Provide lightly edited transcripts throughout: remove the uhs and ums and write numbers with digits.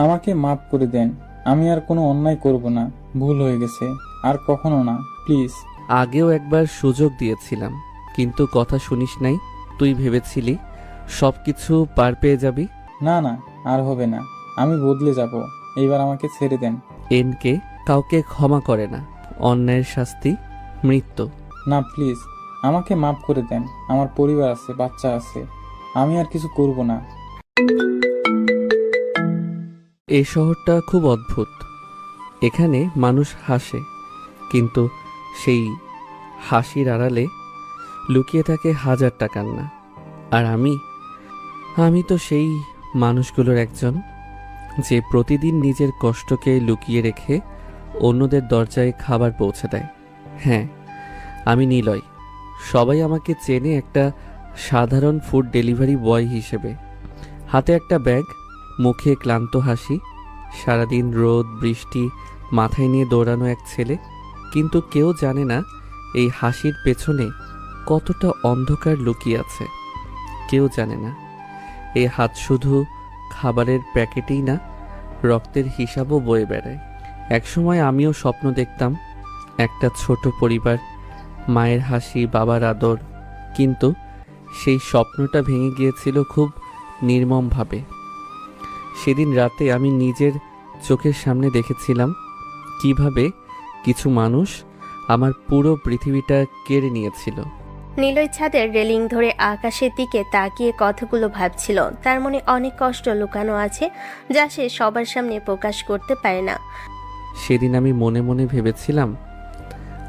আমাকে মাফ করে দেন। আমি আর কোনো অন্যায় করব না। ভুল হয়ে গেছে, আর কখনো না, প্লিজ। আগেও একবার সুযোগ দিয়েছিলাম, কিন্তু কথা শুনিস নাই। তুই ভেবেছিলি সব কিছু পার পেয়ে যাবি। না না, আর হবে না। আমি বদলে যাব। এইবার আমাকে ছেড়ে দেন। এনকে কাউকে ক্ষমা করে না। অন্যায়ের শাস্তি মৃত্যু। না প্লিজ, আমাকে মাফ করে দেন। আমার পরিবার আছে, বাচ্চা আছে। আমি আর কিছু করব না। এই শহরটা খুব অদ্ভুত। এখানে মানুষ হাসে, কিন্তু সেই হাসির আড়ালে লুকিয়ে থাকে হাজার টাকার না। আর আমি তো সেই মানুষগুলোর একজন, যে প্রতিদিন নিজের কষ্টকে লুকিয়ে রেখে অন্যদের দরজায় খাবার পৌঁছে দেয়। হ্যাঁ, আমি নিলয়। সবাই আমাকে চেনে একটা সাধারণ ফুড ডেলিভারি বয় হিসেবে। হাতে একটা ব্যাগ, মুখে ক্লান্ত হাসি, সারাদিন রোদ বৃষ্টি মাথায় নিয়ে দৌড়ানো এক ছেলে। কিন্তু কেউ জানে না এই হাসির পেছনে কতটা অন্ধকার লুকিয়ে আছে। কেউ জানে না এই হাত শুধু খাবারের প্যাকেটেই না, রক্তের হিসাবও বয়ে বেড়ায়। একসময় আমিও স্বপ্ন দেখতাম, একটা ছোট পরিবার, মায়ের হাসি, বাবার আদর। কিন্তু সেই স্বপ্নটা ভেঙে গিয়েছিল খুব নির্মমভাবে। সেদিন রাতে আমি নিজের চোখের সামনে দেখেছিলাম কিভাবে কিছু মানুষ আমার পুরো পৃথিবীটা কেড়ে নিয়েছিল। নিলয় ছাদের রেলিং ধরে আকাশের দিকে তাকিয়ে কথাগুলো ভাবছিল। তার মনে অনেক কষ্ট লুকানো আছে, যা সে সবার সামনে প্রকাশ করতে পারে না। সেদিন আমি মনে মনে ভেবেছিলাম,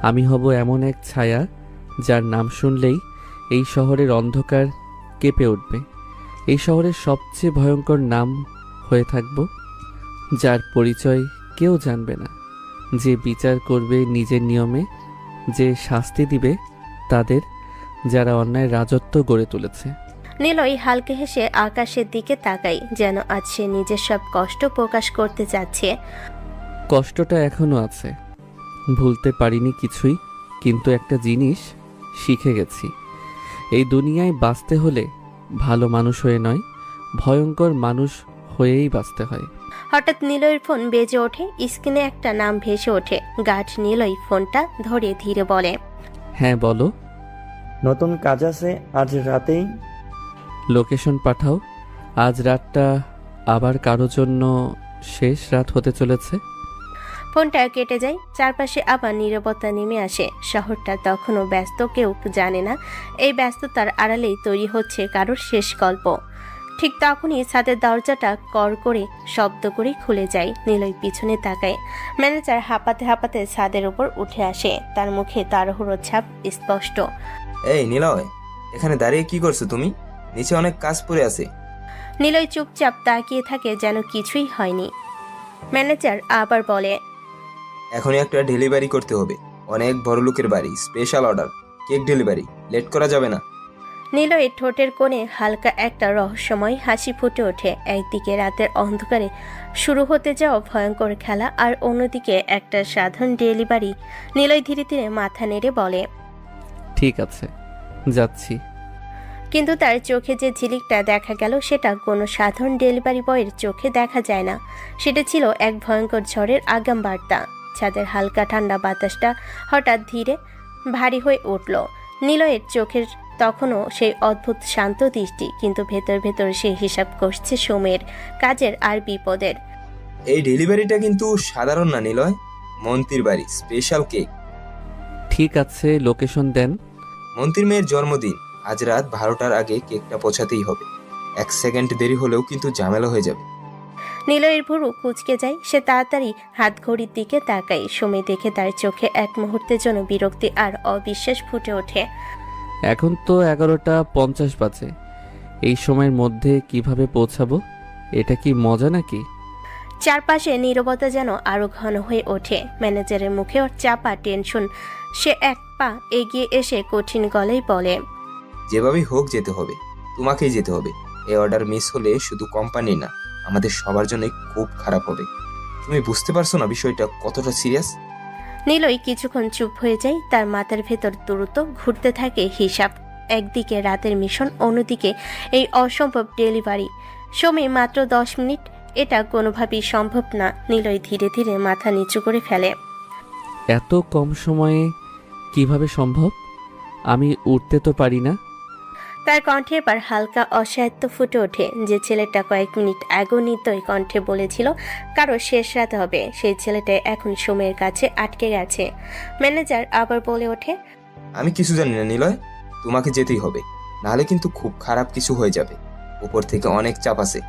আমি হব এমন এক ছায়া যার নাম শুনলেই এই শহরের অন্ধকার কেঁপে উঠবে। এই শহরের সবচেয়ে ভয়ঙ্কর নাম হয়ে থাকব, যার পরিচয় কেউ জানবে না, যে বিচার করবে নিজের নিয়মে, যে শাস্তি দিবে তাদের যারা অন্যায় রাজত্ব গড়ে তুলেছে। নিলয় হালকা হেসে আকাশের দিকে তাকাই, যেন আজ সে নিজের সব কষ্ট প্রকাশ করতে চাচ্ছে। কষ্টটা এখনো আছে, ভুলতে পারিনি কিছুই, কিন্তু একটা জিনিস শিখে গেছি, এই দুনিয়ায় বাঁচতে হলে ভালো মানুষ হয়ে নয়, ভয়ঙ্কর মানুষ হয়েই বাঁচতে হয়। হঠাৎ নিলয়ের ফোন বেজে ওঠে। স্ক্রিনে একটা নাম ভেসে ওঠে। গার্ড নিলয় ফোনটা ধরে ধীরে বলে, হ্যাঁ বলো। নতুন কাজ আছে আজ রাতেই। লোকেশন পাঠাও। আজ রাতটা আবার কারো জন্য শেষ রাত হতে চলেছে। ফোনটা কেটে যায়। চারপাশে আবার নীরবতা নেমে আসে। শহরটা তখনও ব্যস্ত, কেউ জানে না এই ব্যস্ততার আড়ালেই তৈরি হচ্ছে কারোর শেষ গল্প। ঠিক তখনই ছাদের দরজাটা কর করে শব্দ করে খুলে যায়। নিলয় পিছনে তাকায়। ম্যানেজার হাঁপাতে হাঁপাতে ছাদের উপর উঠে আসে। তার মুখে তাড়াহুড়োর ছাপ স্পষ্ট। এই নিলয়, এখানে দাঁড়িয়ে কি করছো তুমি? নিচে অনেক কাজ পড়ে আছে। নিলয় চুপচাপ তাকিয়ে থাকে, যেন কিছুই হয়নি। ম্যানেজার আবার বলে, এখনই একটা ডেলিভারি করতে হবে, অনেক বড় লোকের বাড়ি, special order, cake delivery, late করা যাবে না। নিলয়ের ঠোঁটের কোণে হালকা একটা রহস্যময় হাসি ফুটে ওঠে। একদিকে রাতের অন্ধকারে শুরু হতে যাওয়া ভয়ঙ্কর খেলা, আর অন্যদিকে একটা সাধারণ ডেলিভারি। নিলয় ধীরে ধীরে মাথা নেড়ে বলে, ঠিক আছে, যাচ্ছি। কিন্তু তার চোখে যে ঝিলিকটা দেখা গেল, সেটা কোনো সাধারণ ডেলিভারি বয়ের চোখে দেখা যায় না। সেটা ছিল এক ভয়ঙ্কর ঝড়ের আগাম বার্তা। ছাদের হালকা ঠান্ডা বাতাসটা হঠাৎ ধীরে ভারী হয়ে উঠল। নিলয়ের চোখের তখনও সেই অদ্ভুত শান্ত দৃষ্টি, কিন্তু ভেতর ভেতর সে হিসাব করছে সময়ের, কাজের আর বিপদের। এই ডেলিভারিটা কিন্তু সাধারণ না নিলয়, মন্ত্রীর বাড়ি, স্পেশাল কেক। ঠিক আছে, লোকেশন দেন। মন্ত্রীর মেয়ের জন্মদিন, আজ রাত 12টার আগে কেকটা পৌঁছাতেই হবে। 1 সেকেন্ড দেরি হলেও কিন্তু ঝামেলা হয়ে যাবে। নিলয়ের ভুরু কুঁচকে যায়। সে তাড়াতাড়ি হাত ঘড়ির দিকে তাকায়। সময় দেখে তার চোখে এক মুহূর্তের জন্য বিরক্তি আর অবিশ্বাস ফুটে ওঠে। এখন তো 11:50 বাজে। এই সময়ের মধ্যে কিভাবে পৌঁছাবো? এটা কি মজা নাকি? চারপাশে নীরবতা যেন আরো ঘন হয়ে ওঠে। ম্যানেজারের মুখে ওর চাপা টেনশন। সে এক পা এগিয়ে এসে কঠিন গলায় বলে, যেভাবেই হোক যেতে হবে, তোমাকেই যেতে হবে। এই অর্ডার মিস হলে শুধু কোম্পানি না, আমাদের সবার জন্য খুব খারাপ হবে। তুমি বুঝতে পারছো না বিষয়টা কতটা সিরিয়াস? নিলয় কিছুক্ষণ চুপ হয়ে যায়। তার মাথার ভেতর দ্রুত ঘুরতে থাকে হিসাব। একদিকে রাতের মিশন, অন্যদিকে এই অসম্ভব ডেলিভারি। সময় মাত্র 10 মিনিট। এটা কোনোভাবেই সম্ভব না। নিলয় ধীরে ধীরে মাথা নিচু করে ফেলে। এত কম সময়ে কিভাবে সম্ভব? আমি উঠতে তো পারি না। তার কণ্ঠে এবার হালকা অসহায়ত্ব ফুটে ওঠে। যে ছেলেটা কয়েক মিনিট আগেও নিতই কণ্ঠে বলেছিল কারো শেষ রাত হবে, সেই ছেলেটা এখন সময়ের কাছে আটকে গেছে। ম্যানেজার আবার বলে ওঠে, আমি কিছু জানি না নিলয়, তোমাকে যেতেই হবে, নাহলে কিন্তু খুব খারাপ কিছু হয়ে যাবে। উপর থেকে অনেক চাপ আছে।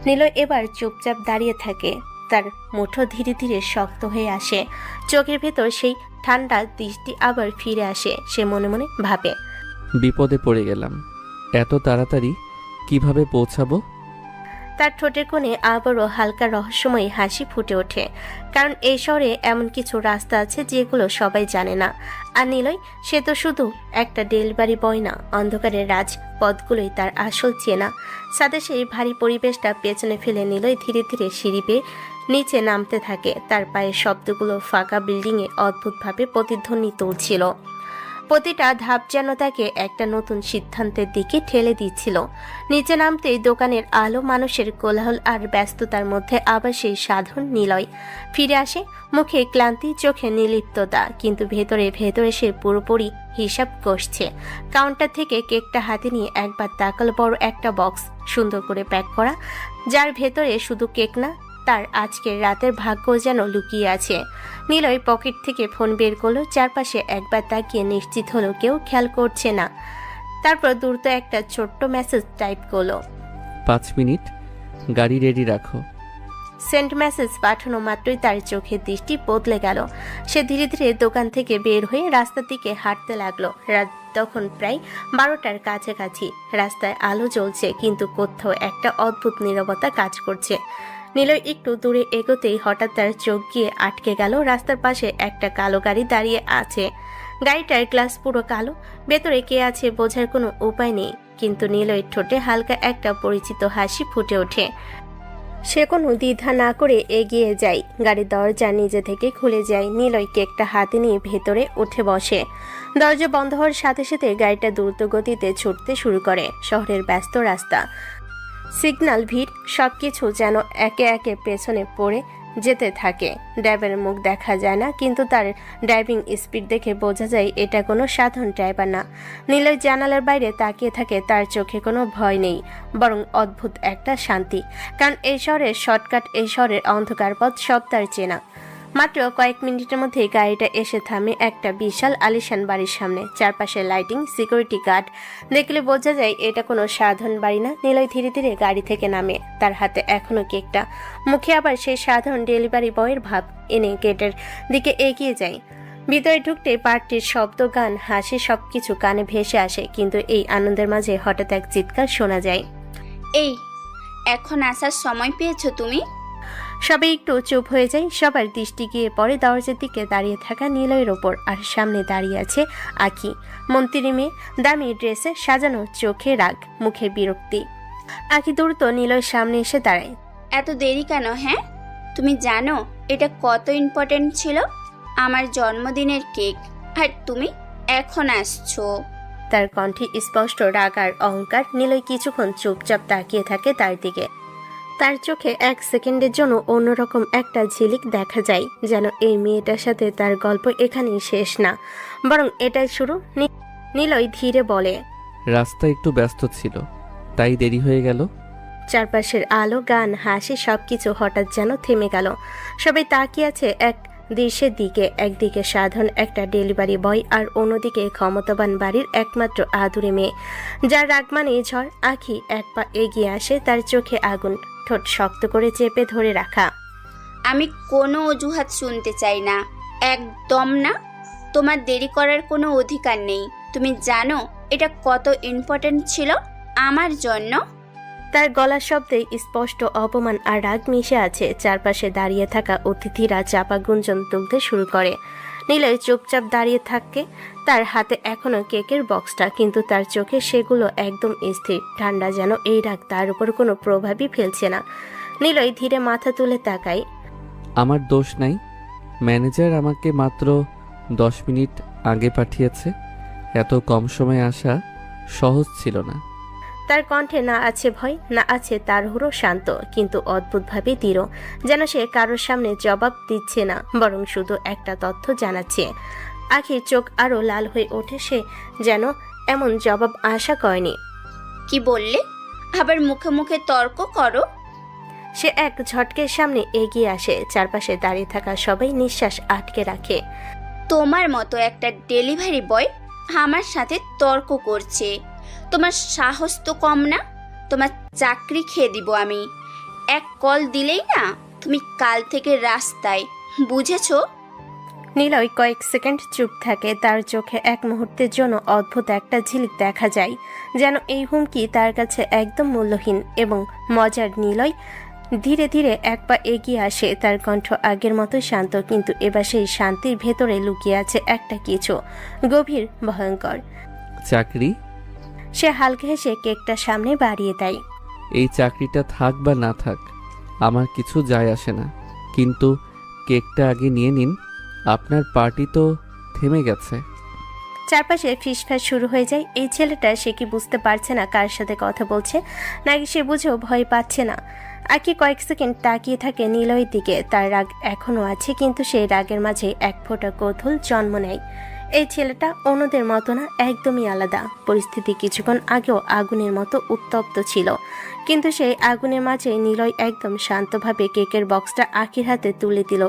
নিলয় এবার চুপচাপ দাঁড়িয়ে থাকে। তার মুঠো ধীরে ধীরে শক্ত হয়ে আসে। চোখের ভেতর সেই ঠান্ডা দৃষ্টি আবার ফিরে আসে। সে মনে মনে ভাবে, বিপদে পড়ে গেলাম। এত তাড়াতাড়ি কিভাবে পৌঁছাবো? তার ঠোঁটের কোণে আবারও হালকা রহস্যময়ী হাসি ফুটে ওঠে। কারণ এই শহরে এমন কিছু রাস্তা আছে যেগুলো সবাই জানে না। আর নিলয়, সে তো শুধু একটা ডেলিভারি বয় না, অন্ধকারের রাজপথগুলোই তার আসল চেনা। সাথে সেই ভারী পরিবেশটা পেছনে ফেলে নিলয় ধীরে ধীরে সিঁড়ি বেয়ে নিচে নামতে থাকে। তার পায়ের শব্দগুলো ফাঁকা বিল্ডিংয়ে অদ্ভুতভাবে প্রতিধ্বনি তুলছিল। প্রতিটা ধাপ যেন তাকে একটা নতুন সিদ্ধান্তের দিকে ঠেলে দিচ্ছিল। নিচে নামতেই দোকানের আলো, মানুষের কোলাহল আর ব্যস্ততার মধ্যে আবার সেই সাধারণ নিলয় ফিরে আসে। মুখে ক্লান্তি, চোখে নির্লিপ্ততা, কিন্তু ভেতরে ভেতরে সে পুরোপুরি হিসাব কষছে। কাউন্টার থেকে কেকটা হাতে নিয়ে একবার তাকাল বড় একটা বক্স, সুন্দর করে প্যাক করা, যার ভেতরে শুধু কেক না, তার আজকের রাতের ভাগ্য যেন লুকিয়ে আছে। নিলয় পকেট থেকে ফোন বের করলো, চারপাশে একবার তাকিয়ে নিশ্চিত হলো কেউ খেয়াল করছে না। তারপর দ্রুত একটা ছোট্ট মেসেজ টাইপ করলো, 5 মিনিট, গাড়ি রেডি রাখো। সেন্ট মেসেজ পাঠানো মাত্রই তার চোখের দৃষ্টি বদলে গেল। সে ধীরে ধীরে দোকান থেকে বের হয়ে রাস্তার দিকে হাঁটতে লাগলো। রাত তখন প্রায় 12টার কাছাকাছি। রাস্তায় আলো জ্বলছে, কিন্তু কোথাও একটা অদ্ভুত নীরবতা কাজ করছে। নিলয় একটু দূরে এগোতেই হঠাৎ তার চোখ গিয়ে আটকে গেল রাস্তার পাশে একটা কালো গাড়ি দাঁড়িয়ে আছে। গাড়িটার গ্লাস পুরো কালো, ভেতরে কে আছে বোঝার কোনো উপায় নেই, কিন্তু নিলয়ের ঠোঁটে হালকা একটা পরিচিত হাসি ফুটে ওঠে। সে কোনো দ্বিধা না করে এগিয়ে যায়। গাড়ির দরজা নিজে থেকে খুলে যায়। নিলয় কেকটা হাতে নিয়ে ভেতরে উঠে বসে। দরজা বন্ধ হওয়ার সাথে সাথে গাড়িটা দ্রুত গতিতে ছুটতে শুরু করে। শহরের ব্যস্ত রাস্তা, সিগন্যাল, ভিড়, সবকিছু যেন একে একে পেছনে পড়ে যেতে থাকে। ড্রাইভারের মুখ দেখা যায় না, কিন্তু তার ড্রাইভিং স্পিড দেখে বোঝা যায় এটা কোনো সাধারণ ড্রাইভার না। নিলয় জানালার বাইরে তাকিয়ে থাকে। তার চোখে কোনো ভয় নেই, বরং অদ্ভুত একটা শান্তি। কারণ এই শহরের শর্টকাট, এই শহরের অন্ধকার পথ সব তার চেনা। মাত্র কয়েক মিনিটের মধ্যে গাড়িটা এসে থামে একটা বিশাল আলিশান বাড়ির সামনে। চারপাশে লাইটিং, সিকিউরিটি গার্ড, দেখলে বোঝা যায় এটা কোনো সাধারণ বাড়ি না। নিলয় ধীরে ধীরে গাড়ি থেকে নামে। তার হাতে এখনো কেকটা, মুখে আবার সেই সাধারণ ডেলিভারি বয়ের ভাব। এনে গেটের দিকে এগিয়ে যায়। ভিতরে ঢুকতে পার্টির শব্দ, গান, হাসি সবকিছু কানে ভেসে আসে। কিন্তু এই আনন্দের মাঝে হঠাৎ এক চিৎকার শোনা যায়। এই, এখন আসার সময় পেয়েছো তুমি? সবাই একটু চুপ হয়ে যায়। সবার দৃষ্টি গিয়ে পড়ে দরজার দিকে দাঁড়িয়ে থাকা নিলয়ের ওপর। আর সামনে দাঁড়িয়ে আছে আঁখি, মন্ত্রী মেয়ে, দামি ড্রেসে সাজানো, চোখে রাগ, মুখে বিরক্তি। আঁখি দ্রুত নিলয়ের সামনে এসে দাঁড়ায়। এত দেরি কেন? হ্যাঁ, তুমি জানো এটা কত ইম্পর্টেন্ট ছিল? আমার জন্মদিনের কেক, আর তুমি এখন আসছো। তার কণ্ঠে স্পষ্ট রাগ আর অহংকার। নিলয় কিছুক্ষণ চুপচাপ তাকিয়ে থাকে তার দিকে। তার চোখে এক সেকেন্ডের জন্য অন্যরকম একটা ঝিলিক দেখা যায়, যেন এই মেয়েটার সাথে তার গল্প এখানেই শেষ না, বরং এটাই শুরু। নিলয় ধীরে বলে, রাস্তা একটু ব্যস্ত ছিল, তাই দেরি হয়ে গেল। চারপাশের আলো, গান, হাসি সবকিছু হঠাৎ যেন থেমে গেল। সবাই তাকিয়ে আছে এক দৃশ্যের দিকে। একদিকে সাধারণ একটা ডেলিভারি বয়, আর অন্যদিকে ক্ষমতাবান বাড়ির একমাত্র আদুরে মেয়ে, যার রাগ মানে ঝড়। আঁখি এক পা এগিয়ে আসে, তার চোখে আগুন, ঠোঁট শক্ত করে চেপে ধরে রাখা। আমি কোনো অজুহাত শুনতে চাই না, একদম না। তোমার দেরি করার কোনো অধিকার নেই। তুমি জানো এটা কত ইম্পর্টেন্ট ছিল আমার জন্য? তার গলার শব্দে স্পষ্ট অপমান আর রাগ মিশে আছে। চারপাশে দাঁড়িয়ে থাকা অতিথিরা চাপা গুঞ্জন তুলতে শুরু করে। নিলয় চুপচাপ দাঁড়িয়ে থাকে। তার হাতে এখনো কেকের বক্সটা, কিন্তু তার চোখে সেগুলো একদম স্থির, ঠান্ডা, যেন এই রাগ তার উপর কোনো প্রভাবই ফেলছে না। নিলয় ধীরে মাথা তুলে তাকায়। আমার দোষ নাই, ম্যানেজার আমাকে মাত্র 10 মিনিট আগে পাঠিয়েছে। এত কম সময়ে আসা সহজ ছিল না। তার কণ্ঠে না আছে ভয়, না আছে তাড়াহুড়ো, শান্ত কিন্তু অদ্ভুতভাবে দৃঢ়, যেন সে কারোর সামনে জবাব দিচ্ছে না, বরং শুধু একটা তথ্য জানাচ্ছে। আখির চোখ আরো লাল হয়ে ওঠে, সে যেন এমন জবাব আশা করেনি। কি বললে? আবার মুখে মুখে তর্ক করো? সে এক ঝটকের সামনে এগিয়ে আসে, চারপাশে দাঁড়িয়ে থাকা সবাই নিঃশ্বাস আটকে রাখে। তোমার মতো একটা ডেলিভারি বয় আমার সাথে তর্ক করছে, তোমার সাহস তো কম না? তোমার চাকরি খেয়ে দিব আমি। এক কল দিলেই না তুমি কাল থেকে রাস্তায়, বুঝেছো? নিলয় কয়েক সেকেন্ড চুপ থাকে, তার চোখে এক মুহূর্তের জন্য অদ্ভুত একটা ঝিলিক দেখা যায়, যেন এই হুমকি তার কাছে একদম মূল্যহীন এবং মজার। নিলয় ধীরে ধীরে এক পা এগিয়ে আসে, তার কণ্ঠ আগের মতো শান্ত, কিন্তু এবার সেই শান্তির ভেতরে লুকিয়ে আছে একটা কিছু গভীর, ভয়ঙ্কর। চাকরি? সে হালকা হেসে কেকটা সামনে বাড়িয়ে দেয়। এই চাকরিটা থাক বা না থাক আমার কিছু যায় আসে না, কিন্তু কেকটা আগে নিয়ে নিন। আপনার পার্টি তো থেমে গেছে। চারপাশে ফিসফাস শুরু হয়ে যায়। এই ছেলেটা, সে কি বুঝতে পারছে না কার সাথে কথা বলছে, নাকি সে বুঝেও ভয় পাচ্ছে না? আকি কয়েক সেকেন্ড তাকিয়ে থাকে নিলয়ের দিকে। তার রাগ এখনো আছে, কিন্তু সেই রাগের মাঝে এক ফোঁটা কৌতূহল জন্ম নেয়। এই ছেলেটা অন্যদের মতো না, একদমই আলাদা। পরিস্থিতি কিছুক্ষণ আগেও আগুনের মতো উত্তপ্ত ছিল, কিন্তু সেই আগুনের মাঝে নিলয় একদম শান্তভাবে কেকের বক্সটা আখির হাতে তুলে দিল।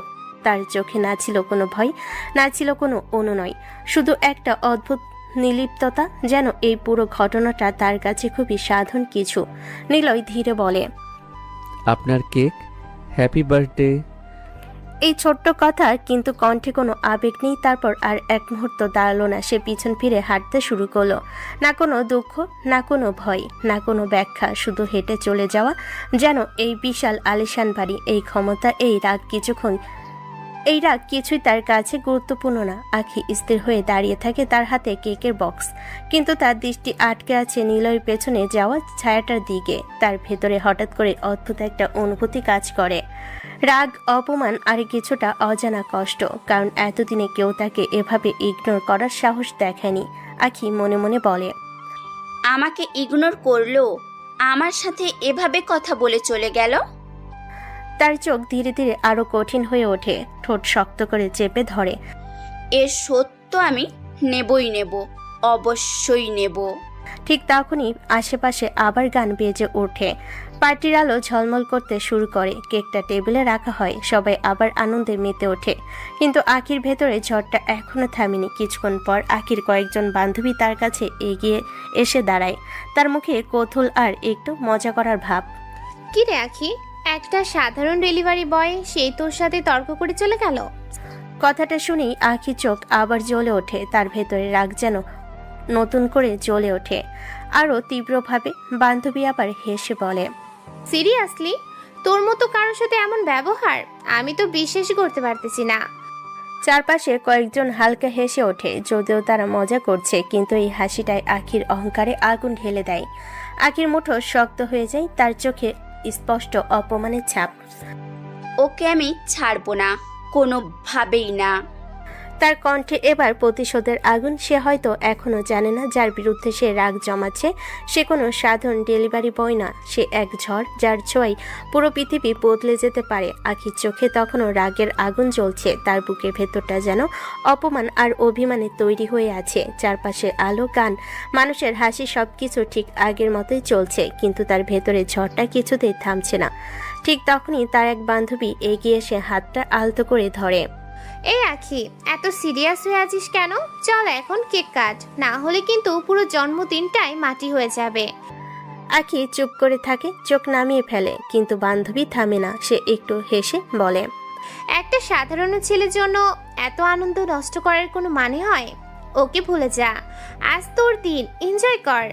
তার চোখে না ছিল কোনো ভয়, না ছিল কোনো অনুনয়, শুধু একটা অদ্ভুত নির্লিপ্ততা, যেন এই পুরো ঘটনাটা তার কাছে খুবই সাধারণ কিছু। নিলয় ধীরে বলে, আপনার কেক, হ্যাপি বার্থডে। এই ছোট্ট কথা, কিন্তু কণ্ঠে কোনো আবেগ নেই। তারপর আর এক মুহূর্ত দাঁড়ালো না, সে পিছন ফিরে হাঁটতে শুরু করলো। না কোনো দুঃখ, না কোনো ভয়, না কোনো ব্যাখ্যা, শুধু হেঁটে চলে যাওয়া। যেন এই বিশাল আলিশান বাড়ি, এই ক্ষমতা, এই রাগ কিছুই তার কাছে গুরুত্বপূর্ণ না। আখি স্থির হয়ে দাঁড়িয়ে থাকে, তার হাতে কেকের বক্স, কিন্তু তার দৃষ্টি আটকে আছে নিলয়ের পেছনে যাওয়া ছায়াটার দিকে। তার ভেতরে হঠাৎ করে অদ্ভুত একটা অনুভূতি কাজ করে, রাগ, অপমান আর কিছুটা অজানা কষ্ট, কারণ এতদিনে কেউ তাকে এভাবে ইগনোর করার সাহস দেখায়নি। আখি মনে মনে বলে, আমাকে ইগনোর করলো, আমার সাথে এভাবে কথা বলে চলে গেল। তার চোখ ধীরে ধীরে আরো কঠিন হয়ে ওঠে, ঠোঁট শক্ত করে চেপে ধরে। এর সত্য আমি নেবই নেব, অবশ্যই নেব। ঠিক তখনই আশেপাশে আবার গান বেজে ওঠে, পার্টির আলো ঝলমল করতে শুরু করে, কেকটা টেবিলে রাখা হয়, সবাই আবার আনন্দে মেতে ওঠে। কিন্তু আখির ভেতরে ঝড়টা এখনো থামেনি। কিছুক্ষণ পর আখির কয়েকজন বান্ধবী তার কাছে এগিয়ে এসে দাঁড়ায়, তার মুখে কৌতূহল আর একটু মজা করার ভাব। কি রে আখি, একটা সাধারণ ডেলিভারি বয় সেই তোর সাথে তর্ক করে চলে গেল? কথাটা শুনেই আখি চোখ আবার জ্বলে ওঠে, তার ভেতরে রাগ যেন নতুন করে জ্বলে ওঠে আরো তীব্রভাবে। বান্ধবী আবার হেসে বলে, সিরিয়াসলি? তোর মতো কারোর সাথে এমন ব্যবহার? আমি তো বিশ্বাসই করতে পারতেছি না। চারপাশে কয়েকজন হালকা হেসে ওঠে, যদিও তারা মজা করছে, কিন্তু এই হাসিটাই আখির অহংকারে আগুন ঢেলে দেয়। আখির মুঠো শক্ত হয়ে যায়, তার চোখে স্পষ্ট অপমানের ছাপ। ওকে আমি ছাড়বো না, কোনোভাবেই না। তার কণ্ঠে এবার প্রতিশোধের আগুন। সে হয়তো এখনো জানে না যার বিরুদ্ধে সে রাগ জমাচ্ছে সে কোনো সাধারণ ডেলিভারি বয় না, সে এক ঝড় যার ছোঁয়ায় পুরো পৃথিবী বদলে যেতে পারে। আখির চোখে তখনও রাগের আগুন জ্বলছে, তার বুকের ভেতরটা যেন অপমান আর অভিমানে তৈরি হয়ে আছে। চারপাশে আলো, গান, মানুষের হাসি, সবকিছু ঠিক আগের মতোই চলছে, কিন্তু তার ভেতরে ঝড়টা কিছুতেই থামছে না। ঠিক তখনই তার এক বান্ধবী এগিয়ে এসে হাতটা আলতো করে ধরে। এই আখি, এত সিরিয়াস হয়ে আছিস কেন? চল এখন কেক কাট, না হলে কিন্তু পুরো জন্মদিনটাই মাটি হয়ে যাবে। আখি চুপ করে থাকে, চোখ নামিয়ে ফেলে, কিন্তু বান্ধবী থামে না। সে একটু হেসে বলে, একটা সাধারণ ছেলের জন্য এত আনন্দ নষ্ট করার কোনো মানে হয়? ওকে ভুলে যা, আজ তোর দিন, এনজয় কর।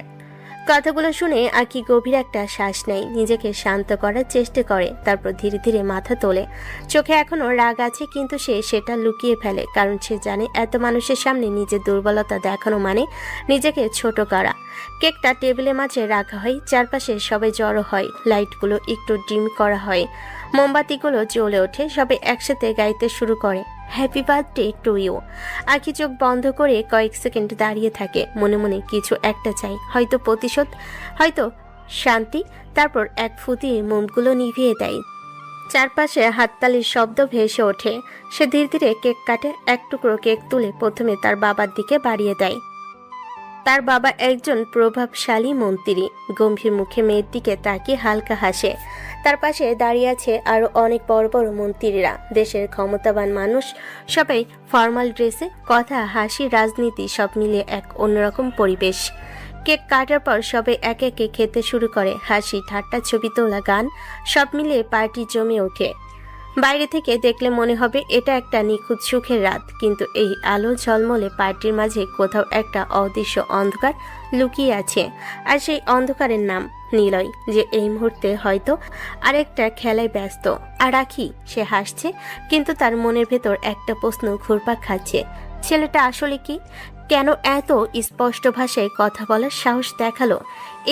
কথাগুলো শুনে আখি গভীর একটা শ্বাস নেয়, নিজেকে শান্ত করার চেষ্টা করে, তারপর ধীরে ধীরে মাথা তোলে। চোখে এখনো রাগ আছে, কিন্তু সে সেটা লুকিয়ে ফেলে, কারণ সে জানে এত মানুষের সামনে নিজের দুর্বলতা দেখানো মানে নিজেকে ছোট করা। কেকটা টেবিলের মাঝে রাখা হয়, চারপাশে সবাই জড়ো হয়, লাইটগুলো একটু ডিম করা হয়, মোমবাতিগুলো জ্বলে ওঠে, সবাই একসাথে গাইতে শুরু করে হ্যাপি বার্থডে টু ইউ। আঁখি চোখ বন্ধ করে কয়েক সেকেন্ড দাঁড়িয়ে থাকে, মনে মনে কিছু একটা চাই, হয়তো প্রতিশোধ, হয়তো শান্তি। তারপর এক ফু দিয়ে মোমগুলো নিভিয়ে দেয়। চারপাশে হাততালির শব্দ ভেসে ওঠে। সে ধীরে ধীরে কেক কাটে, এক টুকরো কেক তুলে প্রথমে তার বাবার দিকে বাড়িয়ে দেয়। তার বাবা একজন প্রভাবশালী মন্ত্রী, গম্ভীর মুখে মেয়ের দিকে তাকিয়ে হালকা হাসে। তার পাশে দাঁড়িয়ে আছে আরো অনেক বড় বড় মন্ত্রীরা, দেশের ক্ষমতাবান মানুষ, সবাই ফর্মাল ড্রেসে, কথা, হাসি, রাজনীতি সব মিলিয়ে এক অন্যরকম পরিবেশ। কেক কাটার পর সবাই একে একে খেতে শুরু করে, হাসি ঠাট্টা, ছবি তোলা, গান সব মিলিয়ে পার্টি জমে ওঠে। বাইরে থেকে দেখলে মনে হবে এটা একটা নিখুঁত সুখের রাত, কিন্তু এই আলো ঝলমলে পার্টির মাঝে কোথাও একটা অদৃশ্য অন্ধকার লুকিয়ে আছে। আর সেই অন্ধকারের নাম নিলয়, যে এই মুহূর্তে হয়তো আরেকটা খেলায় ব্যস্ত। আর আঁখি, সে হাসছে, কিন্তু তার মনের ভেতর একটা প্রশ্ন ঘুরপাক খাচ্ছে। ছেলেটা আসলে কি? কেন এত স্পষ্ট ভাষায় কথা বলার সাহস দেখালো?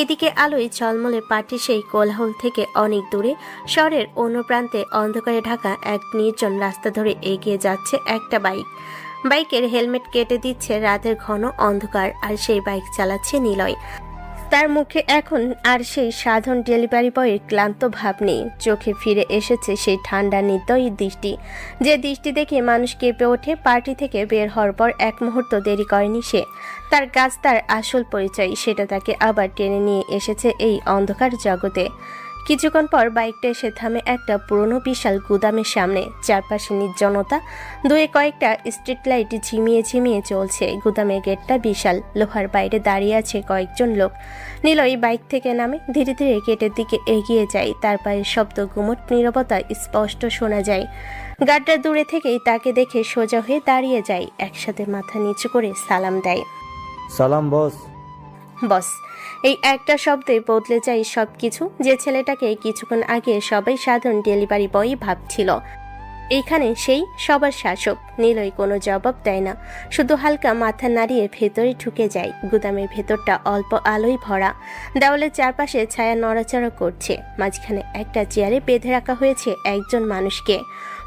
এদিকে আলোয় ঝলমলে পার্টি সেই কোলাহল থেকে অনেক দূরে, শহরের অন্য প্রান্তে অন্ধকারে ঢাকা এক নির্জন রাস্তা ধরে এগিয়ে যাচ্ছে একটা বাইক। বাইকের হেলমেট কেটে দিচ্ছে রাতের ঘন অন্ধকার, আর সেই বাইক চালাচ্ছে নিলয়। তার মুখে এখন আর সেই সাধারণ ডেলিভারি বয়ের ক্লান্ত ভাব নেই, চোখে ফিরে এসেছে সেই ঠান্ডা নির্দয়ী দৃষ্টি, যে দৃষ্টি দেখে মানুষ কেঁপে ওঠে। পার্টি থেকে বের হওয়ার পর এক মুহূর্ত দেরি করেনি সে। তার কাজ তার আসল পরিচয়, সেটা তাকে আবার টেনে নিয়ে এসেছে এই অন্ধকার জগতে। কিছুক্ষণ পর বাইকটা এসে থামে একটা পুরনো বিশাল গুদামের সামনে। চারপাশে নির্জনতা, দুয়ে কয়েকটা স্ট্রিট লাইট ঝিমিয়ে ঝিমিয়ে চলছে। গুদামের গেটটা বিশাল, লোহার বাইরে দাঁড়িয়ে আছে কয়েকজন লোক। নিলয় বাইক থেকে নামে, ধীরে ধীরে গেটের দিকে এগিয়ে যায়। তার পায়ের শব্দ, গুমট নীরবতা স্পষ্ট শোনা যায়। গার্ডরা দূরে থেকেই তাকে দেখে সোজা হয়ে দাঁড়িয়ে যায়, একসাথে মাথা নিচু করে সালাম দেয়। সালাম বস। বস, এই একটা শব্দে বদলে যায় সবকিছু। যে ছেলেটাকে কিছুক্ষণ আগে সবাই সাধারণ ডেলিভারি বয় ভাবছিল, এইখানে সেই সবার শাসক। নিলয় কোনো জবাব দেয় না, শুধু হালকা মাথা নাড়িয়ে ভেতরে ঢুকে যায়। গুদামের ভেতরটা অল্প আলোয় ভরা, দেওয়ালের চারপাশে ছায়া নড়াচড়া করছে। মাঝখানে একটা চেয়ারে বেঁধে রাখা হয়েছে একজন মানুষকে,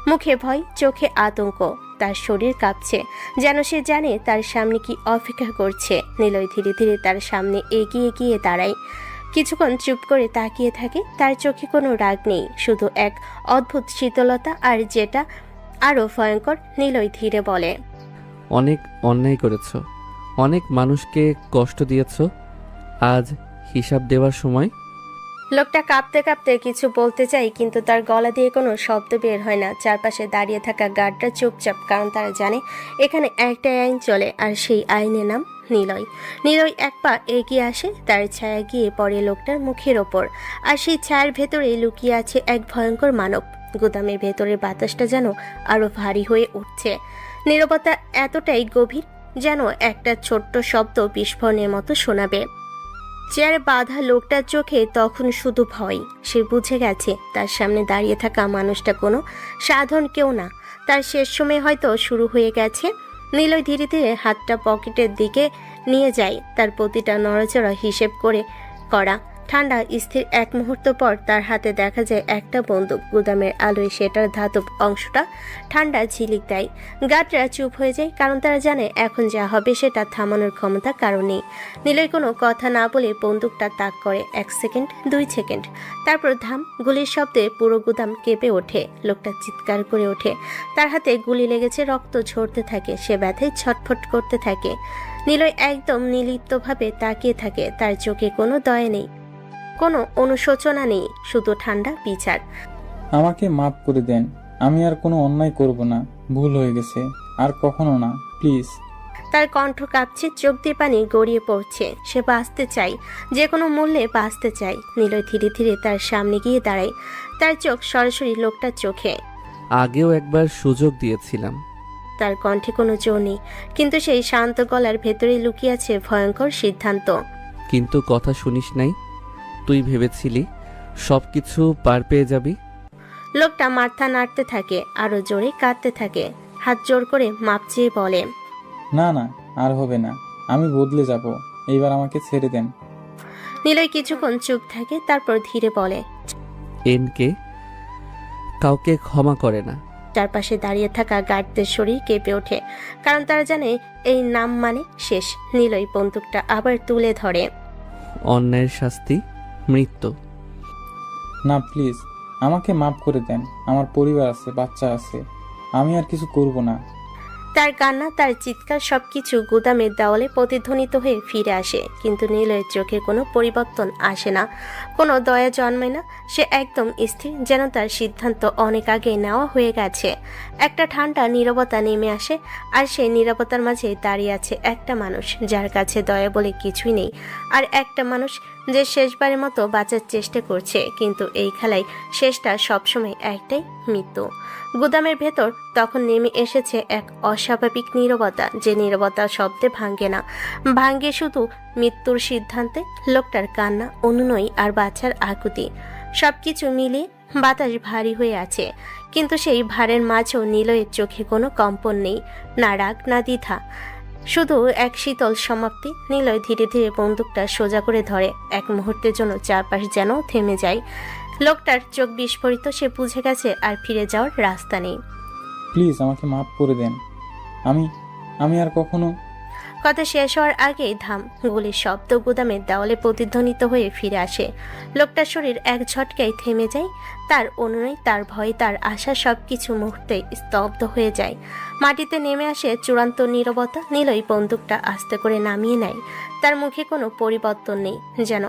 মুখে ভয়, চোখে আতঙ্ক। তার শরীর কাঁপছে, যেন সে জানে তার সামনে কি অপেক্ষা করছে। নিলয় ধীরে ধীরে তার সামনে এগিয়ে গিয়ে দাঁড়ায়, কিছুক্ষণ চুপ করে তাকিয়ে থাকে। তার চোখে কোনো রাগ নেই, শুধু এক অদ্ভুত শীতলতা। আর যেটা আরো ভয়ঙ্কর, নিলয় ধীরে বলে, অনেক অন্যায় করেছ, অনেক মানুষকে কষ্ট দিয়েছ, আজ হিসাব দেওয়ার সময়। লোকটা কাঁপতে কাঁপতে কিছু বলতে চায়, কিন্তু তার গলা দিয়ে কোনো শব্দ বের হয় না। চারপাশে দাঁড়িয়ে থাকা গার্ডরা চুপচাপ, কারণ তারা জানে এখানে একটাই আইন চলে, আর সেই আইনের নাম নিলয়। নিলয় এক পা এগিয়ে আসে, তার ছায়া গিয়ে পড়ে লোকটার মুখের ওপর, আর সেই ছায়ার ভেতরে লুকিয়ে আছে এক ভয়ঙ্কর মানব। গুদামের ভেতরের বাতাসটা যেন আরো ভারী হয়ে উঠছে। নীরবতা এতটাই গভীর যেন একটা ছোট্ট শব্দ বিস্ফোরণের মতো শোনাবে। চেয়ারে বাঁধা লোকটার চোখে তখন শুধু ভয়। সে বুঝে গেছে তার সামনে দাঁড়িয়ে থাকা মানুষটা কোনো সাধারণ কেউ না, তার শেষ সময় হয়তো শুরু হয়ে গেছে। নিলয় ধীরে ধীরে হাতটা পকেটের দিকে নিয়ে যায়, তার প্রতিটা নড়াচড়া হিসেব করে করা। ঠান্ডা স্থির এক মুহূর্ত পর তার হাতে দেখা যায় একটা বন্দুক। গুদামের আলোয় সেটার ধাতব অংশটা ঠান্ডা ঝিলিক দেয়। গার্ডরা চুপ হয়ে যায়, কারণ তারা জানে এখন যা হবে সেটা থামানোর ক্ষমতা কারো নেই। নিলয় কোনো কথা না বলে বন্দুকটা তাক করে। 1 সেকেন্ড, 2 সেকেন্ড, তারপর ধাম। গুলির শব্দে পুরো গুদাম কেঁপে ওঠে। লোকটা চিৎকার করে ওঠে, তার হাতে গুলি লেগেছে, রক্ত ঝরতে থাকে, সে ব্যথায় ছটফট করতে থাকে। নিলয় একদম নির্লিপ্তভাবে তাকিয়ে থাকে, তার চোখে কোনো দয়া নেই, কোনো অনুশোচনা নেই, শুধু ঠান্ডা বিচার। আমাকে মাফ করে দেন, আমি আর কোনো অন্যায় করব না, ভুল হয়ে গেছে, আর কখনো না, প্লিজ। তার কণ্ঠ কাঁপছে, চোখ দিয়ে পানি গড়িয়ে পড়ছে। সে বাঁচতে চায়, যে কোনো মূল্যে বাঁচতে চায়। নিলয় ধীরে ধীরে তার সামনে গিয়ে দাঁড়ায়, তার চোখ সরাসরি লোকটার চোখে। আগেও একবার সুযোগ দিয়েছিলাম। তার কণ্ঠে কোনো জোর নেই, কিন্তু সেই শান্ত গলার ভেতরে লুকিয়ে আছে ভয়ঙ্কর সিদ্ধান্ত। কিন্তু কথা শুনিস নাই, তুই ভেবেছিলি সবকিছু পার পেয়ে যাবি। লোকটা মাথা নাড়তে থাকে, আরো জোরে কাঁদতে থাকে, হাত জোর করে মাপ চেয়ে বলে, না না, আর হবে না, আমি বদলে যাব, এইবার আমাকে ছেড়ে দেন। নিলয় কিছুক্ষণ চুপ থাকে, তারপর ধীরে বলে, এনকে কাউকে ক্ষমা করে না। চারপাশে দাঁড়িয়ে থাকা গার্ডদের শরীর কেঁপে ওঠে, কারণ তারা জানে এই নাম মানে শেষ। নিলয় বন্দুকটা আবার তুলে ধরে। অন্যায়ের শাস্তি মৃত্যু। না প্লিজ, আমাকে মাফ করে দেন। আমার পরিবার আছে, বাচ্চা আছে, আমি আর কিছু করব না। তার কান্না, তার চিৎকার সবকিছু গুদামের দেওয়ালে প্রতিধ্বনিত হয়ে ফিরে আসে, কিন্তু নীলয়ের চোখে কোনো পরিবর্তন আসে না, কোনো দয়া জন্মায় না। সে একদম স্থির, যেন তার সিদ্ধান্ত অনেক আগে নেওয়া হয়ে গেছে। একটা ঠান্ডা নীরবতা নেমে আসে, আর সেই নীরবতার মাঝে দাঁড়িয়ে আছে একটা মানুষ যার কাছে দয়া বলে কিছুই নেই, আর একটা মানুষ যে শেষবারের মতো বাঁচার চেষ্টা করছে, কিন্তু এই খেলায় শেষটা সবসময় একটাই, মৃত্যু। গুদামের ভেতর তখন নেমে এসেছে এক অস্বাভাবিক নীরবতা, যে নীরবতা শব্দে ভাঙ্গে না, ভাঙ্গে শুধু মৃত্যুর সিদ্ধান্তে। লোকটার কান্না, অনুনয় আর বাচ্চার আকুতি সবকিছু মিলিয়ে বাতাস ভারী হয়ে আছে, কিন্তু সেই ভারের মাঝেও নিলয়ের চোখে কোনো কম্পন নেই, না রাগ না দ্বিধা, শুধু এক শীতল সমাপ্তি। নিলয় ধীরে ধীরে বন্দুকটা সোজা করে ধরে। এক মুহূর্তের জন্য চারপাশ যেন থেমে যায়। লোকটার চোখ বিস্ফোরিত, সে বুঝে গেছে আর ফিরে যাওয়ার রাস্তা নেই। প্লিজ আমাকে মাফ করে দেন। আমি আর কখনো। কথা শেষ হওয়ার আগেই ধাম গুলির শব্দ গুদামের দেওয়ালে প্রতিধ্বনিত হয়ে ফিরে আসে। লোকটার শরীর এক ঝটকায় থেমে যায়, তার অনুনয়, তার ভয়, তার আশা সবকিছু মুহূর্তে স্তব্ধ হয়ে যায়। মাটিতে নেমে আসে চূড়ান্ত নীরবতা। নিলয় বন্দুকটা আস্তে করে নামিয়ে নেয়। তার মুখে কোনো পরিবর্তন নেই, যেন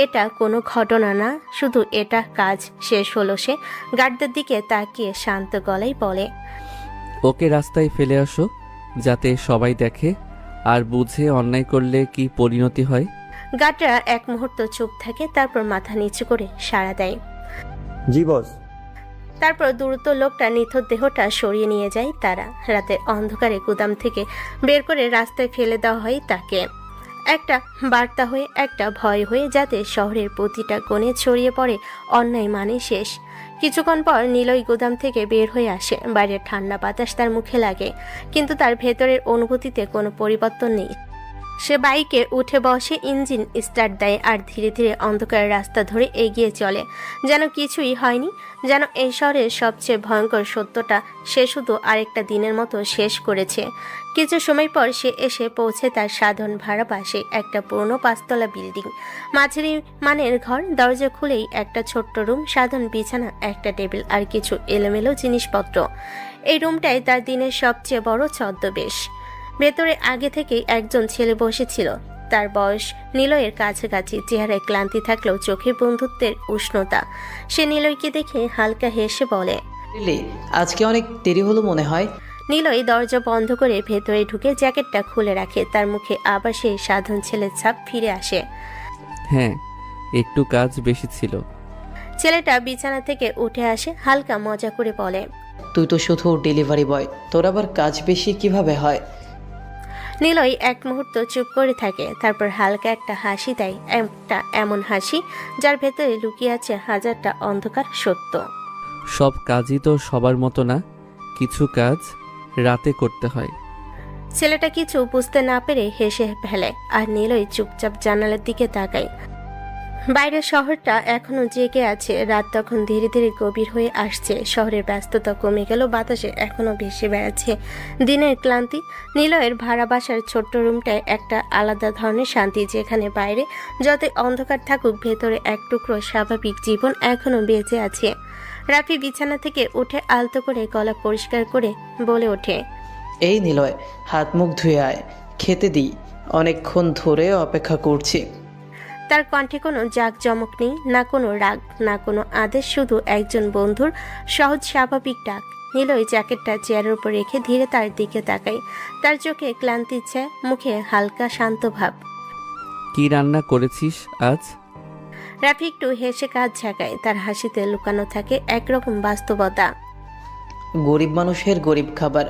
এটা কোনো ঘটনা না, শুধু এটা কাজ শেষ হলো। সে গার্ডদের দিকে তাকিয়ে শান্ত গলায় বলে, ওকে রাস্তায় ফেলে আসো, যাতে সবাই দেখে আর বুঝে অন্যায় করলে কি পরিণতি হয়। গার্ডরা এক মুহূর্ত চুপ থাকে, তারপর মাথা নিচু করে সাড়া দেয়। জি বস। তারপর দ্রুত লোকটা নিথর দেহটা সরিয়ে নিয়ে যায় তারা। রাতের অন্ধকারে গুদাম থেকে বের করে রাস্তায় ফেলে দেওয়া হয় তাকে, একটা বার্তা হয়ে, একটা ভয় হয়ে, যাতে শহরের প্রতিটা কোণে ছড়িয়ে পড়ে অন্যায় মানে শেষ। কিছুক্ষণ পর নিলয় গুদাম থেকে বের হয়ে আসে। বাইরের ঠান্ডা বাতাস তার মুখে লাগে, কিন্তু তার ভেতরের অনুভূতিতে কোনো পরিবর্তন নেই। সে বাইকে উঠে বসে, ইঞ্জিন স্টার্ট দেয় আর ধীরে ধীরে অন্ধকারের রাস্তা ধরে এগিয়ে চলে, যেন কিছুই হয়নি, যেন এই শহরের সবচেয়ে ভয়ঙ্কর সত্যটা সে শুধু আরেকটা দিনের মতো শেষ করেছে। কিছু সময় পর সে এসে পৌঁছে তার সাধারণ ভাড়া পাশে একটা পুরনো 5তলা বিল্ডিং, মাঝারি মানের ঘর। দরজা খুলেই একটা ছোট্ট রুম, সাধারণ বিছানা, একটা টেবিল আর কিছু এলোমেলো জিনিসপত্র। এই রুমটাই তার দিনের সবচেয়ে বড় ছদ্মবেশ। ভেতরে আগে থেকেই একজন ছেলে বসেছিল, তার বয়স নিলয়ের কাছাকাছি, চেহারায় ক্লান্তি থাকলেও চোখে বন্ধুত্বের উষ্ণতা। সে নিলয়কে দেখে হালকা হেসে বলে, লিলি, আজকে অনেক দেরি হলো মনে হয়। নিলয় দরজা বন্ধ করে ভেতরে ঢুকে জ্যাকেটটা খুলে রাখে। তার মুখে আবার সেই সাধারণ ছেলের ছাপ ফিরে আসে। হ্যাঁ, একটু কাজ বেশি ছিল। ছেলেটা বিছানা থেকে উঠে আসে, হালকা মজা করে বলে, তুই তো শুধু ডেলিভারি বয়, তোর আবার কাজ বেশি কিভাবে হয়? নিলয় এক মুহূর্ত চুপ করে থাকে, তারপর হালকা একটা হাসি দেয়, একটা এমন হাসি যার ভেতরে লুকিয়ে আছে হাজারটা অন্ধকার সত্য। সব কাজই তো সবার মতো না, কিছু কাজ রাতে করতে হয়। ছেলেটা কিছু বুঝতে না পেরে হেসে ফেলে, আর নিলয় চুপচাপ জানালার দিকে তাকায়। বাইরের শহরটা এখনো জেগে আছে। রাত তখন ধীরে ধীরে গভীর হয়ে আসছে। শহরের ব্যস্ততা কমে গেল, বাতাসে এখনো ভেসে বেড়াচ্ছে দিনের ক্লান্তি। নিলয়ের ভাড়া বাসার ছোট্ট রুমটায় একটা আলাদা ধরনের শান্তি, যেখানে বাইরে যতই অন্ধকার থাকুক, ভেতরে এক টুকরো স্বাভাবিক জীবন এখনো বেঁচে আছে। রাফি বিছানা থেকে উঠে আলতো করে গলা পরিষ্কার করে বলে ওঠে, এই নিলয়, হাত মুখ ধুয়ে আয়, খেতে দিই, অনেকক্ষণ ধরে অপেক্ষা করছি। তার কণ্ঠে কোনো জাঁকজমক নেই, না কোনো রাগ, না কোনো আদেশ, শুধু একজন বন্ধুর সহজ স্বাভাবিক ডাক। নিলয় জ্যাকেটটা চেয়ারের উপর রেখে ধীরে তার দিকে তাকায়। তার চোখে ক্লান্তির ছায়া, মুখে হালকা শান্ত ভাব। কি রান্না করেছিস আজ? রাফি একটু হেসে কাজ ঝাঁকায়, তার হাসিতে লুকানো থাকে একরকম বাস্তবতা। গরিব মানুষের গরিব খাবার,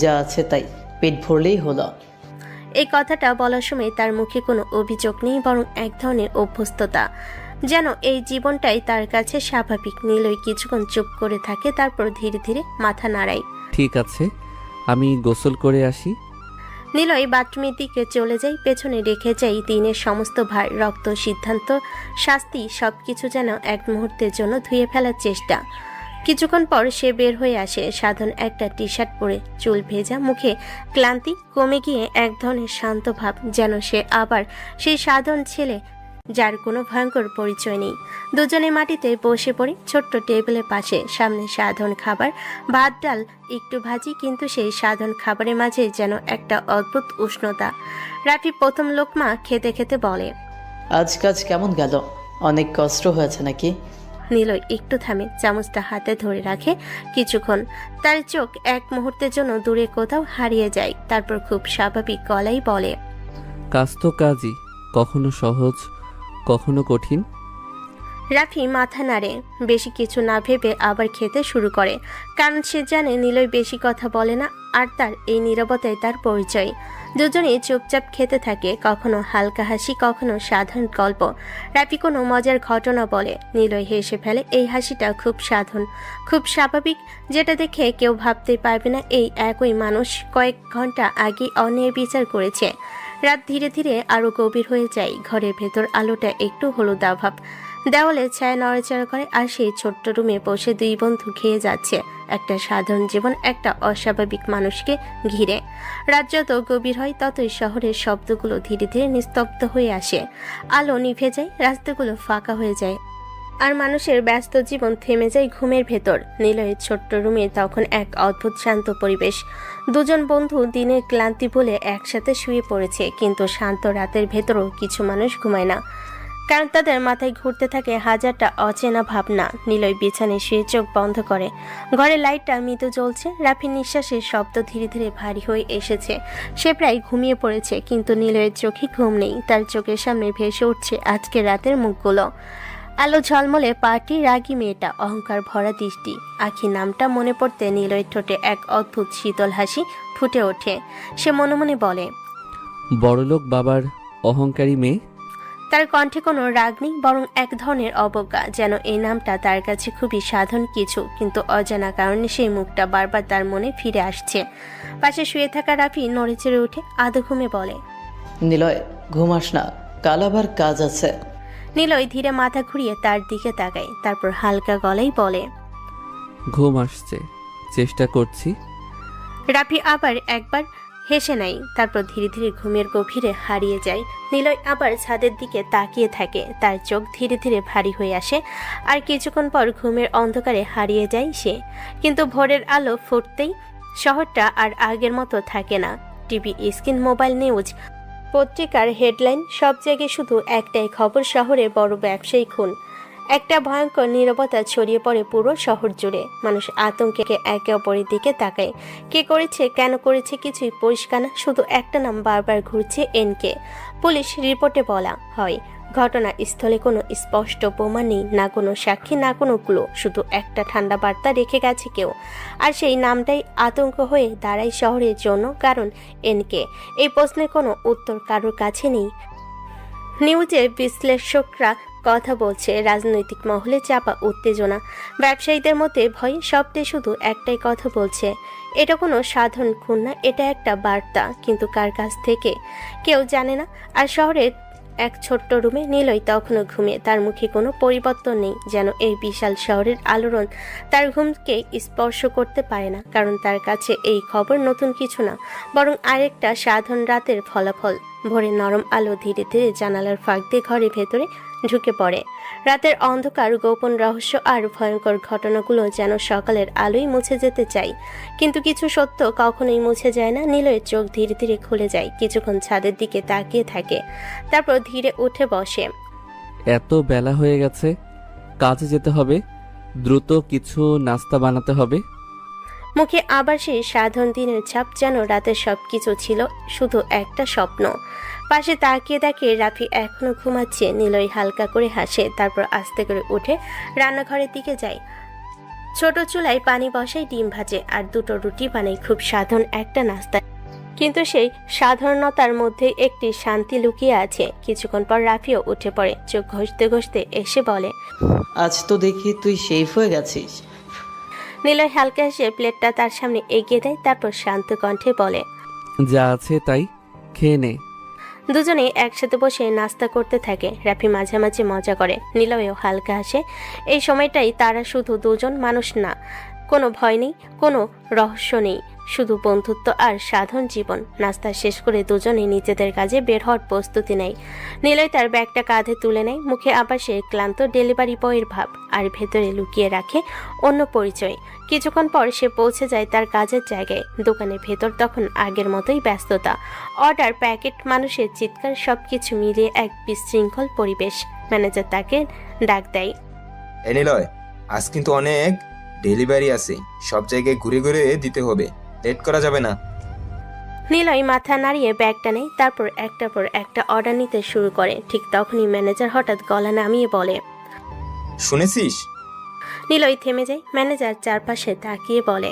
যা আছে তাই, পেট ভরলেই হলো। এই কথাটা বলার সময় তার মুখে কোনো অভিযোগ নেই, বরং এক ধরনের অভ্যস্ততা, যেন এই জীবনটাই তার কাছে স্বাভাবিক। নিলয় কিছুক্ষণ চুপ করে থাকে, তারপর ধীরে ধীরে মাথা নাড়ায়। ঠিক আছে, আমি গোসল করে আসি। নিলয় বাথরুমের দিকে চলে যায়, পেছনে রেখে যায় দিনের সমস্ত ভার, রক্ত, সিদ্ধান্ত, শাস্তি, সবকিছু যেন এক মুহূর্তের জন্য ধুয়ে ফেলার চেষ্টা। কিছুক্ষণ পর সে বের হয়ে আসে। সাধন একটা টি শার্ট পরে, চুল ভেজা, মুখে ক্লান্তি কমে গিয়ে এক ধরনের শান্ত ভাব, যেন সে আবার সেই সাধন ছেলে যার কোনো ভয়ঙ্কর পরিচয় নেই। দুজনে মাটিতে বসে পড়ে ছোট্ট টেবিলের পাশে। সামনে সাধন খাবার, ভাত ডাল একটু ভাজি, কিন্তু সেই সাধন খাবারের মাঝে যেন একটা অদ্ভুত উষ্ণতা। রাফি প্রথম লোকমা খেতে খেতে বলে, আজ কাজ কেমন গেল? অনেক কষ্ট হয়েছে নাকি? নিলয় একটু থামে, চামচটা হাতে ধরে রাখে কিছুক্ষণ। তার চোখ এক মুহূর্তের জন্য দূরে কোথাও হারিয়ে যায়, তারপর খুব স্বাভাবিক গলায় বলে, কাজ তো কাজই, কখনো সহজ কখনো কঠিন। রাফি মাথা নাড়ে, বেশি কিছু না ভেবে আবার খেতে শুরু করে, কারণ সে জানে নিলয় বেশি কথা বলে না, আর তার এই নীরবতায় তার পরিচয়। দুজনেই চুপচাপ খেতে থাকে, কখনো হালকা হাসি, কখনো সাধারণ গল্প। রাফি কোনো মজার ঘটনা বলে, নিলয় হেসে ফেলে। এই হাসিটা খুব সাধারণ, খুব স্বাভাবিক, যেটা দেখে কেউ ভাবতে পারবে না এই একই মানুষ কয়েক ঘন্টা আগে অন্যায় বিচার করেছে। রাত ধীরে ধীরে আরো গভীর হয়ে যায়। ঘরের ভেতর আলোটা একটু হলুদা ভাব, দেওয়ালে ছায়া নড়াচড়া করে, আর সেই ছোট্ট রুমে বসে দুই বন্ধু খেয়ে যাচ্ছে একটা সাধারণ জীবন একটা অস্বাভাবিক মানুষকে ঘিরে। রাত যত গভীর হয় ততই শহরের শব্দগুলো ধীরে ধীরে নিস্তব্ধ হয়ে আসে, আলো নিভে যায়, রাস্তাগুলো ফাঁকা হয়ে যায়, আর মানুষের ব্যস্ত জীবন থেমে যায় ঘুমের ভেতর। নিলয়ের ছোট্ট রুমে তখন এক অদ্ভুত শান্ত পরিবেশ। দুজন বন্ধু দিনের ক্লান্তি বলে একসাথে শুয়ে পড়েছে, কিন্তু শান্ত রাতের ভেতরও কিছু মানুষ ঘুমায় না, কারণ তাদের মাথায় ঘুরতে থাকে হাজারটা অচেনা ভাবনা। নিলয় বিছানায় শুয়ে চোখ বন্ধ করে। ঘরে লাইটটা মৃদু জ্বলছে, রাফির নিঃশ্বাসের শব্দ ধীরে ধীরে ভারী হয়ে এসেছে। সে প্রায় ঘুমিয়ে পড়েছে, কিন্তু নিলয়ের চোখে ঘুম নেই। তার চোখের সামনে ভেসে উঠছে আজকের রাতের মুখগুলো। আলো ঝলমলে পাটি, রাগী মেয়েটা, অহংকার ভরা দৃষ্টি। আখি নামটা মনে পড়তে নিলয়ের ঠোঁটে এক অদ্ভুত শীতল হাসি ফুটে ওঠে। সে মনে মনে বলে, বড়লোক বাবার অহংকারী মেয়ে। তার কণ্ঠে কোনো রাগ নেই, বরং এক ধরনের অবজ্ঞা, যেন এই নামটা তার কাছে খুবই সাধারণ কিছু, কিন্তু অজানা কারণে সেই মুখটা বারবার তার মনে ফিরে আসছে। পাশে শুয়ে থাকা রাফি নড়ে চড়ে উঠে আধো ঘুমে বলে, নিলয় ঘুমাস না, কাল আবার কাজ আছে। নিলয় ধীরে মাথা ঘুরিয়ে তার দিকে তাকায়, তারপর হালকা গলায় বলে, ঘুম আসছে, চেষ্টা করছি। রাফি আবার একবার হেসে নেয়, তারপর ধীরে ধীরে ঘুমের গভীরে হারিয়ে যায়। নিলয় আবার ছাদের দিকে তাকিয়ে থাকে, তার চোখ ধীরে ধীরে ভারী হয়ে আসে, আর কিছুক্ষণ পর ঘুমের অন্ধকারে হারিয়ে যায় সে। কিন্তু ভোরের আলো ফুটতেই শহরটা আর আগের মতো থাকে না। টিভি স্ক্রিন, মোবাইল নিউজ, পত্রিকার হেডলাইন, সব জায়গায় শুধু একটাই খবর, শহরে বড় ব্যবসায়ী খুন। একটা ভয়ঙ্কর নীরবতা ছড়িয়ে পড়ে পুরো শহর জুড়ে। মানুষ আতঙ্কে একে অপরের দিকে তাকায়। কে করেছে, কেন করেছে, কিছুই পরিষ্কার না, শুধু একটা নাম বারবার ঘুরছে, এনকে। পুলিশ রিপোর্টে বলা হয়, ঘটনাস্থলে কোনো স্পষ্ট প্রমাণ নেই, না কোনো সাক্ষী, না কোনো ক্লু, শুধু একটা ঠান্ডা বার্তা রেখে গেছে কেউ। আর সেই নামটাই আতঙ্ক হয়ে দাঁড়ায় শহরের জন্য, কারণ এনকে। এই প্রশ্নের কোনো উত্তর কারোর কাছে নেই। নিউজে বিশ্লেষকরা কথা বলছে, রাজনৈতিক মহলে চাপা উত্তেজনা, ব্যবসায়ীদের মধ্যে ভয়, সবটাই শুধু একটাই কথা বলছে, এটা কোনো সাধারণ খুন না, এটা একটা বার্তা, কিন্তু কার কাছ থেকে কেউ জানে না। আর শহরের এক ছোট্ট রুমে নিলয় তখনও ঘুমে, তার মুখে কোনো পরিবর্তন নেই, যেন এই বিশাল শহরের আলোড়ন তার ঘুমকে স্পর্শ করতে পারে না, কারণ তার কাছে এই খবর নতুন কিছু না, বরং আরেকটা সাধারণ রাতের ফলাফল। ভোরের নরম আলো ধীরে ধীরে জানালার ফাঁক দিয়ে ঘরের ভেতরে ঢুকে পড়ে। রাতের অন্ধকার, গোপন রহস্য আর ভয়ঙ্কর ঘটনাগুলো যেন সকালের আলোয় মুছে যেতে চায়, কিন্তু কিছু সত্য কখনোই মুছে যায় না। নিলয়ের চোখ ধীরে ধীরে খুলে যায়, কিছুক্ষণ ছাদের দিকে তাকিয়ে থাকে, তারপর ধীরে উঠে বসে। এত বেলা হয়ে গেছে, কাজে যেতে হবে, দ্রুত কিছু নাস্তা বানাতে হবে। মুখে আবার সেই সাধারণ দিনের ছাপ, যেন রাতের সবকিছু ছিল শুধু একটা স্বপ্ন। পাশে তাকিয়ে দেখে রাফি এখনো ঘুমাচ্ছে। নিলয় হালকা করে হাসে, তারপর আস্তে করে উঠে রান্নাঘরের দিকে যায়। ছোট চুলায় পানি বসায়, ডিম ভাজে আর দুটো রুটি বানায়। খুব সাধারণ একটা নাস্তা, কিন্তু সেই সাধারণতার মধ্যে একটি শান্তি লুকিয়ে আছে। কিছুক্ষণ পর রাফিও উঠে পড়ে, চোখ ঘষতে ঘষতে এসে বলে, আজ তো দেখি তুই শেফ হয়ে গেছিস। নিলয় হালকা হেসে প্লেটটা তার সামনে এগিয়ে দেয়, তারপর শান্ত কণ্ঠে বলে, যা আছে তাই খেয়ে নে। দুজনেই একসাথে বসে নাস্তা করতে থাকে। রাফি মাঝে মাঝে মজা করে, নিলয়ও হালকা হাসে। এই সময়টাই তারা শুধু দুজন মানুষ না, কোনো ভয় নেই, কোনো রহস্য নেই, শুধু বন্ধুত্ব আর সাধারণ জীবন। নাস্তা শেষ করে দুজনেই নিজেদের কাজে বের হওয়ার প্রস্তুতি নেয়। নিলয় তার ব্যাগটা কাঁধে তুলে নেয়, মুখে আবার সে ক্লান্ত ডেলিভারি বয়ের ভাব, আর ভেতরে লুকিয়ে রাখে অন্য পরিচয়। কিছুক্ষণ পর সে পৌঁছে যায় তার কাজের জায়গায়। দোকানের ভেতর তখন আগের মতোই ব্যস্ততা, অর্ডার, প্যাকেট, মানুষের চিৎকার, সবকিছু মিলিয়ে এক বিশৃঙ্খল পরিবেশ। ম্যানেজার তাকে ডাক দেয়। নিলয়, আজ কিন্তু অনেক ডেলিভারি আছে, সব জায়গায় ঘুরে ঘুরে দিতে হবে, লেট করা যাবে না। নিলয় মাথা নাড়িয়ে ব্যাগটা নেয়, তারপর একটার পর একটা অর্ডার নিতে শুরু করে। ঠিক তখনই ম্যানেজার হঠাৎ গলা নামিয়ে বলে, শুনেছিস? নিলয় থেমে যায়। ম্যানেজার চারপাশে তাকিয়ে বলে,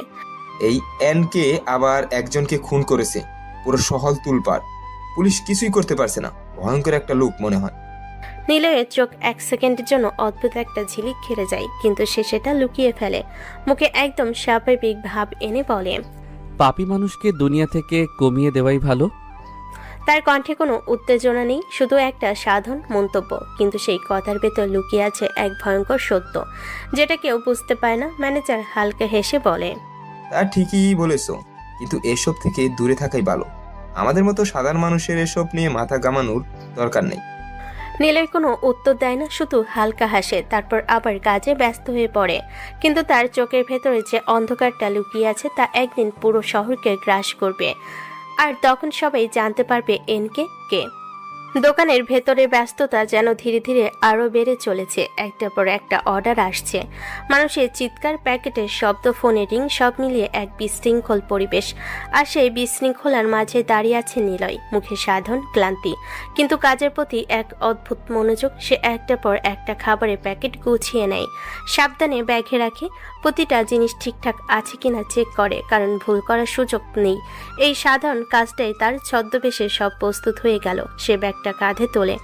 এই এনকে আবার একজনকে খুন করেছে, পুরো শহর তুলপাড়, পুলিশ কিছুই করতে পারছে না, ভয়ঙ্কর একটা লোক মনে হয়। নিলয়ের চোখ এক সেকেন্ডের জন্য অদ্ভুত একটা ঝিলিক খেলে যায়, কিন্তু সে সেটা লুকিয়ে ফেলে। মুখে একদম স্বাভাবিক ভাব এনে বলে, পাপী মানুষকে দুনিয়া থেকে কমিয়ে দেওয়াই ভালো। তার কণ্ঠে কোনো উত্তেজনা নেই, শুধু একটা সাধারণ মন্তব্য, কিন্তু সেই কথার ভেতর লুকিয়ে আছে এক ভয়ঙ্কর সত্য, যেটা কেউ বুঝতে পারে না। ম্যানেজার হালকা হেসে বলে, তা ঠিকই বলেছ, কিন্তু এসব থেকে দূরে থাকাই ভালো। আমাদের মতো সাধারণ মানুষের এসব নিয়ে মাথা ঘামানোর দরকার নেই। নিলয় কোনো উত্তর দেয় না, শুধু হালকা হাসে, তারপর আবার কাজে ব্যস্ত হয়ে পড়ে। কিন্তু তার চোখের ভেতরে যে অন্ধকারটা লুকিয়ে আছে তা একদিন পুরো শহরকে গ্রাস করবে, আর তখন সবাই জানতে পারবে এনকে কে। দোকানের ভেতরে ব্যস্ততা যেন ধীরে ধীরে আরো বেড়ে চলেছে। একটার পর একটা অর্ডার আসছে, মানুষের চিৎকার, প্যাকেটের শব্দ, ফোনে রিং, সব মিলিয়ে এক বিশৃঙ্খল পরিবেশ। আর সেই বিশৃঙ্খলার মাঝে দাঁড়িয়ে আছে নিলয়, মুখে সাধারণ ক্লান্তি, কিন্তু কাজের প্রতি এক অদ্ভুত মনোযোগ। সে একটার পর একটা খাবারের প্যাকেট গুছিয়ে নেয়, সাবধানে ব্যাগে রাখে, প্রতিটা জিনিস ঠিকঠাক আছে কিনা চেক করে, কারণ ভুল করার সুযোগ নেই। এই সাধারণ কাজটাই তার ছদ্মবেশে সব প্রস্তুত হয়ে গেল। সে ব্যাগটা কাঁধে তোলে,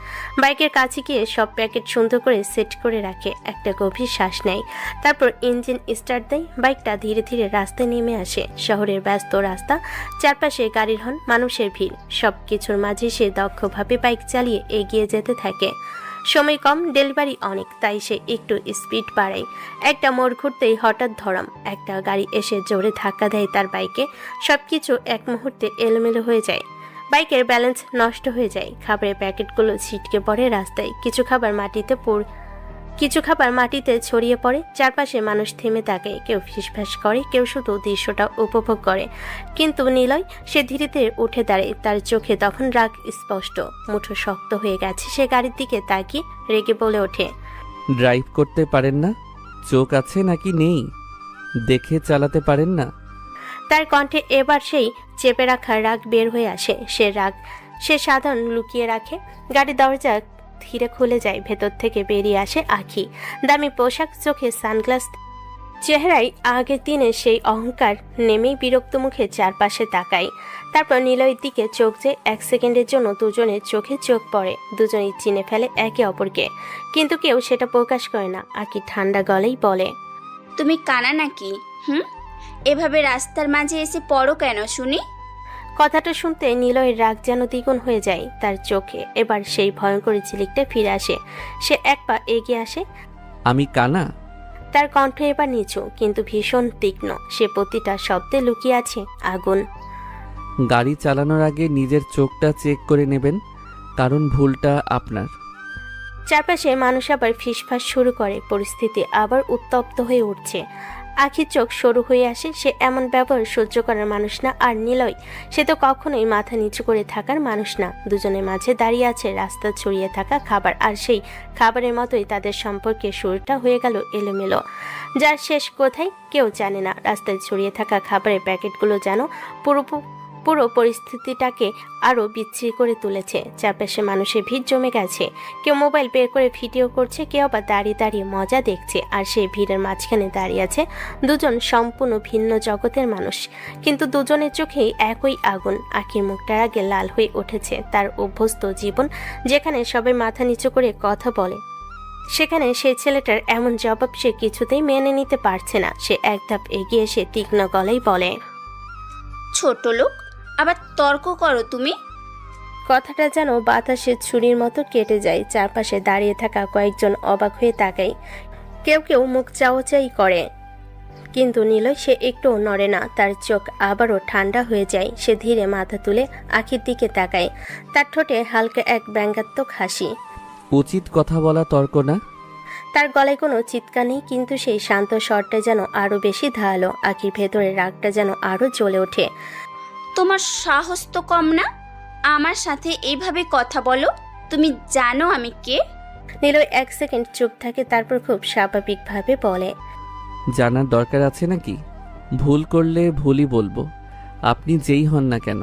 বাইকের কাছে গিয়ে সব প্যাকেট সুন্দর করে সেট করে রাখে, একটা গভীর শ্বাস নেয়, তারপর ইঞ্জিন স্টার্ট দেয়। বাইকটা ধীরে ধীরে রাস্তায় নেমে আসে। শহরের ব্যস্ত রাস্তা, চারপাশে গাড়ির হর্ন, মানুষের ভিড়, সব কিছুর মাঝে সে দক্ষভাবে বাইক চালিয়ে এগিয়ে যেতে থাকে। সময় কম, ডেলিভারি অনেক, তাই সে একটু স্পিড বাড়ায়। একটা মোড় ঘুরতেই হঠাৎ ধরম একটা গাড়ি এসে জোরে ধাক্কা দেয় তার বাইকে। সবকিছু এক মুহূর্তে এলোমেলো হয়ে যায়, বাইকের ব্যালেন্স নষ্ট হয়ে যায়, খাবারের প্যাকেটগুলো ছিটকে পড়ে রাস্তায়, কিছু খাবার মাটিতে ছড়িয়ে পড়ে। চারপাশে মানুষ থেমে থাকে, কেউ ফিসফাস করে, কেউ শুধু দৃশ্যটা উপভোগ করে। কিন্তু নিলয়, সে ধীরে ধীরে উঠে দাঁড়ায়, তার চোখে তখন রাগ স্পষ্ট, মুঠো শক্ত হয়ে গেছে। সে গাড়ির দিকে তাকিয়ে রেগে বলে ওঠে, ড্রাইভ করতে পারেন না? চোখ আছে নাকি নেই দেখে চালাতে পারেন না? তার কণ্ঠে এবার সেই চেপে রাখা রাগ বের হয়ে আসে। সে সাধারণ লুকিয়ে রাখে। গাড়ির দরজা ধীরে খুলে যায়, ভেতর থেকে বেরিয়ে আসে আখি। দামি পোশাক, চোখে সানগ্লাস, চেহারায় আগের দিনে সেই অহংকার নেমেই বিরক্ত মুখে চারপাশে তাকায়। তারপর নিলয়ের দিকে চোখ যায়। এক সেকেন্ডের জন্য দুজনের চোখে চোখ পড়ে, দুজনেই চিনে ফেলে একে অপরকে, কিন্তু কেউ সেটা প্রকাশ করে না। আখি ঠান্ডা গলায় বলে, তুমি কানা নাকি? এভাবে রাস্তার মাঝে এসে পড়ো কেন শুনি? কথাটা শুনতে নিলয়ের রাগ যেন দ্বিগুণ হয়ে যায়। তার চোখে এবার সেই ভয়ঙ্কর ঝিলিকটা ফিরে আসে। সে এক পা এগিয়ে আসে। আমি কানা? তার কণ্ঠ এবার নিচু, কিন্তু ভীষণ তীক্ষ্ণ। সে প্রতিটা শব্দে লুকিয়ে আছে আগুন। গাড়ি চালানোর আগে নিজের চোখটা চেক করে নেবেন, কারণ ভুলটা আপনার। চারপাশে মানুষ আবার ফিসফাস শুরু করে, পরিস্থিতি আবার উত্তপ্ত হয়ে উঠছে। আখির চোখ সরু হয়ে আসে। সে এমন ব্যবহার সহ্য করার মানুষ না। আর নিলয়, সে তো কখনোই মাথা নিচু করে থাকার মানুষ না। দুজনের মাঝে দাঁড়িয়ে আছে রাস্তা ছড়িয়ে থাকা খাবার, আর সেই খাবারের মতোই তাদের সম্পর্কের শুরুটা হয়ে গেল এলোমেলো, যার শেষ কোথায় কেউ জানে না। রাস্তায় ছড়িয়ে থাকা খাবারের প্যাকেটগুলো যেন পুরো পরিস্থিতিটাকে আরো বিচ্ছিরি করে তুলেছে। চারপাশে মানুষের ভিড় জমে গেছে, কেউ মোবাইল বের করে ভিডিও করছে, কেউ আবার দাঁড়িয়ে দাঁড়িয়ে মজা দেখছে। আর সেই ভিড়ের মাঝখানে দাঁড়িয়ে আছে দুজন সম্পূর্ণ ভিন্ন জগতের মানুষ, কিন্তু দুজনের চোখেই একই আগুন। আখির মুখটার আগে লাল হয়ে উঠেছে। তার অভ্যস্ত জীবন, যেখানে সবাই মাথা নিচু করে কথা বলে, সেখানে সেই ছেলেটার এমন জবাব সে কিছুতেই মেনে নিতে পারছে না। সে এক ধাপ এগিয়ে এসে তীক্ষ্ণ গলায় বলে, ছোট লোক, আবার তর্ক করো তুমি? কথাটা যেন বাতাসে ছুরির মতো কেটে যায়। চারপাশে দাঁড়িয়ে থাকা কয়েকজন অবাক হয়ে তাকায়, কেউ কেউ মুখ চাওয়াচাই করে, কিন্তু নিলয় সে একটুও নড়ে না। তার চোখ আবারও ঠান্ডা হয়ে যায়। সে ধীরে মাথা তুলে আখির দিকে তাকায়। তার ঠোঁটে হালকা এক ব্যঙ্গাত্মক হাসি। উচিত কথা বলা তর্ক না। তার গলায় কোনো চিৎকার নেই, কিন্তু সেই শান্ত স্বরটা যেন আরো বেশি ধারালো। আখির ভেতরের রাগটা যেন আরো জ্বলে ওঠে। তোমার সাহস তো কম না, আমার সাথে এইভাবে কথা বলো? তুমি জানো আমি কে? নিলয় এক সেকেন্ড চুপ থাকে, তারপর খুব স্বাভাবিকভাবে বলে, জানার দরকার আছে নাকি? ভুল করলে ভুলই বলবো, আপনি যেই হন না কেন।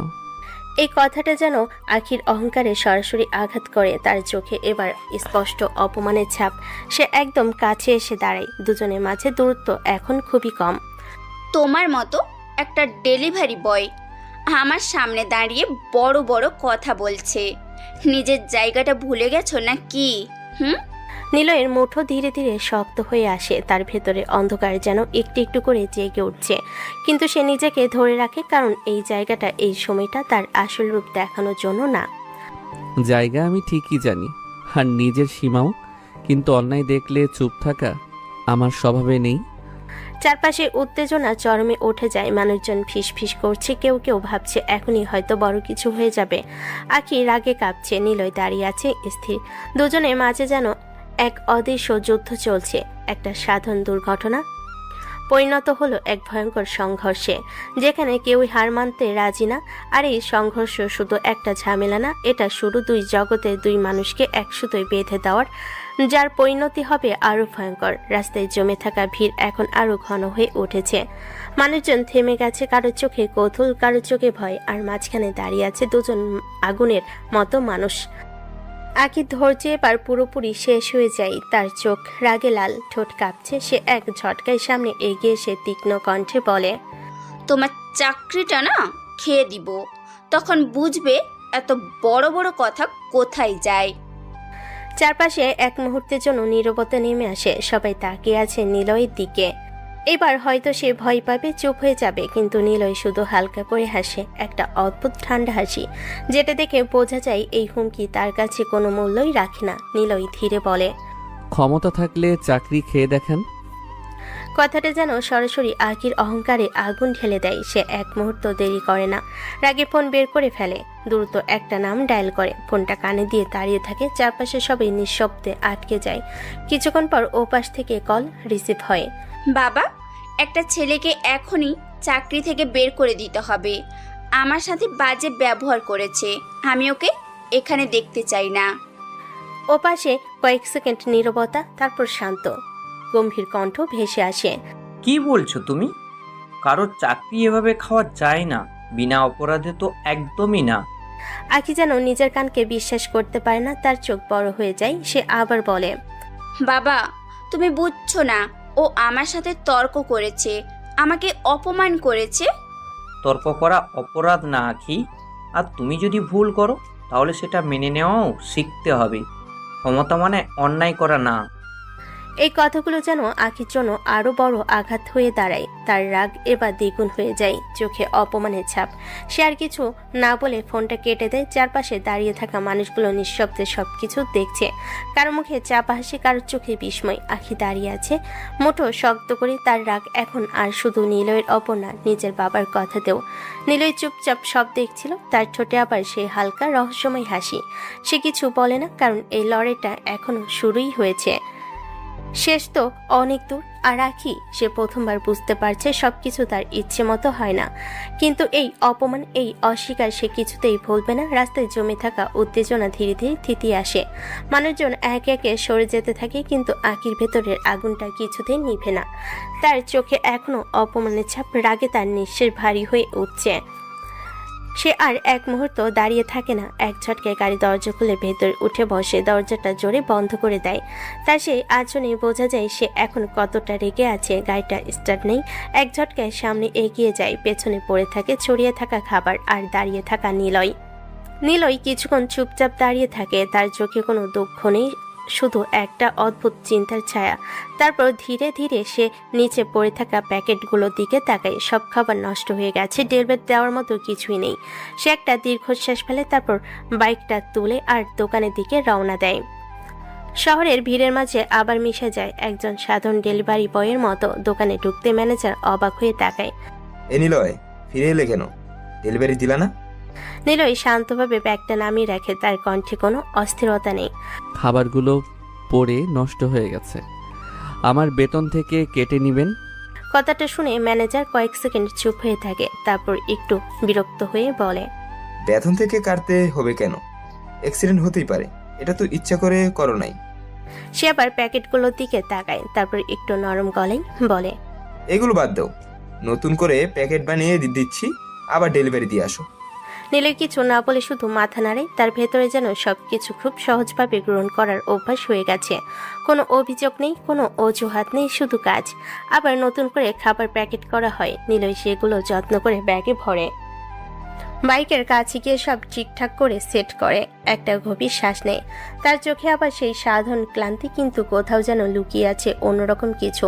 এই কথাটা যেন আখির অহংকারে সরাসরি আঘাত করে। তার চোখে এবার স্পষ্ট অপমানের ছাপ। সে একদম কাছে এসে দাঁড়ায়। দুজনের মাঝে দূরত্ব এখন খুবই কম। তোমার মতো একটা ডেলিভারি বয় আমার সামনে দাঁড়িয়ে বড় বড় কথা বলছে। নিজের জায়গাটা ভুলে গেছো না কি? নিলয়ের মুঠো ধীরে ধীরে শক্ত হয়ে আসে। তার ভেতরে অন্ধকার যেন একটু একটু করে জেগে উঠছে, কিন্তু সে নিজেকে ধরে রাখে, কারণ এই জায়গাটা, এই সময়টা তার আসল রূপ দেখানোর জন্য না। জায়গা আমি ঠিকই জানি, আর নিজের সীমাও, কিন্তু অন্যায় দেখলে চুপ থাকা আমার স্বভাবে নেই। চারপাশে উত্তেজনা চরমে উঠে যায়। মানুষজন ফিসফিস করছে, কেউ কেউ ভাবছে এখনই হয়তো বড় কিছু হয়ে যাবে। আখি রাগে কাঁপছে। নিলয় দাঁড়িয়ে আছে স্থির। দুজনের মাঝে যেন এক অদৃশ্য যুদ্ধ চলছে। একটা সাধারণ দুর্ঘটনা পরিণত হলো এক ভয়ঙ্কর সংঘর্ষে, যেখানে কেউই হার মানতে রাজি না। আর এই সংঘর্ষ শুধু একটা ঝামেলা না, এটা শুরু দুই জগতের দুই মানুষকে একসাথে বেঁধে দেওয়ার, যার পরিণতি হবে আরো ভয়ঙ্কর। রাস্তায় জমে থাকা ভিড় এখন আরো ঘন হয়ে উঠেছে। মানুষজন থেমে গেছে, কারো চোখে কৌতূহল, কারো চোখে ভয়, আর মাঝখানে দাঁড়িয়ে আছে দুজন আগুনের মতো মানুষ। আখির ধৈর্য এবার পুরোপুরি শেষ হয়ে যায়। তার চোখ রাগে লাল, ঠোঁট কাঁপছে। সে এক ঝটকায় সামনে এগিয়ে এসে তীক্ষ্ণ কণ্ঠে বলে, তোমার চাকরিটা না খেয়ে দিব, তখন বুঝবে এত বড় বড় কথা কোথায় যায়। চারপাশে এক মুহূর্তের জন্য নীরবতা নেমে আসে। সবাই তাকিয়ে আছে নিলয়ের দিকে। এবার হয়তো সে ভয় পাবে, চুপ হয়ে যাবে, কিন্তু নিলয় শুধু হালকা করে হাসে, একটা অদ্ভুত ঠান্ডা হাসি, যেটা দেখে বোঝা যায় এই হুমকি তার কাছে কোনো মূল্যই রাখে না। নিলয় ধীরে বলে, ক্ষমতা থাকলে চাকরি খেয়ে দেখান। কথাটা যেন সরাসরি আখির অহংকারে আগুন ঢেলে দেয়। সে এক মুহূর্ত দেরি করে না, রাগে ফোন বের করে ফেলে। দ্রুত একটা নাম ডায়াল করে, ফোনটা কানে দিয়ে দাঁড়িয়ে থাকে। চারপাশে সবাই নিঃশব্দে আটকে যায়। কিছুক্ষণ পর ওপাশ থেকে কল রিসিভ হয়। বাবা, একটা ছেলেকে এখনই চাকরি থেকে বের করে দিতে হবে। আমার সাথে বাজে ব্যবহার করেছে, আমি ওকে এখানে দেখতে চাই না। ওপাশে কয়েক সেকেন্ড নীরবতা, তারপর শান্ত গম্ভীর কণ্ঠ ভেসে আসে। কি বলছো তুমি? কারোর চাকরি এভাবে খাওয়া যায় না, বিনা অপরাধে তো একদমই না। আখি যেন নিজের কানকে বিশ্বাস করতে পারে না। তার চোখ বড় হয়ে যায়। সে আবার বলে, বাবা, তুমি বুঝছো না, ও আমার সাথে তর্ক করেছে, আমাকে অপমান করেছে। তর্ক করা অপরাধ না আখি, আর তুমি যদি ভুল করো তাহলে সেটা মেনে নেওয়াও শিখতে হবে। ক্ষমতা মানে অন্যায় করা না। এই কথাগুলো যেন আখির জন্য আরো বড় আঘাত হয়ে দাঁড়ায়। তার রাগ এবার দ্বিগুণ হয়ে যায়, চোখে অপমানের ছাপ। সে আর কিছু না বলে ফোনটা কেটে দেয়। চারপাশে দাঁড়িয়ে থাকা মানুষগুলো নিঃশব্দে সবকিছু দেখছে। কারো মুখে চাপা হাসি, কারোর চোখে বিস্ময়। আখি দাঁড়িয়ে আছে মুঠো শক্ত করে। তার রাগ এখন আর শুধু নিলয়ের ওপর না, নিজের বাবার কথাতেও। নিলয় চুপচাপ সব দেখছিল। তার ঠোঁটে আবার সেই হালকা রহস্যময় হাসি। সে কিছু বলে না, কারণ এই লড়াইটা এখনো শুরুই হয়েছে, শেষ তো অনেক দূর। আর আখি, সে প্রথমবার বুঝতে পারছে সবকিছু তার ইচ্ছে মতো হয় না, কিন্তু এই অপমান, এই অস্বীকার সে কিছুতেই ভুলবে না। রাস্তায় জমে থাকা উত্তেজনা ধীরে ধীরে থিতিয়ে আসে। মানুষজন একে একে সরে যেতে থাকে, কিন্তু আখির ভেতরের আগুনটা কিছুতেই নিভে না। তার চোখে এখনো অপমানের ছাপ। রাগে তার নিঃশ্বাস ভারী হয়ে উঠছে। সে আর এক মুহূর্ত দাঁড়িয়ে থাকে না। এক ঝটকায় গাড়ি দরজা খুলে ভেতর উঠে বসে, দরজাটা জোরে বন্ধ করে দেয়। তার সেই আচরণে বোঝা যায় সে এখন কতটা রেগে আছে। গাড়িটা স্টার্ট নেই। এক ঝটকায় সামনে এগিয়ে যায়। পেছনে পড়ে থাকে ছড়িয়ে থাকা খাবার আর দাঁড়িয়ে থাকা নিলয়। নিলয় কিছুক্ষণ চুপচাপ দাঁড়িয়ে থাকে। তার চোখে কোনো দুঃখ নেই, শুধু একটা অদ্ভুত চিন্তার ছায়া। তারপর ধীরে ধীরে সে নিচে পড়ে থাকা প্যাকেটগুলোর দিকে তাকায়। সব খাবার নষ্ট হয়ে গেছে, ডেলিভারি দেওয়ার মতো কিছুই নেই। সে একটা দীর্ঘশ্বাস ফেলে তারপর বাইকটা তুলে আর দোকানের দিকে রওনা দেয়। শহরের ভিড়ের মাঝে আবার মিশে যায় একজন সাধারণ ডেলিভারি বয়ের মতো। দোকানে ঢুকতে ম্যানেজার অবাক হয়ে তাকায়। এ নিলয়, ফিরে এলে কেন? ডেলিভারি দিলা না? নিলয় শান্তভাবে ব্যাগটা নামিয়ে রাখে, তার কণ্ঠে কোনো অস্থিরতা নেই। খাবারগুলো পড়ে নষ্ট হয়ে গেছে, আমার বেতন থেকে কেটে নেবেন। কথাটা শুনে ম্যানেজার কয়েক সেকেন্ড চুপ হয়ে থাকে, তারপর একটু বিরক্ত হয়ে বলে, বেতন থেকে কাটতে হবে কেন? অ্যাক্সিডেন্ট হতেই পারে, এটা তো ইচ্ছা করে করো নাই। সে আবার প্যাকেটগুলোর দিকে তাকায়, তারপর একটু নরম গলায় বলে, এগুলো বাদ দাও, নতুন করে প্যাকেট বানিয়ে দিচ্ছি, আবার ডেলিভারি দিয়ে আসো। নীলের কিছু না বলে শুধু মাথা নাড়ে। তার ভেতরে যেন সবকিছু খুব সহজভাবে গ্রহণ করার অভ্যাস হয়ে গেছে। কোনো অভিযোগ নেই, কোনো অজুহাত নেই, শুধু কাজ। আবার নতুন করে খাবার প্যাকেট করা হয়, নীলই সেগুলো যত্ন করে ব্যাগে ভরে। বাইকের কাছে গিয়ে সব ঠিকঠাক করে সেট করে, একটা গভীর শ্বাস নেয়। তার চোখে আবার সেই সাধারণ ক্লান্তি, কিন্তু কোথাও যেন লুকিয়ে আছে অন্যরকম কিছু,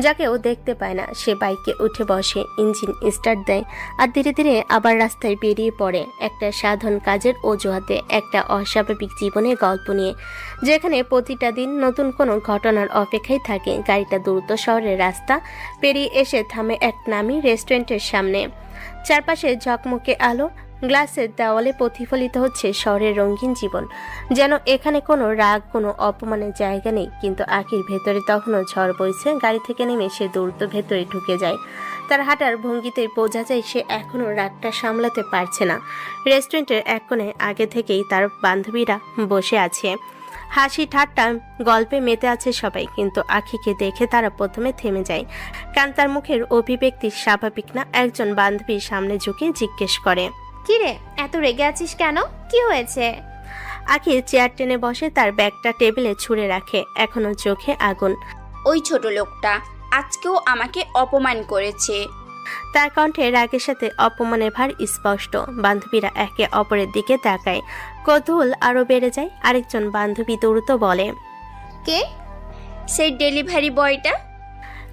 যাকে ও দেখতে পায় না। সে বাইকে উঠে বসে, ইঞ্জিন স্টার্ট দেয় আর ধীরে ধীরে আবার রাস্তায় বেরিয়ে পড়ে, একটা সাধারণ কাজের অজুহাতে, একটা অস্বাভাবিক জীবনের গল্প নিয়ে, যেখানে প্রতিটা দিন নতুন কোনো ঘটনার অপেক্ষায় থাকে। গাড়িটা দ্রুত শহরের রাস্তা পেরিয়ে এসে থামে এক নামি রেস্টুরেন্টের সামনে। চারপাশে ঝকমকে আলো, গ্লাসের দেওয়ালে প্রতিফলিত হচ্ছে শহরের রঙিন জীবন। যেন এখানে কোনো রাগ, কোনো অপমানের জায়গা নেই। কিন্তু আখির ভেতরে তখনও ঝড় বইছে। গাড়ি থেকে নেমে সে দ্রুত ভেতরে ঢুকে যায়। তার হাঁটার ভঙ্গিতে বোঝা যায় সে এখনও রাগটা সামলাতে পারছে না। রেস্টুরেন্টের এক কোণে আগে থেকেই তার বান্ধবীরা বসে আছে, হাসি ঠাট্টা গল্পে মেতে আছে সবাই। কিন্তু আখিকে দেখে তারা প্রথমে থেমে যায়, কারণ তার মুখের অভিব্যক্তি স্বাভাবিক না। একজন বান্ধবীর সামনে ঝুঁকে জিজ্ঞেস করে, কি রে, এত রেগে আছিস কেন? কি হয়েছে? আখি চেয়ার টেনে বসে, তার ব্যাগটা টেবিলে ছুঁড়ে রাখে, এখনো চোখে আগুন। ওই ছোট লোকটা আজকেও আমাকে অপমান করেছে। তার কণ্ঠে রাগের সাথে অপমানের ভার স্পষ্ট। বান্ধবীরা একে অপরের দিকে তাকায়, কৌতূহল আরো বেড়ে যায়। আরেকজন বান্ধবী দ্রুত বলে, কে? সেই ডেলিভারি বয়টা।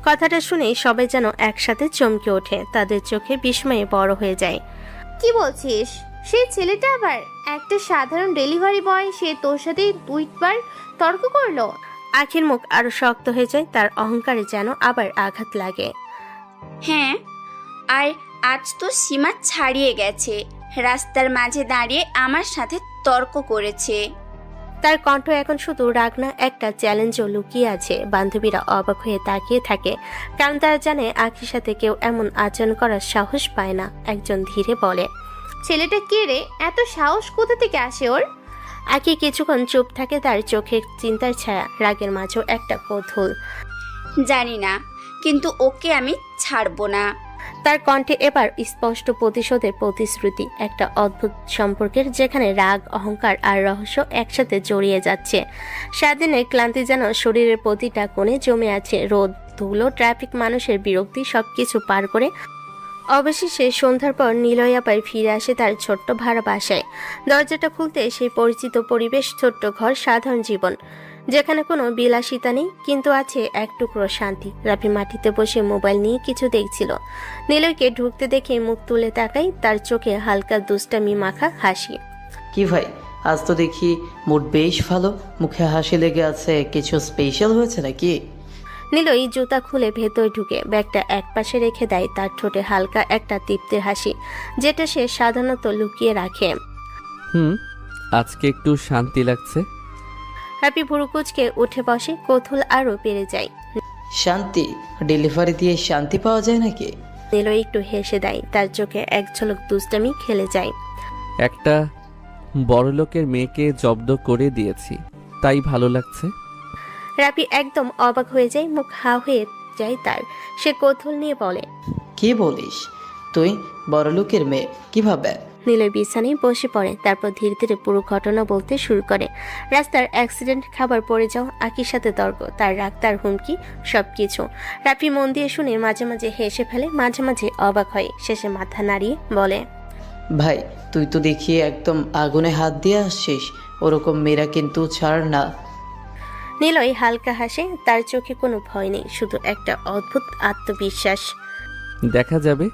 কথাটা শুনেই সবাই যেন একসাথে চমকে ওঠে, তাদের চোখে বিস্ময়ে বড় হয়ে যায়। কি বলছিস? সেই ছেলেটা আবার একটা সাধারণ ডেলিভারি বয়, সে তোর সাথে দুইবার তর্ক করলো? আখির মুখ আরো শক্ত হয়ে যায়, তার অহংকারে যেন আবার আঘাত লাগে। হ্যাঁ, আর আজ তো সীমা ছাড়িয়ে গেছে, রাস্তার মাঝে দাঁড়িয়ে আমার সাথে তর্ক করেছে। তার কণ্ঠ এখন শুধু রাগ না, একটা চ্যালেঞ্জও লুকিয়ে আছে। বান্ধবীরা অবাক হয়ে তাকিয়ে থাকে, কারণ তারা জানে আখির সাথে কেউ এমন আচরণ করার সাহস পায় না। একজন ধীরে বলে, ছেলেটা কে রে? এত সাহস কোথা থেকে আসে ওর? আখি কিছুক্ষণ চুপ থাকে, তার চোখে চিন্তার ছায়া, রাগের মাঝেও একটা কৌতূহল। জানি না, কিন্তু ওকে আমি ছাড়বো না। তার কণ্ঠে এবার স্পষ্ট প্রতিশোধের প্রতিশ্রুতি, একটা অদ্ভুত সম্পর্কের যেখানে রাগ, অহংকার আর রহস্য একসাথে জড়িয়ে যাচ্ছে। সারাদিনের ক্লান্তি যেন শরীরের প্রতিটা কোণে জমে আছে। রোদ, ধুলো, ট্রাফিক, মানুষের বিরক্তি সবকিছু পার করে অবশেষে সন্ধ্যার পর নিলয় আবার ফিরে আসে তার ছোট্ট ভাড়া বাসায়। দরজাটা খুলতে সেই পরিচিত পরিবেশ, ছোট্ট ঘর, সাধারণ জীবন, যেখানে কোনো বিলাসিতা নেই, কিন্তু আছে এক টুকরো শান্তি। রাফি মাটিতে বসে মোবাইল নিয়ে কিছু দেখছিল। নিলয়কে ঢুকতে দেখে মুখ তুলে তাকাই, তার চোখে হালকা দুষ্টামি মাখা হাসি। কি ভাই, আজ তো দেখি মুড বেশ ভালো, মুখে হাসি লেগে আছে। কিছু স্পেশাল হয়েছে নাকি? নিলয় জুতা খুলে ভেতর ঢুকে ব্যাগটা একপাশে রেখে দেয়। তার ঠোঁটে হালকা একটা তৃপ্তির হাসি, যেটা সে সাধারণত লুকিয়ে রাখে। আজকে একটু শান্তি লাগছে। হ্যাপি ভুরুকুচকে উঠে বসে, কৌতূহল আরো বেড়ে যায়। শান্তি? ডেলিভারি দিয়ে শান্তি পাওয়া যায় নাকি? নিলয় একটু হেসে দেয়, তার চোখে এক ঝলক দুষ্টামি খেলে যায়। একটা বড়লোকের মেয়েকে জব্দ করে দিয়েছি, তাই ভালো লাগছে। রাফি একদম অবাক হয়ে যায়, মুখ হা হয়ে যায় তার। সে কৌতূহল নিয়ে বলে, কি বলিস তুই? বড়লোকের মেয়ে কিভাবে? নিলয় বিছানায় বসে পড়ে, তারপর ধীরে ধীরে পুরো ঘটনা বলতে শুরু করে। রাস্তার অ্যাক্সিডেন্ট, খাবার পড়ে যাও, আখির সাথে তর্ক, তার রাগ, তার হুমকি, সবকিছু। রাফি মন দিয়ে শুনে মাঝে মাঝে হেসে ফেলে, মাঝে মাঝে অবাক হয়, শেষে মাথা নাড়িয়ে বলে, ভাই তুই তো দেখি একদম আগুনে হাত দিয়ে আসছিস, ওরকম মেয়েরা কিন্তু ছাড় না। নিলয় হালকা হাসে, তার চোখে কোনো ভয় নেই, শুধু একটা অদ্ভুত আত্মবিশ্বাস। দেখা যাবে।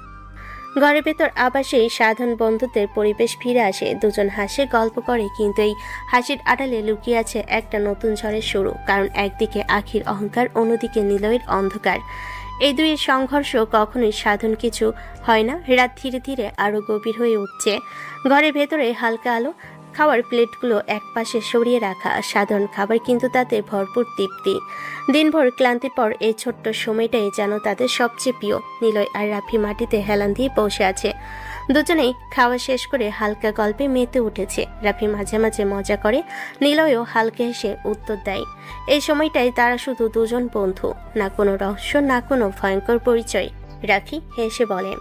ঘরের ভেতর আবার সেই সাধারণ বন্ধুত্বের পরিবেশ ফিরে আসে। দুজন হাসে, গল্প করে, কিন্তু এই হাসির আড়ালে লুকিয়ে আছে একটা নতুন ঝড়ের শুরু। কারণ একদিকে আখির অহংকার, অন্যদিকে নিলয়ের অন্ধকার। এই দুইয়ের সংঘর্ষ কখনোই সাধারণ কিছু হয় না। রাত ধীরে ধীরে আরো গভীর হয়ে উঠছে। ঘরের ভেতরে হালকা আলো, খাওয়ার প্লেটগুলো একপাশে সরিয়ে রাখা, সাধারণ খাবার কিন্তু তাতে ভরপুর তৃপ্তি। দিনভর ক্লান্তির পর এই ছোট্ট সময়টাই যেন তাদের সবচেয়ে প্রিয়। নিলয় আর রাফি মাটিতে হেলান দিয়ে বসে আছে। দুজনেই খাওয়া শেষ করে হালকা গল্পে মেতে উঠেছে। রাফি মাঝে মাঝে মজা করে, নিলয়ও হালকা হেসে উত্তর দেয়। এই সময়টাই তারা শুধু দুজন বন্ধু, না কোনো রহস্য, না কোনো ভয়ঙ্কর পরিচয়। রাফি হেসে বলে,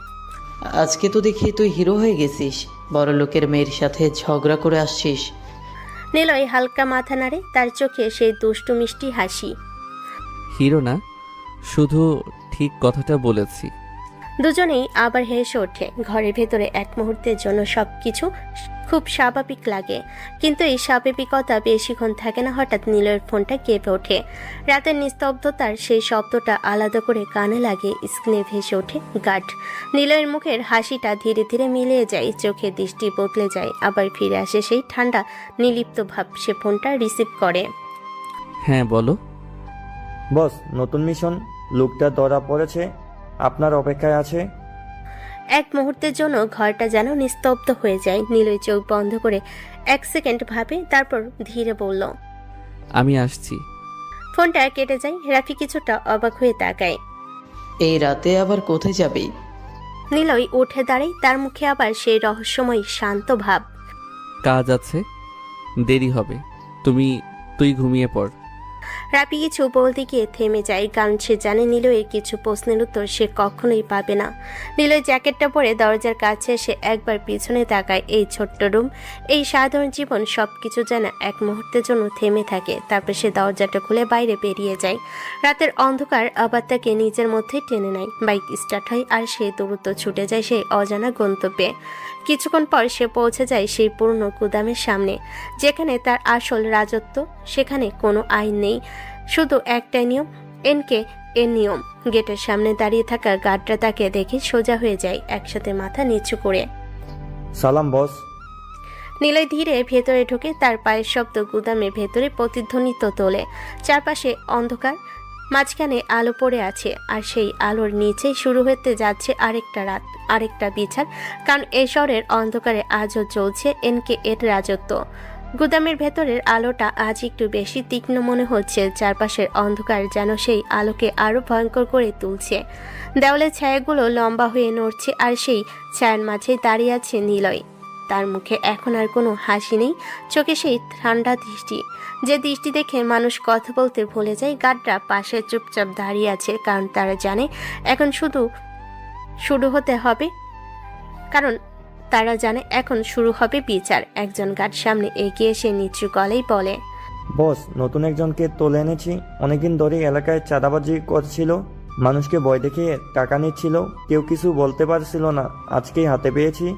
আজকে তো দেখি তুই হিরো হয়ে গেছিস, বড় লোকের মেয়ের সাথে ঝগড়া করে আসছিস। নিলয় হালকা মাথা নাড়ে, তার চোখে সেই দুষ্টু মিষ্টি হাসি। হিরো না, শুধু ঠিক কথাটা বলেছি। দুজনেই আবার হেসে ওঠে। ঘরের ভেতরে এক মুহূর্তের জন্য সবকিছু খুব স্বাভাবিক লাগে, কিন্তু এই স্বাভাবিকতা বেশিক্ষণ থাকে না। হঠাৎ নিলয়ের ফোনটা কেঁপে ওঠে। রাতের নিস্তব্ধতার সেই শব্দটা আলাদা করে কানে লাগে। স্ক্রিনে ভেসে ওঠে গার্ড। নিলয়ের মুখের হাসিটা ধীরে ধীরে মিলিয়ে যায়, চোখের দৃষ্টি বদলে যায়, আবার ফিরে আসে সেই ঠান্ডা নিলিপ্ত ভাব। সে ফোনটা রিসিভ করে। হ্যাঁ বলো। বস, নতুন মিশন, লোকটা ধরা পড়েছে, আপনার অপেক্ষায় আছে। এক মুহূর্তের জন্য ঘরটা যেন নিস্তব্ধ হয়ে যায়। নিলয় চোখ বন্ধ করে এক সেকেন্ড ভাবে, তারপর ধীরে বলল, আমি আসছি। ফোনটা কেটে যায়। রাফি কিছুটা অবাক হয়ে তাকায়। এই রাতে আবার কোথায় যাবি? নিলয় উঠে দাঁড়ায়, তার মুখে আবার সেই রহস্যময় শান্ত ভাব। কাজ আছে, দেরি হবে। তুই ঘুমিয়ে পড়। রাফি কিছু বলতে গিয়ে থেমে যায়, কারণ সে জানে নিলয়ের কিছু প্রশ্নের উত্তর সে কখনোই পাবে না। নিলয় জ্যাকেটটা পরে দরজার কাছে এসে একবার পিছনে তাকায়। এই ছোট্ট রুম, এই সাধারণ জীবন, সবকিছু যেন এক মুহূর্তের জন্য থেমে থাকে। তারপর সে দরজাটা খুলে বাইরে বেরিয়ে যায়। রাতের অন্ধকার আবার তাকে নিজের মধ্যে টেনে নেয়। বাইক স্টার্ট হয় আর সে দ্রুত ছুটে যায় সেই অজানা গন্তব্যে। কিছুক্ষণ পর সে পৌঁছে যায় সেই পুরনো গুদামের সামনে, যেখানে তার আসল রাজত্ব। সেখানে কোনো আইন নেই, শুধু একটাই নিয়ম, এর নিয়ম। গেটের সামনে দাঁড়িয়ে থাকা গার্ডরা তাকে দেখে সোজা হয়ে যায়, একসাথে মাথা নিচু করে। সালাম বস। নিলয় ধীরে ভেতরে ঢোকে, তার পায়ের শব্দ গুদামের ভেতরে প্রতিধ্বনিত তোলে। চারপাশে অন্ধকার, মাঝখানে আলো পড়ে আছে, আর সেই আলোর নিচেই শুরু হতে যাচ্ছে আরেকটা রাত, আরেকটা বিচার। কারণ এই শহরের অন্ধকারে আজও চলছে এর রাজত্ব। গুদামের ভেতরের আলোটা আজ একটু বেশি তীক্ষ্ণ মনে হচ্ছে। চারপাশের অন্ধকার যেন সেই আলোকে আরো ভয়ঙ্কর করে তুলছে। দেওয়ালের ছায়াগুলো লম্বা হয়ে নড়ছে, আর সেই ছায়ার মাঝে দাঁড়িয়ে আছে নিলয়। তার মুখে এখন আর কোনো হাসি নেই, চোখে সেই ঠান্ডা দৃষ্টি, যে দৃষ্টি দেখে মানুষ কথা বলতে ভুলে যায়। গার্ডরা পাশে চুপচাপ দাঁড়িয়ে আছে, কারণ তারা জানে এখন শুরু হতে হবে, কারণ তারা জানে এখন শুরু হবে বিচার। একজন গার্ড সামনে এগিয়ে এসে নিচু গলায় বলে, বস, নতুন একজনকে তুলে এনেছি। অনেকদিন ধরে এলাকায় চাঁদাবাজি করছিল, মানুষকে ভয় দেখিয়ে টাকা নিচ্ছিল, কেউ কিছু বলতে পারছিল না, আজকেই হাতে পেয়েছি।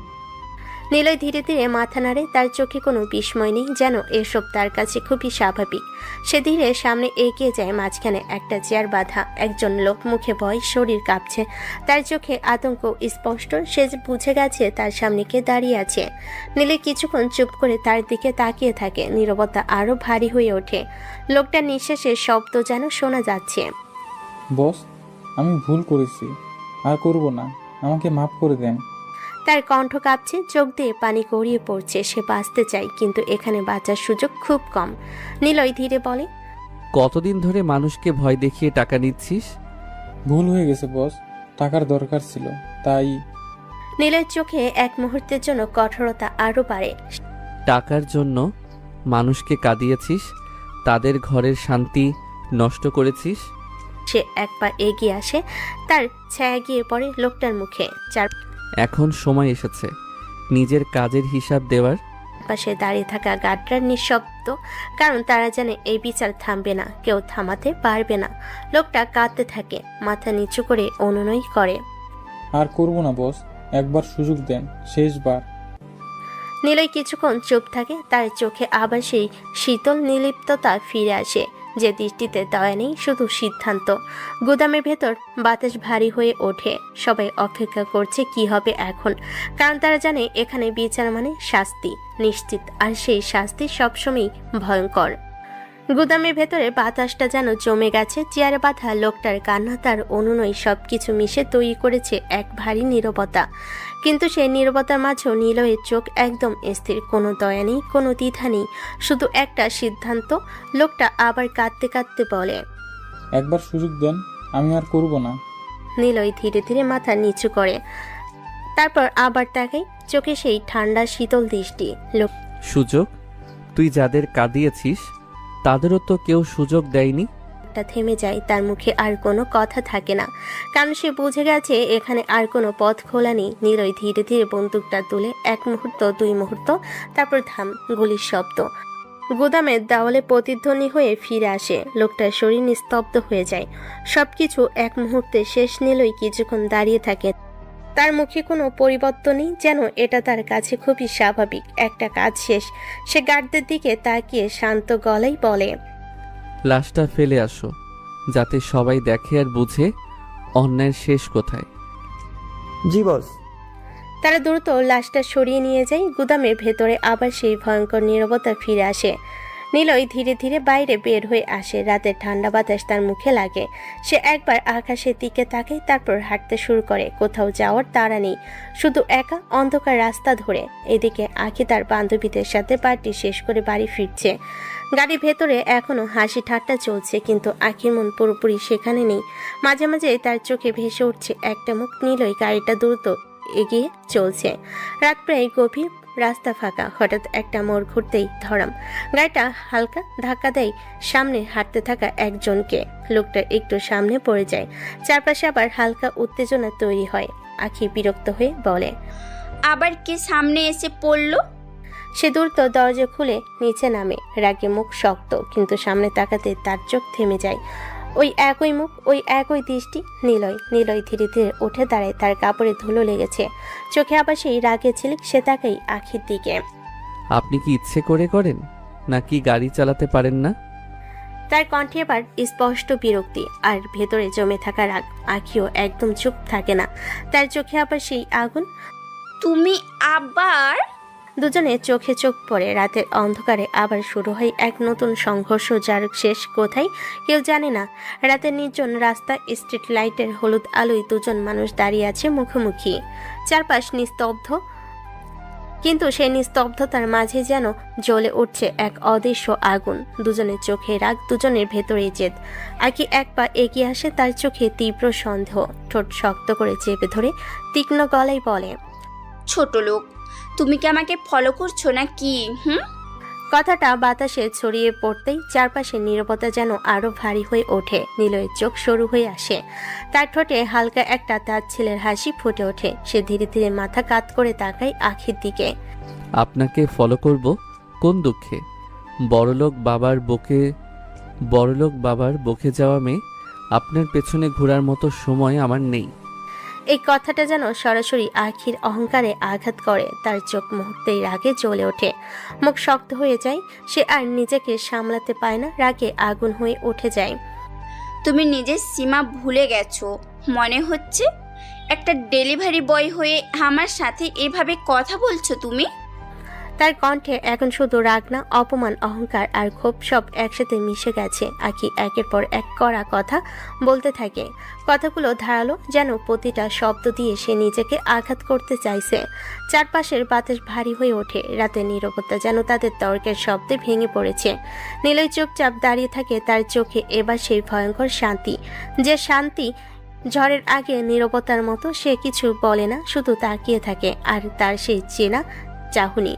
নিলয় ধীরে ধীরে মাথা নাড়ে, তার চোখে কোনো বিস্ময় নেই, যেন এসব তার কাছে খুবই স্বাভাবিক। সে ধীরে সামনে এগিয়ে যায়। মাঝখানে একটা চেয়ার বাঁধা, একজন লোক, মুখে ভয়, শরীর কাঁপছে, তার চোখে আতঙ্ক স্পষ্ট। সে বুঝে গেছে তার সামনে কে দাঁড়িয়ে আছে। নিলয় কিছুক্ষণ চুপ করে তার দিকে তাকিয়ে থাকে। নীরবতা আরো ভারী হয়ে ওঠে। লোকটার নিঃশ্বাসের শব্দ যেন শোনা যাচ্ছে। বস, আমি ভুল করেছি, আর করব না, আমাকে মাফ করে দেন। তার কণ্ঠ কাঁপছে, চোখ দিয়ে পানি গড়িয়ে পড়ছে। সে বাঁচতে চায়, কিন্তু এখানে বাঁচার সুযোগ খুব কম। নিলয় ধীরে বলে, কতদিন ধরে মানুষকে ভয় দেখিয়ে টাকা নিচ্ছিস? ভুল হয়ে গেছে বস, টাকার দরকার ছিল তাই। নীলের চোখে এক মুহূর্তের জন্য কঠোরতা আরো বাড়ে। টাকার জন্য মানুষকে কাঁদিয়েছিস, তাদের ঘরের শান্তি নষ্ট করেছিস। সে একবার এগিয়ে আসে, তার ছায়া গিয়ে পড়ে লোকটার মুখে। এখন সময় এসেছে নিজের কাজের হিসাব দেওয়ার। পাশে দাঁড়িয়ে থাকা গার্ডরা নিঃশব্দ, কারণ তারা জানে এই বিচার থামবে না, কেউ থামাতে পারবে না। লোকটা কাঁদতে থাকে, মাথা নিচু করে অনুনয় করে, আর করব না বস, একবার সুযোগ দেন, শেষবার। নিলয় কিছুক্ষণ চুপ থাকে, তার চোখে আবার সেই শীতল নির্লিপ্ততা ফিরে আসে। যে দৃষ্টিতে দয়া নেই, শুধু সিদ্ধান্ত। গুদামের ভেতর বাতাস ভারী হয়ে ওঠে। সবাই অপেক্ষা করছে কি হবে এখন, কারণ তারা জানে এখানে বিচার মানে শাস্তি নিশ্চিত, আর সেই শাস্তি সবসময় ভয়ঙ্কর। গুদামের ভেতরে বাতাসটা যেন জমে গেছে। চেয়ারে বাঁধা লোকটার কান্না, তার অনুনয় সবকিছু মিশে তৈরি করেছে এক ভারী নীরবতা। কিন্তু সেই নীরবতার মাঝেও নিলয়ের চোখ একদম স্থির, কোনো দয়া নেই, কোনো দ্বিধা নেই, শুধু একটা সিদ্ধান্ত। লোকটা আবার কাঁদতে কাঁদতে বলে, একবার সুযোগ দেন, আমি আর করব না। নিলয় ধীরে ধীরে মাথা নিচু করে, তারপর আবার তাকায়, চোখে সেই ঠান্ডা শীতল দৃষ্টি। সুযোগ? তুই যাদের কাঁদিয়েছিস তাদেরও তো কেউ সুযোগ দেয়নি। লোকটা থেমে যায়, তার মুখে আর কোনো কথা থাকে না, কারণ সে বুঝে গেছে এখানে আর কোনো পথ খোলা নেই। নিলয় ধীরে ধীরে বন্দুকটা তুলে 1 মুহূর্ত, 2 মুহূর্ত, তারপর থাম, গুলির শব্দ গুদামের দেওয়ালে প্রতিধ্বনি হয়ে ফিরে আসে। লোকটার শরীর নিস্তব্ধ হয়ে যায়, সবকিছু এক মুহূর্তে শেষ। নিলয় কিছুক্ষণ দাঁড়িয়ে থাকে, তার মুখে কোনো পরিবর্তন নেই, যেন এটা তার কাছে খুবই স্বাভাবিক একটা কাজ শেষ। সে গার্ডদের দিকে তাকিয়ে শান্ত গলায় বলে, লাশটা ফেলে আসো, যাতে সবাই দেখে আর বুঝে অন্যায়ের শেষ কোথায়। জি বস। তারা দ্রুত লাশটা সরিয়ে নিয়ে যায়। গুদামের ভেতরে আবার সেই ভয়ঙ্কর নীরবতা ফিরে আসে। নিলয় ধীরে ধীরে বাইরে বের হয়ে আসে। রাতের ঠান্ডা বাতাস তার মুখে লাগে। সে একবার আকাশের দিকে তাকায়, তারপর হাঁটতে শুরু করে। কোথাও যাওয়ার তাড়া নেই, শুধু একা অন্ধকার রাস্তা ধরে। এদিকে আখি তার বান্ধবীদের সাথে পার্টি শেষ করে বাড়ি ফিরছে। গাড়ির ভেতরে এখনো হাসি ঠাট্টা চলছে, কিন্তু আখির মন পুরোপুরি সেখানে নেই। মাঝে মাঝে তার চোখে ভেসে উঠছে একটা মুখ। নিলয় গাড়িটা দ্রুত এগিয়ে চলছে। রাত প্রায় গভীর, রাস্তা ফাঁকা। হঠাৎ একটা মোড় ঘুরতেই ধরাম, গাড়িটা হালকা ধাক্কা দেয় সামনে হাঁটতে থাকা একজনকে। লোকটা একটু সামনে পড়ে যায়, চারপাশে আবার হালকা উত্তেজনা তৈরি হয়। আখি বিরক্ত হয়ে বলে, আবার কে সামনে এসে পড়লো? সে দ্রুত দরজা খুলে নিচে নামে। রাগে মুখ শক্ত, কিন্তু সামনে তাকাতে তার চোখ থেমে যায়। ওই একই মুখ, ওই একই দৃষ্টি। নিলয় ধীরে ধীরে উঠে দাঁড়ায়, তার কাপড়ে ধুলো লেগেছে, চোখে আবার সেই রাগে ঝিলিক। সে তাকাই আখির দিকে। আপনি কি ইচ্ছে করে করেন, নাকি গাড়ি চালাতে পারেন না? তার কণ্ঠে এবার স্পষ্ট বিরক্তি, আর ভেতরে জমে থাকা রাগ। আখিও একদম চুপ থাকে না, তার চোখে আবার সেই আগুন। তুমি আবার? দুজনে চোখে চোখ পড়ে। রাতের অন্ধকারে আবার শুরু হয় এক নতুন সংঘর্ষ, যার শেষ কোথায় কেউ জানে না। রাতের নির্জন রাস্তা, স্ট্রিট লাইটের হলুদ আলোয় দুজন মানুষ দাঁড়িয়ে আছে মুখোমুখি। চারপাশ নিস্তব্ধ, কিন্তু সেই নিস্তব্ধতার মাঝে যেন জ্বলে উঠছে এক অদৃশ্য আগুন। দুজনের চোখে রাগ, দুজনের ভেতরে জেদ। আকি এক পা এগিয়ে আসে, তার চোখে তীব্র সন্দেহ। ঠোঁট শক্ত করে চেপে ধরে তীক্ষ্ণ গলায় বলে, ছোট লোক, তুমি কি আমাকে ফলো করছো না কি? কথাটা বাতাসে ছড়িয়ে পড়তেই চারপাশে নীরবতা যেন আরো ভারী হয়ে ওঠে। নিলয়ের চোখ সরু হয়ে আসে, তার ঠোঁটে হালকা একটা তার ছেলের হাসি ফুটে ওঠে। সে ধীরে ধীরে মাথা কাত করে তাকায় আখির দিকে। আপনাকে ফলো করব কোন দুঃখে? বড়লোক বাবার বকে যাওয়া মেয়ে, আপনার পেছনে ঘোরার মতো সময় আমার নেই। এই কথাটা যেন সরাসরি আখির অহংকারে আঘাত করে। তার চোখ মুহূর্তেই রাগে জ্বলে ওঠে, মুখ শক্ত হয়ে যায়। সে আর নিজেকে সামলাতে পায় না, রাগে আগুন হয়ে উঠে যায়। তুমি নিজের সীমা ভুলে গেছো মনে হচ্ছে। একটা ডেলিভারি বয় হয়ে আমার সাথে এভাবে কথা বলছো তুমি? তার কণ্ঠে এখন শুধু রাগ না, অপমান, অহংকার আর ক্ষোভ সব একসাথে মিশে গেছে। আখি একের পর এক কড়া কথা বলতে থাকে। কথাগুলো ধারালো, যেন প্রতিটা শব্দ দিয়ে সে নিজেকে আঘাত করতে চাইছে। চারপাশের বাতাস ভারী হয়ে ওঠে। রাতের নীরবতা যেন তাদের তর্কের শব্দে ভেঙে পড়েছে। নিলয় চুপচাপ দাঁড়িয়ে থাকে, তার চোখে এবার সেই ভয়ঙ্কর শান্তি, যে শান্তি ঝড়ের আগে নীরবতার মতো। সে কিছু বলে না, শুধু তাকিয়ে থাকে। আর তার সেই চেনা চাহনি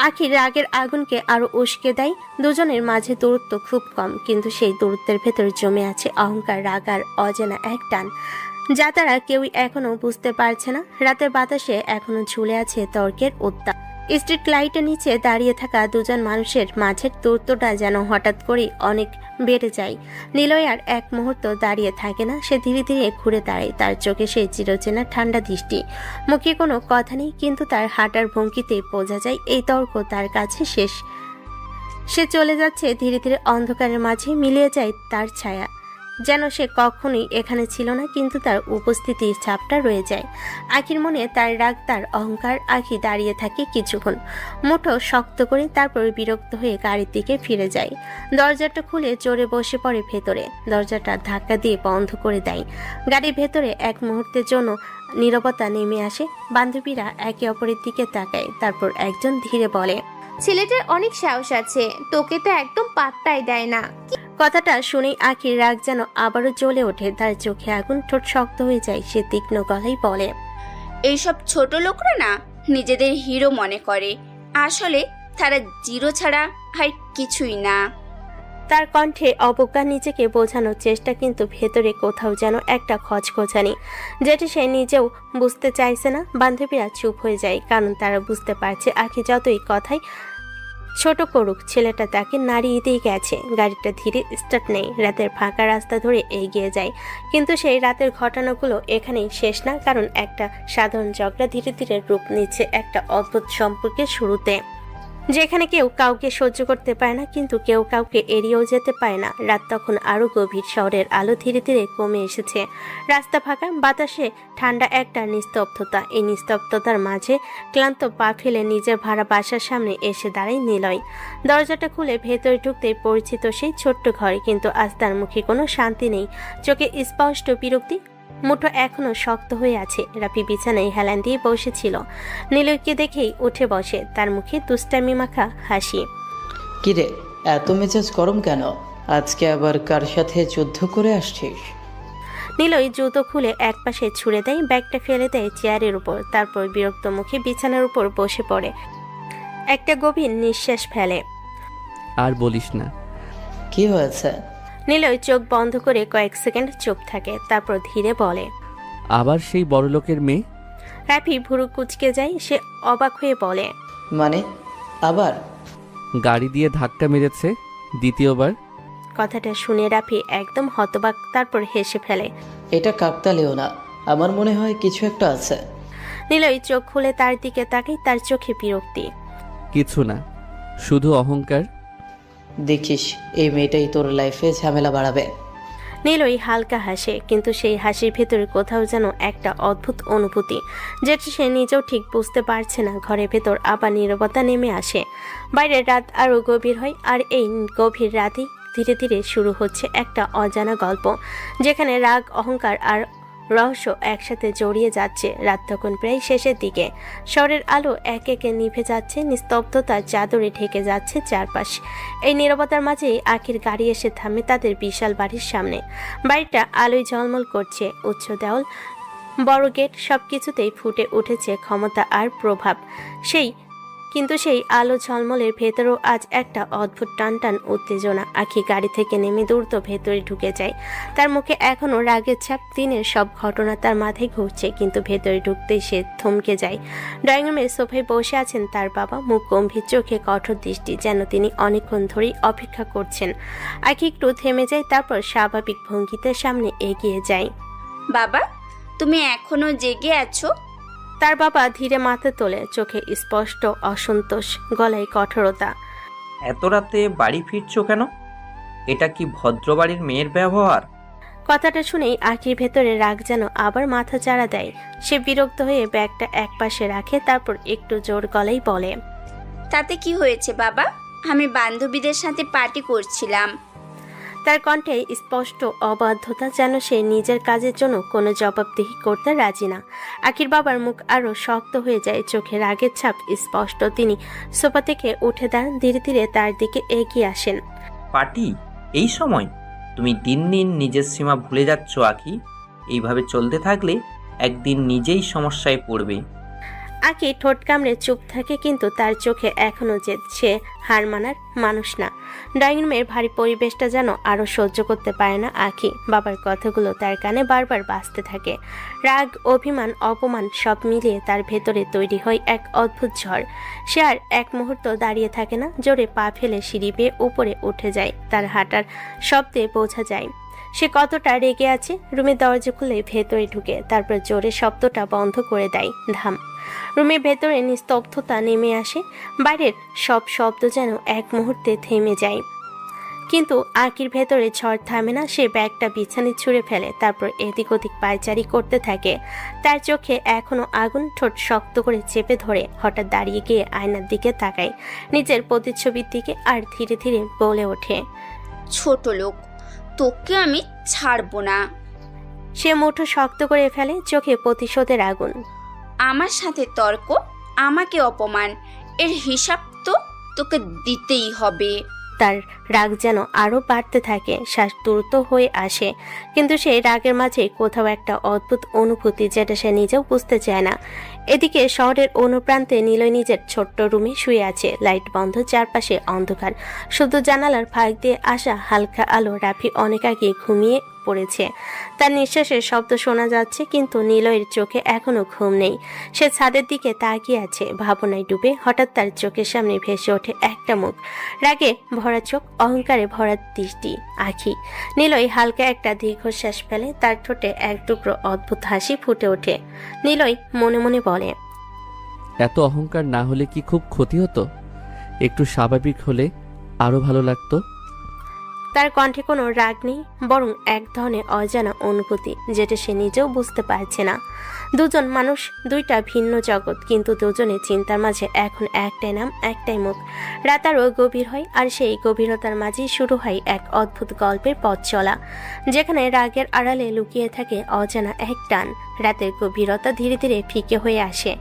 আখির রাগের আগুনকে আরো উস্কে দেয়। দুজনের মাঝে দূরত্ব খুব কম, কিন্তু সেই দূরত্বের ভেতর জমে আছে অহংকার, রাগ আর অজানা এক টান, যা তারা কেউই এখনো বুঝতে পারছে না। রাতের বাতাসে এখনো ঝুলে আছে তর্কের উত্তাপ। স্ট্রিট লাইটের নিচে দাঁড়িয়ে থাকা দুজন মানুষের মাঝের দূরত্বটা যেন হঠাৎ করে অনেক বেড়ে যায়। নিলয় আর এক মুহূর্ত দাঁড়িয়ে থাকে না, সে ধীরে ধীরে ঘুরে দাঁড়ায়। তার চোখে সেই চিরচেনা ঠান্ডা দৃষ্টি, মুখে কোনো কথা নেই, কিন্তু তার হাঁটার ভঙ্গিতে বোঝা যায় এই তর্ক তার কাছে শেষ। সে চলে যাচ্ছে ধীরে ধীরে, অন্ধকারের মাঝে মিলিয়ে যায় তার ছায়া, যেন সে কখনোই এখানে ছিল না, কিন্তু তার উপস্থিতির ছাপটা রয়ে যায়। আখির মনে তার রাগ, তার অহংকার। আখি দাঁড়িয়ে থাকে কিছুক্ষণ, মুঠো শক্ত করে, তারপর বিরক্ত হয়ে গাড়ির দিকে ফিরে যায়। দরজাটা খুলে জোরে বসে পড়ে ভেতরে, দরজাটা ধাক্কা দিয়ে বন্ধ করে দেয়। গাড়ির ভেতরে এক মুহূর্তের জন্য নীরবতা নেমে আসে। বান্ধবীরা একে অপরের দিকে তাকায়, তারপর একজন ধীরে বলে, ছেলেটার অনেক সাহস আছে, তোকে তো একদম পাত্তাই দেয় না। কথাটা শুনেই আখির রাগ যেন আবারও জ্বলে ওঠে, তার চোখে আগুন, ঠোঁট শক্ত হয়ে যায়। সে তীক্ষ্ণ গলায় বলে, এইসব ছোট লোকরা না নিজেদের হিরো মনে করে, আসলে তারা জিরো ছাড়া আর কিছুই না। তার কণ্ঠে অবজ্ঞা, নিজেকে বোঝানোর চেষ্টা, কিন্তু ভেতরে কোথাও যেন একটা খচখচানি, যেটি সে নিজেও বুঝতে চাইছে না। বান্ধবীরা চুপ হয়ে যায়, কারণ তারা বুঝতে পারছে আখি যতই কথাই ছোট করুক, ছেলেটা তাকে নাড়িয়ে দিয়ে গেছে। গাড়িটা ধীরে স্টার্ট নেই, রাতের ফাঁকা রাস্তা ধরে এগিয়ে যায়। কিন্তু সেই রাতের ঘটনাগুলো এখানেই শেষ না, কারণ একটা সাধারণ ঝগড়া ধীরে ধীরে রূপ নিচ্ছে একটা অদ্ভুত সম্পর্কের শুরুতে, যেখানে কেউ কাউকে সহ্য করতে পারে না, কিন্তু কেউ কাউকে এড়িয়েও যেতে পারে না। রাত তখন আরো গভীর, শহরের আলো ধীরে ধীরে কমে এসেছে, রাস্তা ফাঁকা, বাতাসে ঠান্ডা একটা নিস্তব্ধতা। এই নিস্তব্ধতার মাঝে ক্লান্ত পা ফেলে নিজের ভাড়া বাসার সামনে এসে দাঁড়ায় নিলয়। দরজাটা খুলে ভেতরে ঢুকতেই পরিচিত সেই ছোট্ট ঘরে, কিন্তু আজ তার মুখে কোনো শান্তি নেই, চোখে স্পষ্ট বিরক্তি, মুঠো এখনো শক্ত হয়ে আছে। রাফি বিছানায় হেলান দিয়ে বসেছিল, নীলয়কে দেখেই উঠে বসে, তার মুখে দুষ্টামি মাখা হাসি। কিরে, এত মেজাজ গরম কেন? আজকে আবার কার সাথে যুদ্ধ করে আসছিস? নিলয় জুতো খুলে একপাশে ছুঁড়ে দেয়, ব্যাগটা ফেলে দেয় চেয়ারের উপর, তারপর বিরক্ত মুখে বিছানার উপর বসে পড়ে, একটা গভীর নিঃশ্বাস ফেলে। আর বলিস না। কি হয়েছে? নিলয় চোখ বন্ধ করে কয়েক সেকেন্ড চুপ থাকে, তারপর ধীরে বলে, আবার সেই বড়লোকের মেয়ে? রাফি ভুরু কুচকে যায়, সে অবাক হয়ে বলে, মানে আবার? গাড়ি দিয়ে ধাক্কা মেরেছে দ্বিতীয়বার। কথাটা শুনে রাফি একদম হতবাক, তারপর হেসে ফেলে। এটা কাকতালীয় না, আমার মনে হয় কিছু একটা আছে। নিলয় চোখ খুলে তার দিকে তাকায়, তার চোখে বিরক্তি। কিছু না, শুধু অহংকার। দেখিস, এই মেয়েটাই তোর লাইফে ঝামেলা বাড়াবে। নিলয় হালকা হাসে, কিন্তু সেই হাসির ভেতরে কোথাও যেন একটা অদ্ভুত অনুভূতি, যেটা সে নিজেও ঠিক বুঝতে পারছে না। ঘরের ভেতর আবার নীরবতা নেমে আসে, বাইরে রাত আরো গভীর হয়, আর এই গভীর রাতেই ধীরে ধীরে শুরু হচ্ছে একটা অজানা গল্প, যেখানে রাগ, অহংকার আর রহস্য একসাথে জড়িয়ে যাচ্ছে। রাত তখন প্রায় শেষের দিকে, শহরের আলো এক একে নিভে যাচ্ছে, নিস্তব্ধতার চাদরে ঢেকে যাচ্ছে চারপাশ। এই নীরবতার মাঝেই আখির গাড়ি এসে থামে তাদের বিশাল বাড়ির সামনে। বাড়িটা আলোয় ঝলমল করছে, উচ্চ দেওয়াল, বড় গেট, সবকিছুতেই ফুটে উঠেছে ক্ষমতা আর প্রভাব। কিন্তু সেই আলো ঝলমলের ভেতরেও আজ একটা অদ্ভুত টানটান উত্তেজনা। আখি গাড়ি থেকে নেমে দ্রুত ভেতরে ঢুকে যায়, তার মুখে এখনো রাগের ছাপ। দিনের সব ঘটনা তার মাথায় ঘুরছে, কিন্তু ভেতরে ঢুকতেই সে থমকে যায়। ড্রয়িং রুমে সোফায় বসে আছেন তার বাবা, মুখ গম্ভীর, চোখে কঠোর দৃষ্টি, যেন তিনি অনেকক্ষণ ধরেই অপেক্ষা করছেন। আখি একটু থেমে যায়, তারপর স্বাভাবিক ভঙ্গিতে সামনে এগিয়ে যায়। বাবা, তুমি এখনো জেগে আছো? তার বাবা ধীরে মাথা তোলে, চোখে স্পষ্ট অসন্তোষ, গলায় কঠোরতা। এত রাতে বাড়ি ফিরছো কেন? এটা কি ভদ্রবাড়ির মেয়ের ব্যবহার? কথাটা শুনেই আখির ভেতরে রাগ যেন আবার মাথা চাড়া দেয়। সে বিরক্ত হয়ে ব্যাগটা একপাশে রাখে, তারপর একটু জোর গলায় বলে, তাতে কি হয়েছে বাবা? আমি বান্ধবীদের সাথে পার্টি করছিলাম। তার কণ্ঠে স্পষ্ট অবাধ্যতা, যেন সে নিজের কাজের জন্য কোনো জবাবদিহি করতে রাজি না। আখির বাবার মুখ আরো শক্ত হয়ে যায়, চোখে রাগের ছাপ স্পষ্ট। তিনি সোফা থেকে উঠে দাঁড়ান, ধীরে ধীরে তার দিকে এগিয়ে আসেন। পার্টি এই সময়? তুমি দিন দিন নিজের সীমা ভুলে যাচ্ছ আখি। এইভাবে চলতে থাকলে একদিন নিজেই সমস্যায় পড়বে। আখি ঠোঁট কামড়ে চুপ থাকে, কিন্তু তার চোখে এখনো যে সে হার মানার মানুষ না। ড্রয়িং রুমের ভারী পরিবেশটা যেন আরো সহ্য করতে পারে না আখি। বাবার কথাগুলো তার কানে বারবার বাজতে থাকে। রাগ, অভিমান, অপমান সব মিলিয়ে তার ভেতরে তৈরি হয় এক অদ্ভুত ঝড়। সে আর এক মুহূর্ত দাঁড়িয়ে থাকে না, জোরে পা ফেলে সিঁড়ি বেয়ে উপরে উঠে যায়। তার হাঁটার শব্দে বোঝা যায় সে কতটা রেগে আছে। রুমের দরজা খুলে ভেতরে ঢুকে তারপর জোরে শব্দটা বন্ধ করে দেয়। ধাম। রুমের ভেতরে নিস্তব্ধতা নেমে আসে। বাইরের সব শব্দ যেন এক মুহূর্তে থেমে যায়। কিন্তু আঁকির ভেতরে ঝড় থামে না। সে ব্যাগটা বিছানায় ছুঁড়ে ফেলে, তারপর এদিক ওদিক পায়চারি করতে থাকে। তার চোখে এখনো আগুন। ঠোঁট শক্ত করে চেপে ধরে হঠাৎ দাঁড়িয়ে গিয়ে আয়নার দিকে তাকায়, নিজের প্রতিচ্ছবির দিকে, আর ধীরে ধীরে বলে ওঠে, ছোট লোক, তোকে আমি ছাড়বো না। সে মুঠো শক্ত করে ফেলে, চোখে প্রতিশোধের আগুন। আমার সাথে তর্ক, আমাকে অপমান, এর হিসাব তো তোকে দিতেই হবে। তার রাগ যেন আরো বাড়তে থাকে, শ্বাস দ্রুত হয়ে আসে। কিন্তু সেই রাগের মাঝে কোথাও একটা অদ্ভুত অনুভূতি, যেটা সে নিজেও বুঝতে চায় না। এদিকে শহরের অনুপ্রান্তে নিলয় নিজের ছোট্ট রুমে শুয়ে আছে। লাইট বন্ধ, চারপাশে অন্ধকার, শুধু জানালার ফাঁক দিয়ে আসা হালকা আলো। রাফি অনেক আগে ঘুমিয়ে পড়েছে। তার নিঃশ্বাসের শব্দ শোনা যাচ্ছে, কিন্তু নিলয়ের চোখে এখনো ঘুম নেই। সে ছাদের দিকে তাকিয়ে আছে, ভাবনায় ডুবে। হঠাৎ তার চোখের সামনে ভেসে ওঠে একটা মুখ, রাগে ভরা চোখ, অহংকারে ভরা দৃষ্টি, আঁখি। নিলয় হালকা একটা দীর্ঘশ্বাস ফেলে, তার ঠোঁটে এক টুকরো অদ্ভুত হাসি ফুটে ওঠে। নিলয় মনে মনে বলে, এত অহংকার না হলে কি খুব ক্ষতি হতো? একটু স্বাভাবিক হলে আরো ভালো লাগতো। তার কণ্ঠে কোনো রাগ নেই, বরং এক ধরনের অজানা অনুভূতি, যেটা সে নিজেও বুঝতে পারছে না। দুজন মানুষ, দুইটা ভিন্ন জগৎ, কিন্তু দুজনের চিন্তার মাঝে এখন একটাই নাম, একটাই মুখ। রাত আরও গভীর হয়, আর সেই গভীরতার মাঝেই শুরু হয় এক অদ্ভুত গল্পের পথ চলা, যেখানে রাগের আড়ালে লুকিয়ে থাকে অজানা এক টান। রাতের গভীরতা ধীরে ধীরে ফিকে হয়ে আসে।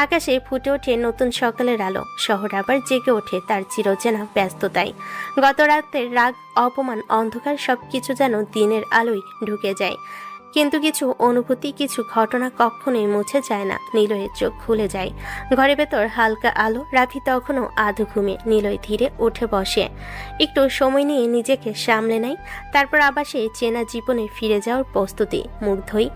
আকাশে ফুটে ওঠে নতুন সকালের আলো। শহর আবার জেগে ওঠে তার চিরচেনা ব্যস্ততায়। গত রাতের রাগ, অপমান, অন্ধকার সবকিছু যেন দিনের আলোয় ঢুকে যায়। কিন্তু কিছু অনুভূতি, কিছু ঘটনা কখনোই মুছে যায় না। নিলয়ের চোখ খুলে যায়। ঘরের ভেতর হালকা আলো। রাফি তখনও আধো ঘুমে। নিলয় ধীরে উঠে বসে, একটু সময় নিয়ে নিজেকে সামলে নেয়। তারপর আবার সে চেনা জীবনে ফিরে যাওয়ার প্রস্তুতি। মুখ ধুই,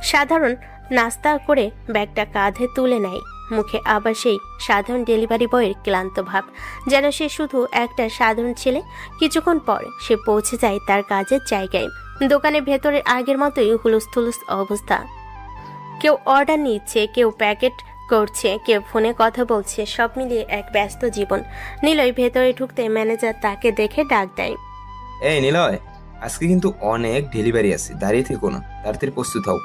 সাধারণ নাস্তা করে ব্যাগটা কাঁধে তুলে নেয়। মুখে আবার সেই সাধারণ ডেলিভারি বয়ের ক্লান্ত ভাব, যেন সে শুধু একটা সাধারণ ছেলে। কিছুক্ষণ পর সে পৌঁছে যায় তার কাজের জায়গায়। দোকানের ভেতরে আগের মতোই হুলুস অবস্থা। কেউ অর্ডার নিচ্ছে, কেউ প্যাকেট করছে, কেউ ফোনে কথা বলছে। সব মিলিয়ে এক ব্যস্ত জীবন। নিলয় ভেতরে ঢুকতে ম্যানেজার তাকে দেখে ডাক দেয়, এই নিলয়, আজকে কিন্তু অনেক ডেলিভারি আছে, দাঁড়িয়ে থেকো না, তাড়াতাড়ি প্রস্তুত হও।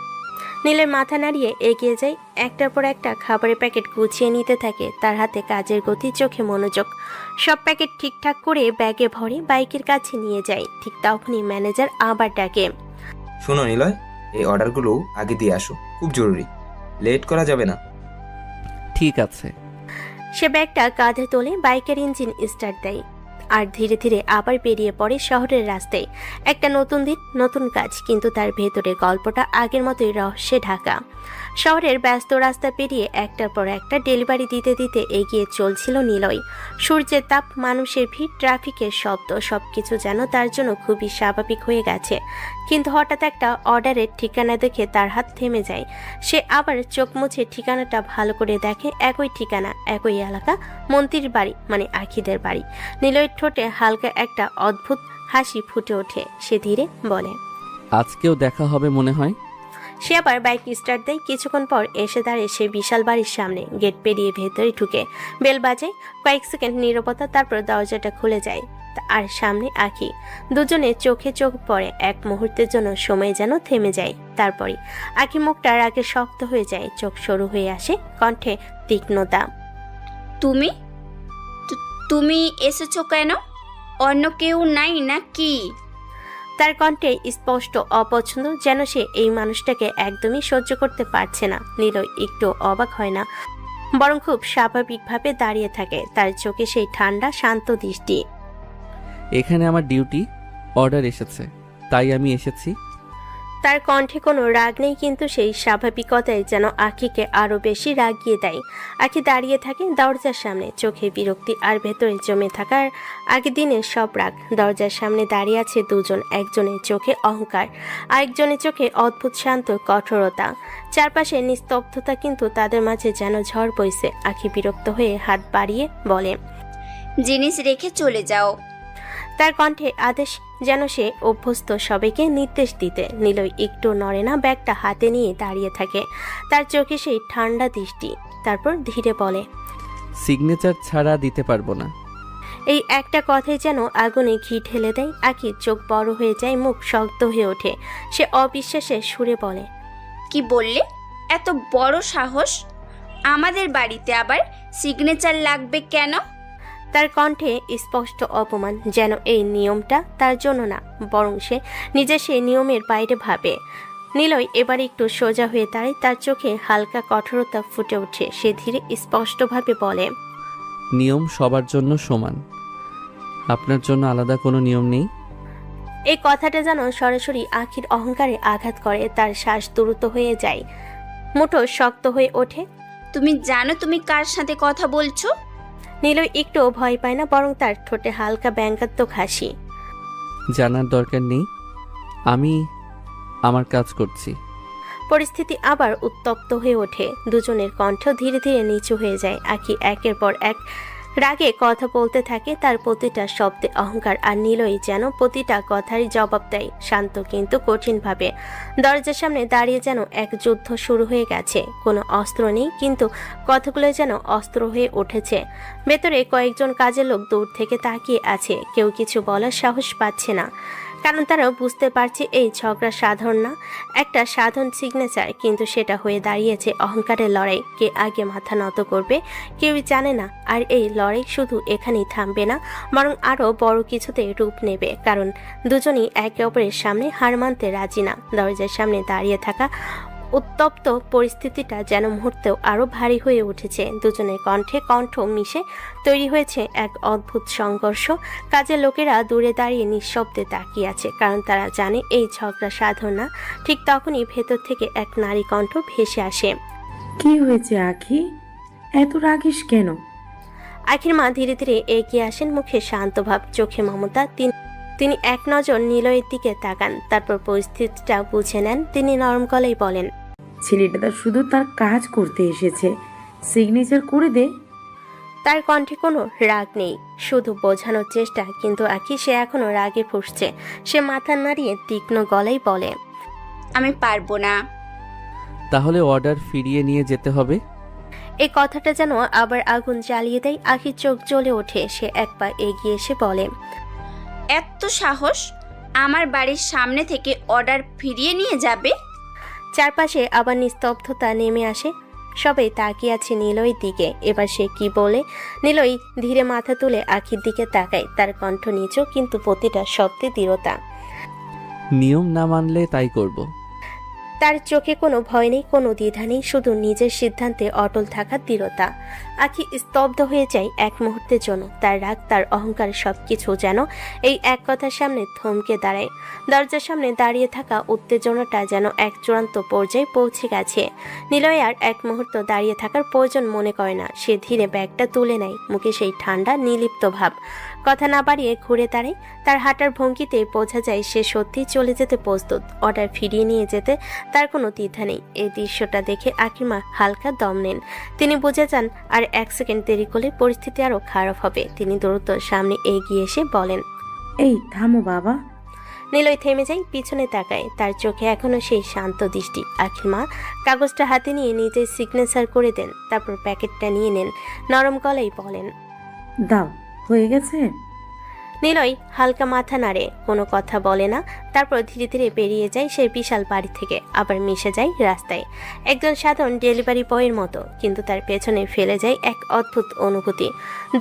নীলের মাথা নাড়িয়ে এগিয়ে যায়। একটার পর একটা খাবারের প্যাকেট গুছিয়ে নিতে থাকে। তার হাতে কাজের গতি, চোখে মনোযোগ। সব প্যাকেট ঠিকঠাক করে ব্যাগে ভরে বাইকের কাছে নিয়ে যায়। ঠিক তখনই ম্যানেজার আবার ডাকে, শোনো নিলয়, এই অর্ডারগুলো আগে দিয়ে আসো, খুব জরুরি, লেট করা যাবে না। ঠিক আছে। সে ব্যাগটা কাঁধে তোলে, বাইকের ইঞ্জিন স্টার্ট দেয়, আর ধীরে ধীরে আবার বেরিয়ে পড়ে শহরের রাস্তায়। একটা নতুন দিন, নতুন কাজ, কিন্তু তার ভেতরে গল্পটা আগের মতোই রহস্যে ঢাকা। শহরের ব্যস্ত রাস্তা পেরিয়ে একটার পর একটা ডেলিভারি দিতে দিতে এগিয়ে চলছিল নিলয়। সূর্যের তাপ, মানুষের ভিড়, ট্রাফিকের শব্দ, সবকিছু যেন তার জন্য খুবই স্বাভাবিক হয়ে গেছে। কিন্তু হঠাৎ একটা অর্ডারের ঠিকানা দেখে তার হাত থেমে যায়। সে আবার চোখ মুছে ঠিকানাটা ভালো করে দেখে। একই ঠিকানা, একই এলাকা, মন্ত্রীর বাড়ি, মানে আখিদের বাড়ি। নিলয়ের ঠোঁটে হালকা একটা অদ্ভুত হাসি ফুটে ওঠে। সে ধীরে বলে, আজকেও দেখা হবে মনে হয়। সে আবার বাইক স্টার্ট দেয়। কিছুক্ষণ পর এসে দাঁড়িয়ে সে বিশাল বাড়ির সামনে। গেট পেরিয়ে ভেতরে ঢুকে বেল বাজায়। কয়েক সেকেন্ড নীরবতা, তারপর দরজাটা খুলে যায়। আর সামনে আঁখি। দুজনে চোখে চোখ পড়ে। এক মুহূর্তের জন্য সময় যেন থেমে যায়। তারপরে আঁখি মুখটা রাগে শক্ত হয়ে যায়, চোখ সরু হয়ে আসে, কণ্ঠে তীক্ষ্ণতা। তুমি এসেছো কেন? অন্য কেউ নাই নাকি? তার কণ্ঠে স্পষ্ট অপছন্দ, যেন সে এই মানুষটাকে একদমই সহ্য করতে পারছে না। নিলয় একটু অবাক হয় না, বরং খুব স্বাভাবিকভাবে দাঁড়িয়ে থাকে। তার চোখে সেই ঠান্ডা শান্ত দৃষ্টি। এখানে আমার ডিউটি, অর্ডার এসেছে, তাই আমি এসেছি। তার কণ্ঠে কোনো রাগ নেই, কিন্তু সেই স্বাভাবিকতাই যেন আঁখিকে আরো বেশি রাগিয়ে দেয়। আঁখি দাঁড়িয়ে থাকে দরজার সামনে, চোখে বিরক্তি আর ভেতরে জমে থাকার আগের দিনের সব রাগ। দরজার সামনে দাঁড়িয়ে আছে দুজন, একজনের চোখে অহংকার, আরেকজনের চোখে অদ্ভুত শান্ত কঠোরতা। চারপাশে নিস্তব্ধতা, কিন্তু তাদের মাঝে যেন ঝড় বইছে। আঁখি বিরক্ত হয়ে হাত বাড়িয়ে বলে, জিনিস রেখে চলে যাও। তার কণ্ঠে আদেশ, যেন সে অভ্যস্ত সবাইকে নির্দেশ দিতে। নিলয় একটু নড়ে না, ব্যাগটা হাতে নিয়ে দাঁড়িয়ে থাকে, তার চোখে সেই ঠান্ডা দৃষ্টি। তারপর ধীরে বলে, সিগনেচার ছাড়া দিতে পারবো না। এই একটা কথাই যেন আগুনে ঘি ঢেলে দেয়। আখির চোখ বড় হয়ে যায়, মুখ শক্ত হয়ে ওঠে। সে অবিশ্বাসে সুরে বলে, কি বললে? এত বড় সাহস? আমাদের বাড়িতে আবার সিগনেচার লাগবে কেন? তার কণ্ঠে স্পষ্ট অপমান, যেন এই নিয়মটা তার জন্য না, বরং সে নিজে সেই নিয়মের বাইরে ভাবে। নিলয় এবার একটু সোজা হয়ে দাঁড়ায়, তার চোখে হালকা কঠোরতা ফুটে ওঠে। সে ধীরে স্পষ্টভাবে বলে, নিয়ম সবার জন্য সমান, আপনার জন্য আলাদা কোনো নিয়ম নেই। এই কথাটা যেন সরাসরি আখির অহংকারে আঘাত করে। তার শ্বাস দ্রুত হয়ে যায়, মুঠো শক্ত হয়ে ওঠে। তুমি জানো তুমি কার সাথে কথা বলছো? নিলয় একটু ভয় পায় না, বরং তার ঠোঁটে হালকা ব্যঙ্গাত্মক হাসি। জানার দরকার নেই, আমি আমার কাজ করছি। পরিস্থিতি আবার উত্তপ্ত হয়ে ওঠে। দুজনের কণ্ঠ ধীরে ধীরে নিচু হয়ে যায়। আখি একের পর এক রাগে কথা বলতে থাকে, তার প্রতিটা শব্দে অহংকার। আর নিলয় যেন প্রতিটা কথারই জবাব দেয়, শান্ত কিন্তু কঠিনভাবে। দরজার সামনে দাঁড়িয়ে যেন এক যুদ্ধ শুরু হয়ে গেছে। কোনো অস্ত্র নেই, কিন্তু কথাগুলো যেন অস্ত্র হয়ে উঠেছে। ভেতরে কয়েকজন কাজের লোক দূর থেকে তাকিয়ে আছে, কেউ কিছু বলার সাহস পাচ্ছে না, কারণ তারা বুঝতে পারছে এই ঝগড়া সাধারণ না, একটা সাধারণ সিগনেচার। কিন্তু সেটা হয়ে দাঁড়িয়েছে অহংকারের লড়াই। কে আগে মাথা নত করবে কেউই জানে না। আর এই লড়াই শুধু এখানেই থামবে না, বরং আরও বড় কিছুতে রূপ নেবে, কারণ দুজনই একে অপরের সামনে হার মানতে রাজি না। দরজার সামনে দাঁড়িয়ে থাকা উত্তপ্ত পরিস্থিতিটা যেন মুহূর্তেও আরো ভারী হয়ে উঠেছে। দুজনের কণ্ঠে কণ্ঠ মিশে তৈরি হয়েছে এক অদ্ভুত সংঘর্ষ। কাজের লোকেরা দূরে দাঁড়িয়ে নিঃশব্দে তাকিয়ে আছে, কারণ তারা জানে এই ঝগড়া সাধারণ না। ঠিক তখনই ভেতর থেকে এক নারী কণ্ঠ ভেসে আসে। কি হয়েছে আখি, এত রাগিস কেন? আখির মা ধীরে ধীরে এগিয়ে আসেন, মুখে শান্ত ভাব, চোখে মমতা। তিনি এক নজর নিলয়ের দিকে তাকান, তারপর পরিস্থিতিটা বুঝে নেন। তিনি নরম গলায় বলেন, ছেলেটা তো শুধু তার কাজ করতে এসেছে, সিগনেচার করে দে। তার কণ্ঠে কোনো রাগ নেই, শুধু বোঝানোর চেষ্টা। কিন্তু আখি সে এখনো রাগে ফুঁসছে। সে মাথা নাড়িয়ে তীক্ষ্ণ গলায় বলে, আমি পারবো না। তাহলে অর্ডার ফিরিয়ে নিয়ে যেতে হবে। এই কথাটা যেন আবার আগুন জ্বালিয়ে দেয়। আখির চোখ জ্বলে ওঠে। সে এক পা এগিয়ে এসে বলে, এত সাহস? আমার বাড়ির সামনে থেকে অর্ডার ফিরিয়ে নিয়ে যাবে? চারপাশে আবার নিস্তব্ধতা নেমে আসে। সবাই তাকিয়ে আছে নিলয়ের দিকে। এবার সে কি বলে? নিলয় ধীরে মাথা তুলে আখির দিকে তাকায়, তার কণ্ঠ নিচু, কিন্তু প্রতিটা শব্দে দৃঢ়তা। নিয়ম না মানলে তাই করব। তার চোখে কোনো ভয় নেই, কোনো দ্বিধা নেই, শুধু নিজের সিদ্ধান্তে অটল থাকার দৃঢ়তা। আখি স্তব্ধ হয়ে যায় এক মুহূর্তের জন্য। তার রাগ, তার অহংকার সবকিছু যেন এই এক কথার সামনে থমকে দাঁড়ায়। দরজার সামনে দাঁড়িয়ে থাকা উত্তেজনাটা যেন এক চূড়ান্ত পর্যায়ে পৌঁছে গেছে। নিলয় আর এক মুহূর্ত দাঁড়িয়ে থাকার প্রয়োজন মনে করে না। সে ধীরে ব্যাগটা তুলে নেয়, মুখে সেই ঠান্ডা নির্লিপ্ত ভাব। কথা না বাড়িয়ে ঘুরে দাঁড়ায়। তার হাঁটার ভঙ্গিতে বোঝা যায় সে সত্যি চলে যেতে প্রস্তুত। অর্ডার ফিরিয়ে নিয়ে যেতে তার কোনো দ্বিধা নেই। এই দৃশ্যটা দেখে আখির মা হালকা দম নেন। তিনি বুঝে যান আর এক সেকেন্ড দেরি করলে পরিস্থিতি আরো খারাপ হবে। তিনি দ্রুত সামনে এগিয়ে এসে বলেন, এই থামো বাবা। নিলয় থেমে যায়, পিছনে তাকায়। তার চোখে এখনো সেই শান্ত দৃষ্টি। আখির মা কাগজটা হাতে নিয়ে নিজের সিগনেচার করে দেন, তারপর প্যাকেটটা নিয়ে নেন। নরম গলায় বলেন, দাও, হয়ে গেছে। নিলয় হালকা মাথা নাড়ে, কোনো কথা বলে না। তারপর ধীরে ধীরে বেরিয়ে যায় সেই বিশাল বাড়ি থেকে, আবার মিশে যায় রাস্তায় একজন সাধারণ ডেলিভারি বয়ের মতো। কিন্তু তার পেছনে ফেলে যায় এক অদ্ভুত অনুভূতি।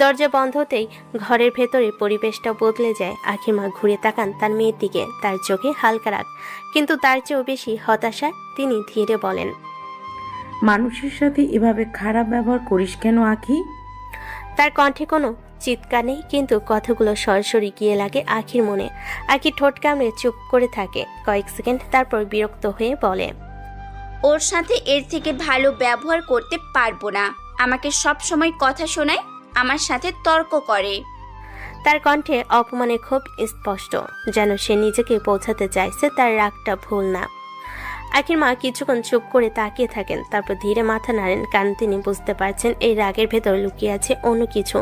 দরজা বন্ধ হতেই ঘরের ভেতরে পরিবেশটা বদলে যায়। আখিমা ঘুরে তাকান তার মেয়ের দিকে, তার চোখে হালকা রাগ, কিন্তু তার চেয়েও বেশি হতাশা। তিনি ধীরে বলেন, মানুষের সাথে এভাবে খারাপ ব্যবহার করিস কেন আখি? তার কণ্ঠে কোনো চিৎকার নেই, কিন্তু কথাগুলো সরাসরি গিয়ে লাগে আখির মনে। আখি ঠোঁট কামড়ে চুপ করে থাকে কয়েক সেকেন্ড, তারপর বিরক্ত হয়ে বলে, ওর সাথে এর থেকে ভালো ব্যবহার করতে পারবো না। আমাকে সব সময় কথা শোনায়, আমার সাথে তর্ক করে। তার কণ্ঠে অপমানে খুব স্পষ্ট, যেন সে নিজেকে বোঝাতে চাইছে তার রাগটা ভুল না। আখির মা কিছুক্ষণ চুপ করে তাকিয়ে থাকেন, তারপর ধীরে মাথা নাড়েন, কারণ তিনি বুঝতে পারছেন এই রাগের ভেতর লুকিয়ে আছে অন্য কিছু,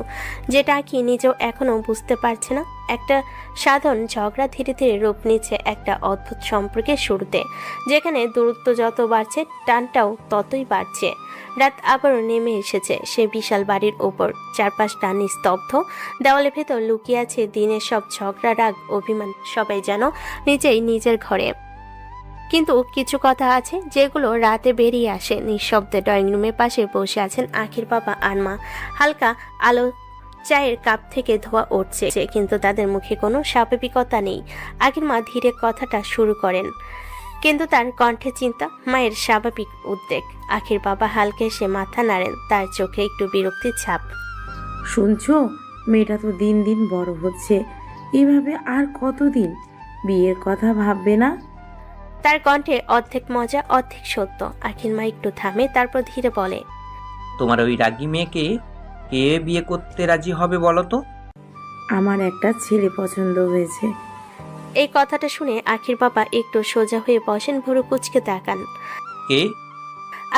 যেটা আখি নিজেও এখনো বুঝতে পারছে না। একটা সাধারণ ঝগড়া ধীরে ধীরে রূপ নিচ্ছে একটা অদ্ভুত সম্পর্কের শুরুতে, যেখানে দূরত্ব যত বাড়ছে টানটাও ততই বাড়ছে। রাত আবারও নেমে এসেছে সে বিশাল বাড়ির ওপর, চারপাশটা নিস্তব্ধ, দেওয়ালের ভেতর লুকিয়ে আছে দিনের সব ঝগড়া, রাগ, অভিমান, সবাই যেন নিজেই নিজের ঘরে। কিন্তু কিছু কথা আছে যেগুলো রাতে বেরিয়ে আসে। নিঃশব্দে ড্রয়িং রুমের পাশে বসে আছেন আখির বাবা আর মা। হালকা আলো চায়ের কাপ থেকে ধোয়া উঠছে, কিন্তু তাদের মুখে কোনো স্বাভাবিকতা নেই। আখির মা ধীরে কথাটা শুরু করেন, কিন্তু তার কণ্ঠে চিন্তা, মায়ের স্বাভাবিক উদ্বেগ। আখির বাবা হালকা এসে মাথা নাড়েন, তার চোখে একটু বিরক্তির ছাপ। শুনছো, মেয়েটা তো দিন দিন বড় হচ্ছে, এভাবে আর কতদিন? বিয়ের কথা ভাববে না? তার কণ্ঠে অর্ধেক মজা অর্ধেক সত্য। আখির মা একটু থামে, তারপর ধীরে বলে, তোমার ওই রাগী মেয়েকে কে বিয়ে করতে রাজি হবে বলো তো? আমার একটা ছেলে পছন্দ হয়েছে। এই কথাটা শুনে আখির বাবা একটু সোজা হয়ে বসেন, ভুরু কুঁচকে তাকান। কে?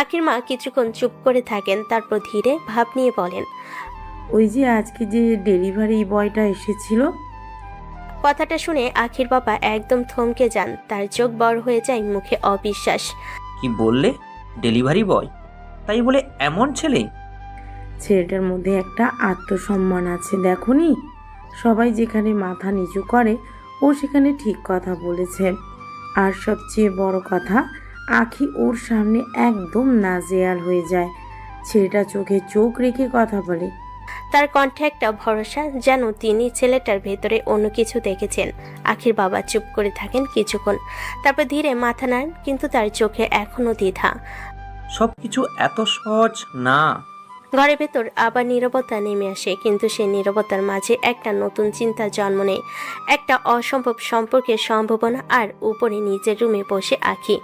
আখির মা কিছুক্ষণ চুপ করে থাকেন, তারপর ধীরে ভাব নিয়ে বলেন, ওই যে আজকে যে ডেলিভারি বয়টা এসেছিল। কথাটা শুনে আখির বাবা একদম থমকে যান, তার চোখ বড় হয়ে যায়, মুখে অবিশ্বাস। কি বললে? Delivery boy? তাই বলে এমন ছেলে? ছেলেটার মধ্যে একটা আত্মসম্মান আছে, দেখোনি? সবাই যেখানে মাথা নিচু করে ও সেখানে ঠিক কথা বলেছে। আর সবচেয়ে বড় কথা, আখি ওর সামনে একদম নাজেয়াল হয়ে যায়। ছেলেটা চোখে চোখ রেখে কথা বলে। তার কণ্ঠে একটা ভরসা, যেন তিনি ছেলেটার ভেতরে অন্য কিছু দেখেছেন। আখির বাবা চুপ করে থাকেন কিছুক্ষণ, তারপর ধীরে মাথা নাড়েন, কিন্তু তার চোখে এখনো দ্বিধা। সবকিছু এত সহজ না। ঘরের ভেতর আবার নীরবতা নেমে আসে, কিন্তু সেই নীরবতার মাঝে একটা নতুন চিন্তা জন্ম নেয়, একটা অসম্ভব সম্পর্কের সম্ভাবনা। আর উপরে নিজের রুমে বসে আখি,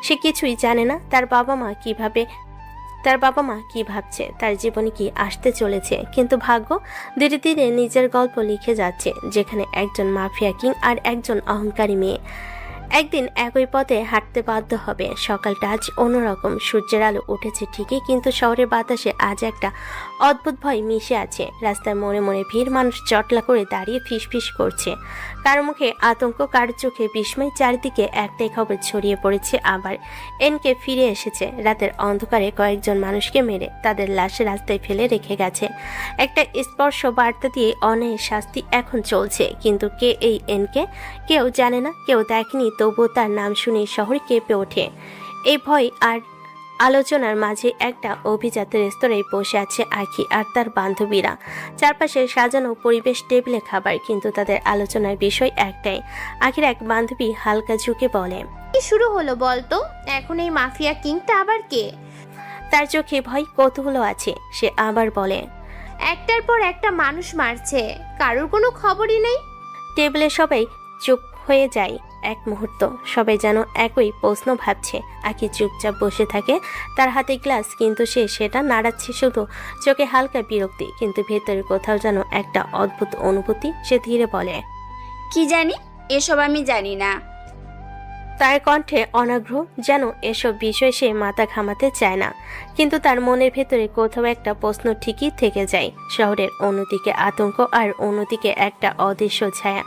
সে কিছুই জানে না তার বাবা মা কি ভাবছে, তার জীবনে কি আসতে চলেছে। কিন্তু ভাগ্য ধীরে ধীরে নিজের গল্প লিখে যাচ্ছে, যেখানে একজন মাফিয়া কিং আর একজন অহংকারী মেয়ে একদিন একই পথে হাঁটতে বাধ্য হবে। সকালটা আজ অন্যরকম, সূর্যের আলো উঠেছে ঠিকই, কিন্তু শহরের বাতাসে আজ একটা অদ্ভুত ভয় মিশে আছে। রাস্তার মনে মনে ভিড়, মানুষ জটলা করে দাঁড়িয়ে ফিসফিস করছে, কার মুখে আতঙ্ক, কার চোখে বিস্ময়। চারিদিকে একটাই খবর ছড়িয়ে পড়েছে, আবার এনকে ফিরে এসেছে। রাতের অন্ধকারে কয়েকজন মানুষকে মেরে তাদের লাশে রাস্তায় ফেলে রেখে গেছে। একটা স্পর্শ বার্তা দিয়ে অন্যায়ের শাস্তি এখন চলছে, কিন্তু কে এই এনকে? কেউ জানে না, কেউ দেখেনি, তবুও তার নাম শুনে শহর কেঁপে ওঠে। এই ভয় আর আলোচনার মাঝে একটা অভিজাত রেস্তোরাঁয় বসে আছে আখি আর তার বান্ধবীরা। চারপাশে সাজানো পরিবেশ, টেবিলে খাবার, কিন্তু তাদের আলোচনার বিষয় একটাই। আখির এক বান্ধবী হালকা ঝুঁকে বলে, কি শুরু হলো বলতো? এখন এই মাফিয়া কিংটা আবার কে? তার চোখে ভয়, কৌতূহল আছে। সে আবার বলে, একটার পর একটা মানুষ মারছে, কারোর কোনো খবরই নেই। টেবিলে সবাই চুপ হয়ে যায় এক মুহূর্ত, সবাই যেন একই প্রশ্ন ভাবছে। আখি চুপচাপ বসে থাকে, তার হাতে গ্লাস, কিন্তু সে সেটা নাড়াচ্ছে শুধু, চোখে হালকা বিরক্তি, কিন্তু ভেতরে কোথাও যেন একটা অদ্ভুত অনুভূতি। সে ধীরে বলে, কি জানি, এসব আমি জানি না। তার কণ্ঠে অনাগ্রহ, যেন এসব বিষয়ে সে মাথা ঘামাতে চায় না, কিন্তু তার মনের ভেতরে কোথাও একটা প্রশ্ন ঠিকই থেকে যায়। শহরের অন্যদিকে আতঙ্ক, আর অন্যদিকে একটা অদৃশ্য ছায়া,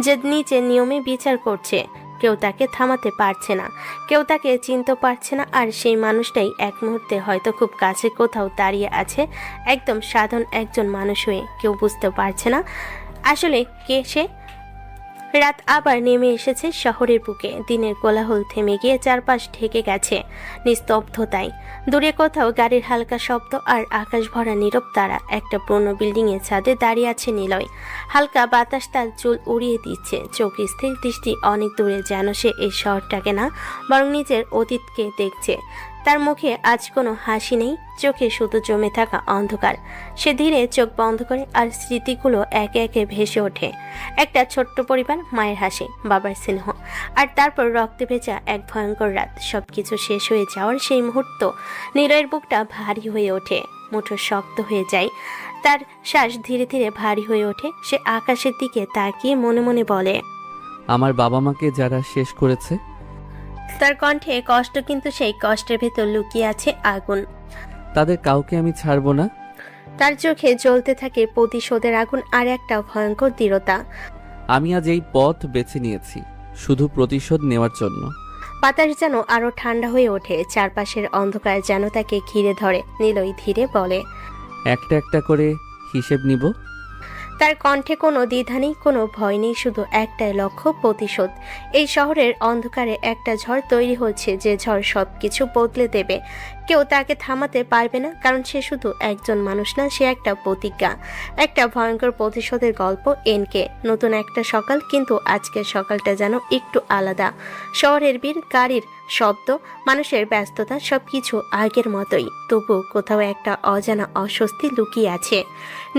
যে নিজের নিয়মে বিচার করছে। কেউ তাকে থামাতে পারছে না, কেউ তাকে চিনতে পারছে না। আর সেই মানুষটাই এক মুহূর্তে হয়তো খুব কাছে কোথাও দাঁড়িয়ে আছে, একদম সাধারণ একজন মানুষ হয়ে। কেউ বুঝতে পারছে না আসলে কে সে। রাত আবার নেমে এসেছে শহরের বুকে। দিনের কোলাহল থেমে গিয়ে চারপাশ ঢেকে গেছে নিস্তব্ধতায়। দূরে কোথাও গাড়ির হালকা শব্দ, আর আকাশ ভরা নীরব তারা। একটা পুরনো বিল্ডিং এর ছাদে দাঁড়িয়ে আছে নিলয়। হালকা বাতাস তার চুল উড়িয়ে দিচ্ছে, চোখ স্থির, দৃষ্টি অনেক দূরে, যেন সে এই শহরটাকে না, বরং নিজের অতীতকে দেখছে। তার মুখে আজ কোনো হাসি নেই, চোখে শুধু জমে থাকা অন্ধকার। সে ধীরে চোখ বন্ধ করে, আর স্মৃতিগুলো একে একে ভেসে ওঠে। একটা ছোট্ট পরিবার, মায়ের হাসি, বাবার স্নেহ, আর তারপর রক্তে ভেজা এক ভয়ঙ্কর রাত। সবকিছু শেষ হয়ে যাওয়ার সেই মুহূর্ত নিলয়ের বুকটা ভারী হয়ে ওঠে, মুঠো শক্ত হয়ে যায়, তার শ্বাস ধীরে ধীরে ভারী হয়ে ওঠে। সে আকাশের দিকে তাকিয়ে মনে মনে বলে, আমার বাবা মাকে যারা শেষ করেছে। তার কণ্ঠে কষ্ট, কিন্তু সেই কষ্টের ভেতর লুকিয়ে আছে আগুন। তাদের কাউকে আমি ছাড়বো না। তার চোখে জ্বলতে থাকে প্রতিশোধের আগুন আর একটা ভয়ঙ্কর দৃঢ়তা। আমি আজ এই পথ বেছে নিয়েছি শুধু প্রতিশোধ নেওয়ার জন্য। বাতাস যেন আরো ঠান্ডা হয়ে ওঠে, চারপাশের অন্ধকার যেন তাকে ঘিরে ধরে। নিলয় ধীরে বলে, একটা একটা করে হিসেব নিব। তার কণ্ঠে কোনো দ্বিধা নেই, কোনো ভয় নেই, শুধু একটাই লক্ষ্য, প্রতিশোধ। এই শহরের অন্ধকারে একটা ঝড় তৈরি হচ্ছে, যে ঝড় সবকিছু বদলে দেবে। কেউ তাকে থামাতে পারবে না, কারণ সে শুধু একজন মানুষ না, সে একটা প্রতিজ্ঞা, একটা ভয়ঙ্কর প্রতিশোধের গল্প। এনকে নতুন একটা সকাল, কিন্তু আজকের সকালটা যেন একটু আলাদা। শহরের ভিড়, গাড়ির শব্দ, মানুষের ব্যস্ততা, সবকিছু আগের মতোই, তবু কোথাও একটা অজানা অস্বস্তি লুকিয়ে আছে।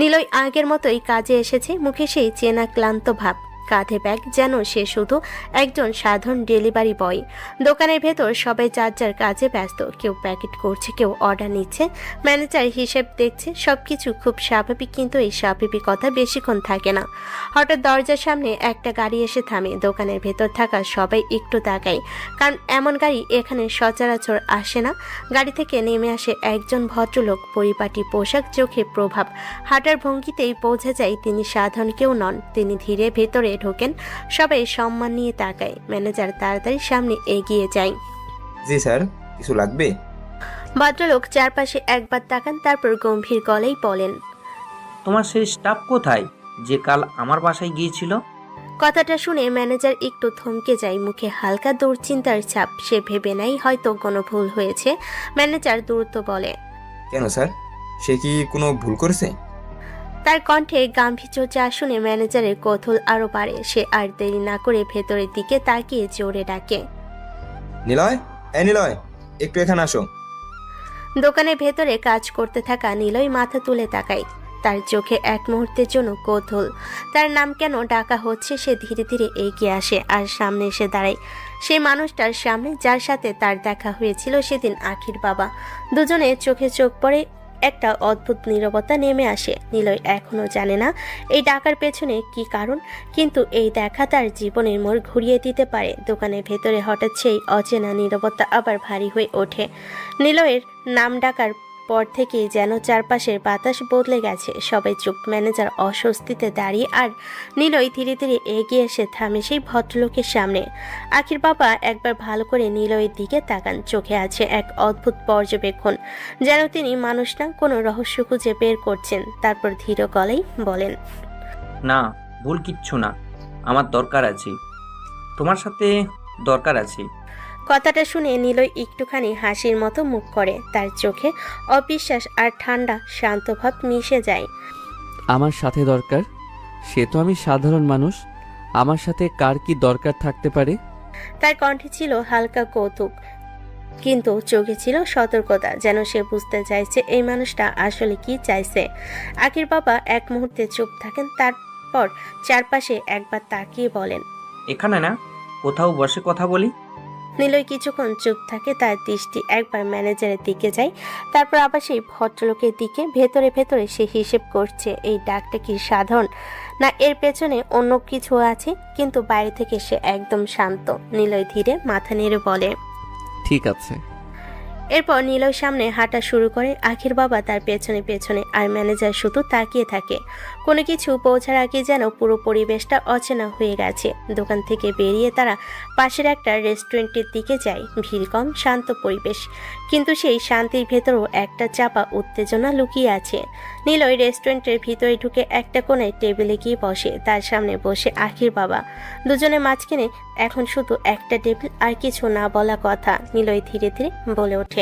নিলয় আগের মতোই কাজে এসেছে, মুখে সেই চেনা ক্লান্ত ভাব, কাঁধে ব্যাগ, যেন সে শুধু একজন সাধারণ ডেলিভারি বয়। দোকানের ভেতর সবাই যার যার কাজে ব্যস্ত, কেউ প্যাকেট করছে, কেউ অর্ডার নিচ্ছে, ম্যানেজার হিসেব দেখছে। সবকিছু খুব স্বাভাবিক, কিন্তু এই স্বাভাবিকতা বেশিক্ষণ থাকে না। হঠাৎ দরজার সামনে একটা গাড়ি এসে থামে। দোকানের ভেতর থাকা সবাই একটু তাকায়, কারণ এমন গাড়ি এখানে সচরাচর আসে না। গাড়ি থেকে নেমে আসে একজন ভদ্রলোক, পরিপাটি পোশাক, চোখে প্রভাব, হাঁটার ভঙ্গিতেই বোঝা যায় তিনি সাধারণ কেউ নন। তিনি ধীরে ভেতরে ঢোকেন, সবাই সম্মান নিয়ে তাকায়। ম্যানেজার তাড়াতাড়ি সামনে এগিয়ে যায়। জি স্যার, কিছু লাগবে? ভদ্রলোক চারপাশে একবার তাকান, তারপর গম্ভীর গলায় বলেন, তোমার সেই স্টাফ কোথায় যে কাল আমার বাসায় গিয়েছিল? কথাটা শুনে ম্যানেজার একটু থমকে যায়, মুখে হালকা দুশ্চিন্তার ছাপ। সে ভেবে নেয় হয়তো কোনো ভুল হয়েছে। ম্যানেজার দ্রুত বলে, কেন স্যার, সে কি কোনো ভুল করেছে? তার কণ্ঠে গাম্ভীর্য যা শুনে ম্যানেজারের কৌতূহল আরো বাড়ে। সে আর দেরি না করে ভেতরের দিকে তাকিয়ে জোরে ডাকে, নিলয়, নিলয়, একটু এখানে আসো। দোকানের ভেতরে কাজ করতে থাকা নিলয় মাথা তুলে তাকায়। তার চোখে এক মুহূর্তের জন্য কৌতূহল। তার নাম কেন ডাকা হচ্ছে। সে ধীরে ধীরে এগিয়ে আসে আর সামনে এসে দাঁড়ায়, সেই মানুষটার সামনে যার সাথে তার দেখা হয়েছিল সেদিন, আখির বাবা। দুজনে চোখে চোখ পড়ে, একটা অদ্ভুত নীরবতা নেমে আসে। নিলয় এখনো জানে না এই ডাকার পেছনে কি কারণ, কিন্তু এই দেখা তার জীবনের মোড় ঘুরিয়ে দিতে পারে। দোকানের ভেতরে হঠাৎ সেই অচেনা নীরবতা আবার ভারী হয়ে ওঠে। নিলয়ের নাম ডাকার পর থেকেই যেন চারপাশের বাতাস বদলে গেছে। সবাই চুপ। ম্যানেজার অস্বস্তিতে দাঁড়িয়ে, আর নিলয় ধীরে ধীরে এগিয়ে এসে থামে সেই ভদ্রলোকের সামনে। আখির বাবা একবার ভালো করে নিলয়ের দিকে তাকান, চোখে আছে এক অদ্ভুত পর্যবেক্ষণ, যেন তিনি মানুষ না, কোনো রহস্য খুঁজে বের করছেন। তারপর ধীর গলায় বলেন, না, ভুল কিচ্ছু না, আমার দরকার আছে, তোমার সাথে দরকার আছে। কথাটা শুনে নিলয় একটুখানি হাসির মতো মুখ করে। তার চোখে অবিশ্বাস আর ঠান্ডা শান্ত ভাব মিশে যায়। আমার সাথে দরকার? সে তো আমি সাধারণ মানুষ, আমার সাথে কার কি দরকার থাকতে পারে? তার কণ্ঠে ছিল হালকা কৌতুক, কিন্তু চোখে ছিল সতর্কতা, যেন সে বুঝতে চাইছে এই মানুষটা আসলে কি চাইছে। আখির বাবা এক মুহূর্তে চুপ থাকেন, তারপর চারপাশে একবার তাকিয়ে বলেন, এখানে না, কোথাও বসে কথা বলি। নিলয় কিছুক্ষণ চুপ থাকে, তার দৃষ্টি একবার ম্যানেজারের দিকে যায়, তারপর আবার সেই ভদ্রলোকের দিকে। ভেতরে ভেতরে সে হিসেব করছে, এই ডাকটা কি সাধারণ, না এর পেছনে অন্য কিছু আছে। কিন্তু বাইরে থেকে সে একদম শান্ত। নিলয় ধীরে মাথা নেড়ে বলে, ঠিক আছে। এরপর নিলয় সামনে হাঁটা শুরু করে। আখির বাবা তার পেছনে পেছনে, আর ম্যানেজার শুধু তাকিয়ে থাকে। কোনো কিছু পৌঁছার আগে যেন পুরো পরিবেশটা অচেনা হয়ে গেছে। দোকান থেকে বেরিয়ে তারা পাশের একটা রেস্টুরেন্টের দিকে যায়। ভিড় কম, শান্ত পরিবেশ, কিন্তু সেই শান্তির ভেতরও একটা চাপা উত্তেজনা লুকিয়ে আছে। নিলয় রেস্টুরেন্টের ভিতরে ঢুকে একটা কোণায় টেবিলে গিয়ে বসে। তার সামনে বসে আখির বাবা। দুজনের মাঝখানে এখন শুধু একটা টেবিল, আর কিছু না বলা কথা। নিলয় ধীরে ধীরে বলে ওঠে,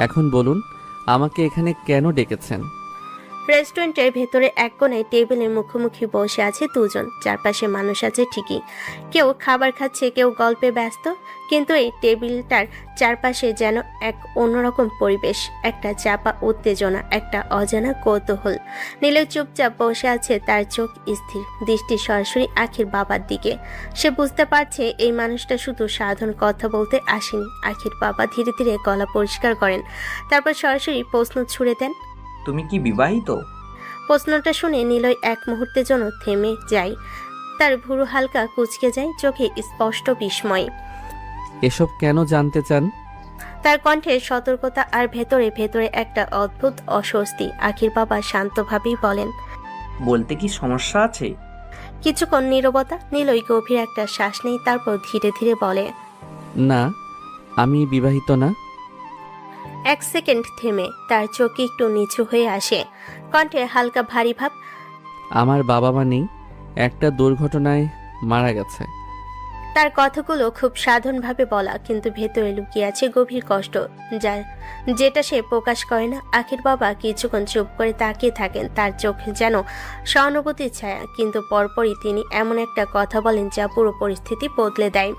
এখন বলুন, আমাকে এখানে কেন ডেকেছেন? রেস্টুরেন্টের ভেতরে এক কোণায় টেবিলের মুখোমুখি বসে আছে দুজন। চারপাশে মানুষ আছে ঠিকই, কেউ খাবার খাচ্ছে, কেউ গল্পে ব্যস্ত, কিন্তু এই টেবিলটার চারপাশে যেন এক অন্যরকম পরিবেশ, একটা চাপা উত্তেজনা, একটা অজানা কৌতূহল। নীলয় চুপচাপ বসে আছে, তার চোখ স্থির, দৃষ্টি সরাসরি আখির বাবার দিকে। সে বুঝতে পারছে এই মানুষটা শুধু সাধারণ কথা বলতে আসেনি। আখির বাবা ধীরে ধীরে গলা পরিষ্কার করেন, তারপর সরাসরি প্রশ্ন ছুড়ে দেন, তুমি কি বিবাহিত? প্রশ্নটা শুনে নিলয় এক মুহূর্তের জন্য থেমে যায়। তার ভুরু হালকা কুঁচকে যায়, চোখে স্পষ্ট বিস্ময়। এসব কেন জানতে চান? তার কণ্ঠে সতর্কতা আর ভেতরে ভেতরে একটা অদ্ভুত অস্বস্তি। আখির বাবা শান্তভাবেই বলেন, বলতে কি সমস্যা আছে? কিছুক্ষণ নীরবতা। নিলয় গভীর একটা শ্বাস নেই, তারপর ধীরে ধীরে বলে, না, আমি বিবাহিত না। এক সেকেন্ড থেমে তার চোখ একটু নিচু হয়ে আসে, কণ্ঠে হালকা ভারী ভাব। আমার বাবা মা নেই, একটা দুর্ঘটনায় মারা গেছে। তার কথাগুলো খুব সাধারণভাবে বলা, কিন্তু ভেতরে লুকিয়ে আছে গভীর কষ্ট, যেটা সে প্রকাশ করে না। আখির বাবা কিছুক্ষণ চুপ করে তাকিয়ে থাকেন, তার চোখে যেন সহানুভূতির ছায়া, কিন্তু পরপরই তিনি এমন একটা কথা বলেন যা পুরো পরিস্থিতি বদলে দেয়।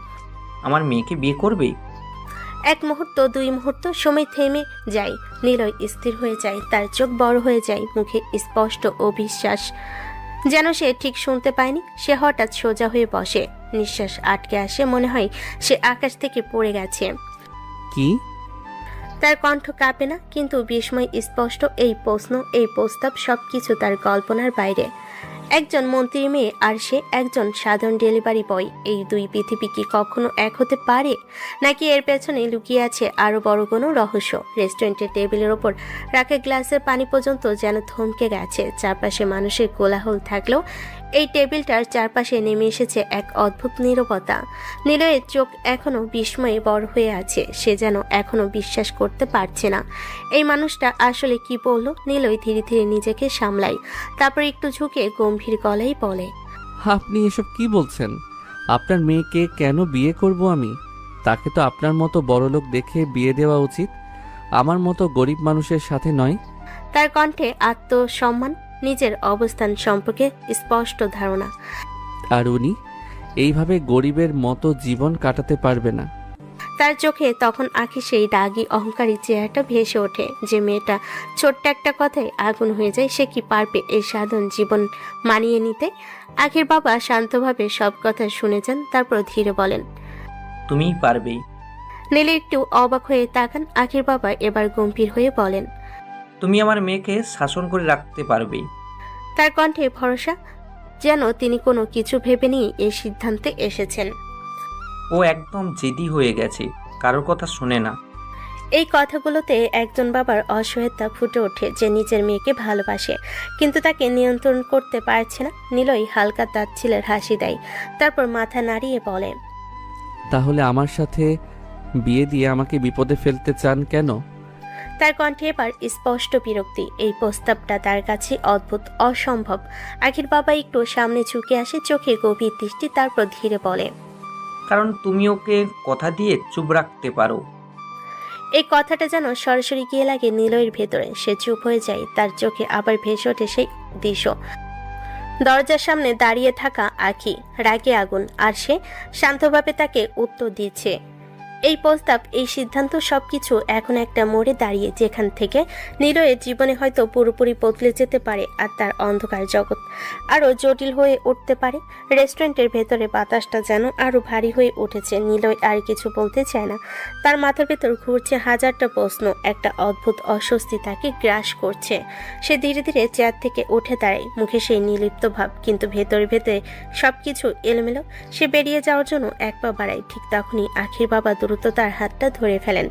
আমার মেয়েকে বিয়ে করবে? এক মুহূর্ত, দুই মুহূর্ত, সময় থেমে যায়। নিলয় স্থির হয়ে যায়, তার চোখ বড় হয়ে যায়, মুখে স্পষ্ট অবিশ্বাস, যেন সে ঠিক শুনতে পায়নি। সে হঠাৎ সোজা হয়ে বসে, নিঃশ্বাস আটকে আসে, মনে হয় সে আকাশ থেকে পড়ে গেছে। কি? তার কণ্ঠ কাঁপে না, কিন্তু বিস্ময় স্পষ্ট। এই প্রশ্ন, এই প্রস্তাব সবকিছু তার কল্পনার বাইরে। একজন মন্ত্রী মেয়ে আর সে একজন সাধারণ ডেলিভারি বয়, এই দুই পৃথিবী কি কখনো এক হতে পারে, নাকি এর পেছনে লুকিয়ে আছে আরো বড় কোনো রহস্য? রেস্টুরেন্টের টেবিলের ওপর রাখা গ্লাসের পানি পর্যন্ত যেন থমকে গেছে। চারপাশে মানুষের কোলাহল থাকলেও এই টেবিলটার চারপাশে নেমে এসেছে এক অদ্ভুত নীরবতা। নিলয়ের চোখ এখনো বিস্ময়ে বড় হয়ে আছে, সে যেন এখনো বিশ্বাস করতে পারছে না এই মানুষটা আসলে কি বলল। নিলয় ধীরে ধীরে নিজেকে সামলায়, তারপর একটু ঝুঁকে গম্ভীর গলায় বলে, আপনি এসব কি বলছেন? আপনার মেয়েকে কেন বিয়ে করব আমি? তাকে তো আপনার মতো বড়লোক দেখে বিয়ে দেওয়া উচিত, আমার মতো গরিব মানুষের সাথে নয়। তার কণ্ঠে আত্মসম্মান, নিজের অবস্থান সম্পর্কে স্পষ্ট ধারণা। আর উনি এইভাবে গরিবের মতো জীবন কাটাতে পারবে না। তার চোখে তখন আঁখি সেই রাগী অহংকারী চেহারাটা ভেসে ওঠে। যে মেয়েটা ছোট্ট একটা কথায় আগুন হয়ে যায়, সে কি পারবে এই সাধারণ জীবন মানিয়ে নিতে? আখির বাবা শান্তভাবে সব কথা শুনে যান, তারপর ধীরে বলেন, তুমিই পারবে। নীলে একটু অবাক হয়ে তাকান। আখির বাবা এবার গম্ভীর হয়ে বলেন, তুমি আমার মেয়েকে শাসন করে রাখতে পারবে। তার কণ্ঠে ভরসা, যেন তিনি কোনো কিছু ভেবে নিয়ে এই সিদ্ধান্তে এসেছেন। ও একদম জেদি হয়ে গেছে, কারোর কথা শুনে না। এই কথাগুলোতে একজন বাবার অসহায়তা ফুটে ওঠে, যে নিজের মেয়েকে ভালোবাসে কিন্তু তাকে নিয়ন্ত্রণ করতে পারছে না। নিলয় হালকা তাচ্ছিলের হাসি দেয়, তারপর মাথা নাড়িয়ে বলে, তাহলে আমার সাথে বিয়ে দিয়ে আমাকে বিপদে ফেলতে চান কেন? তার কণ্ঠে এবার স্পষ্ট বিরক্তি। এই প্রস্তাবটা তার কাছে অদ্ভুত, অসম্ভব। আখির বাবা একটু সামনে ঝুঁকে আসে, চোখে গভীর দৃষ্টি, তারপর ধীরে বলে, কারণ তুমি ওকে কথা দিয়ে চুপ রাখতে পারো। এই কথাটা যেন সরাসরি গিয়ে লাগে নিলয়ের ভেতরে। সে চুপ হয়ে যায়, তার চোখে আবার ভেসে ওঠে সেই দৃশ্য। দরজার সামনে দাঁড়িয়ে থাকা আখি, রাগে আগুন, আর সে শান্তভাবে তাকে উত্তর দিচ্ছে। এই প্রস্তাব, এই সিদ্ধান্ত, সবকিছু এখন একটা মোড়ে দাঁড়িয়ে, যেখান থেকে নিলয়ের জীবনে হয়তো পুরোপুরি বদলে যেতে পারে, আর তার অন্ধকার জগৎ আরো জটিল হয়ে উঠতে পারে। রেস্টুরেন্টের ভেতরে বাতাসটা যেন আরো ভারী হয়ে উঠেছে। নিলয় আর কিছু বলতে চায় না, তার মাথার ভেতর ঘুরছে হাজারটা প্রশ্ন। একটা অদ্ভুত অস্বস্তি তাকে গ্রাস করছে। সে ধীরে ধীরে চেয়ার থেকে উঠে দাঁড়ায়, মুখে সেই নির্লিপ্ত ভাব, কিন্তু ভেতরে ভেতরে সবকিছু এলোমেলো। সে বেরিয়ে যাওয়ার জন্য এক পা বাড়ায়, ঠিক তখনই আখির বাবা দ্রুত তার হাতটা ধরে ফেলেন।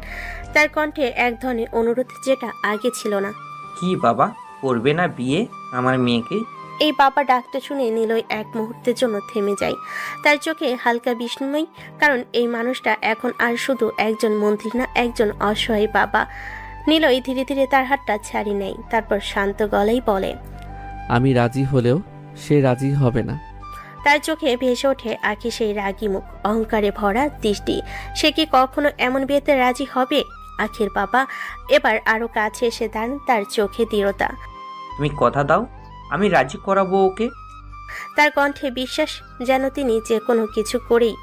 তার কণ্ঠে এক ধরনের অনুরোধ, যেটা আগে ছিল না। কি বাবা, করবে না বিয়ে আমার মেয়েকে? এই বাবা ডাকটা শুনে নিলয় এক মুহূর্তের জন্য থেমে যায়। তার চোখে হালকা বিস্ময়, কারণ এই মানুষটা এখন আর শুধু একজন মন্ত্রী না, একজন অসহায় বাবা। নিলয় ধীরে ধীরে তার হাতটা ছাড়ি নেয়, তারপর শান্ত গলায় বলে, আমি রাজি হলেও সে রাজি হবে না। তার চোখে ভেসে ওঠে আখি সেই রাগী মুখ, অহংকারে ভরা দৃষ্টি। সে কি কখনো এমন বিয়েতে রাজি হবে? আখির বাবা এবার আরো কাছে এসে দাঁড়ান, তার চোখে দৃঢ়তা। তুমি কথা দাও, আমি রাজি করাবো ওকে। তার কণ্ঠে বিশ্বাস, যেন তিনি যে কোনো কিছু করেই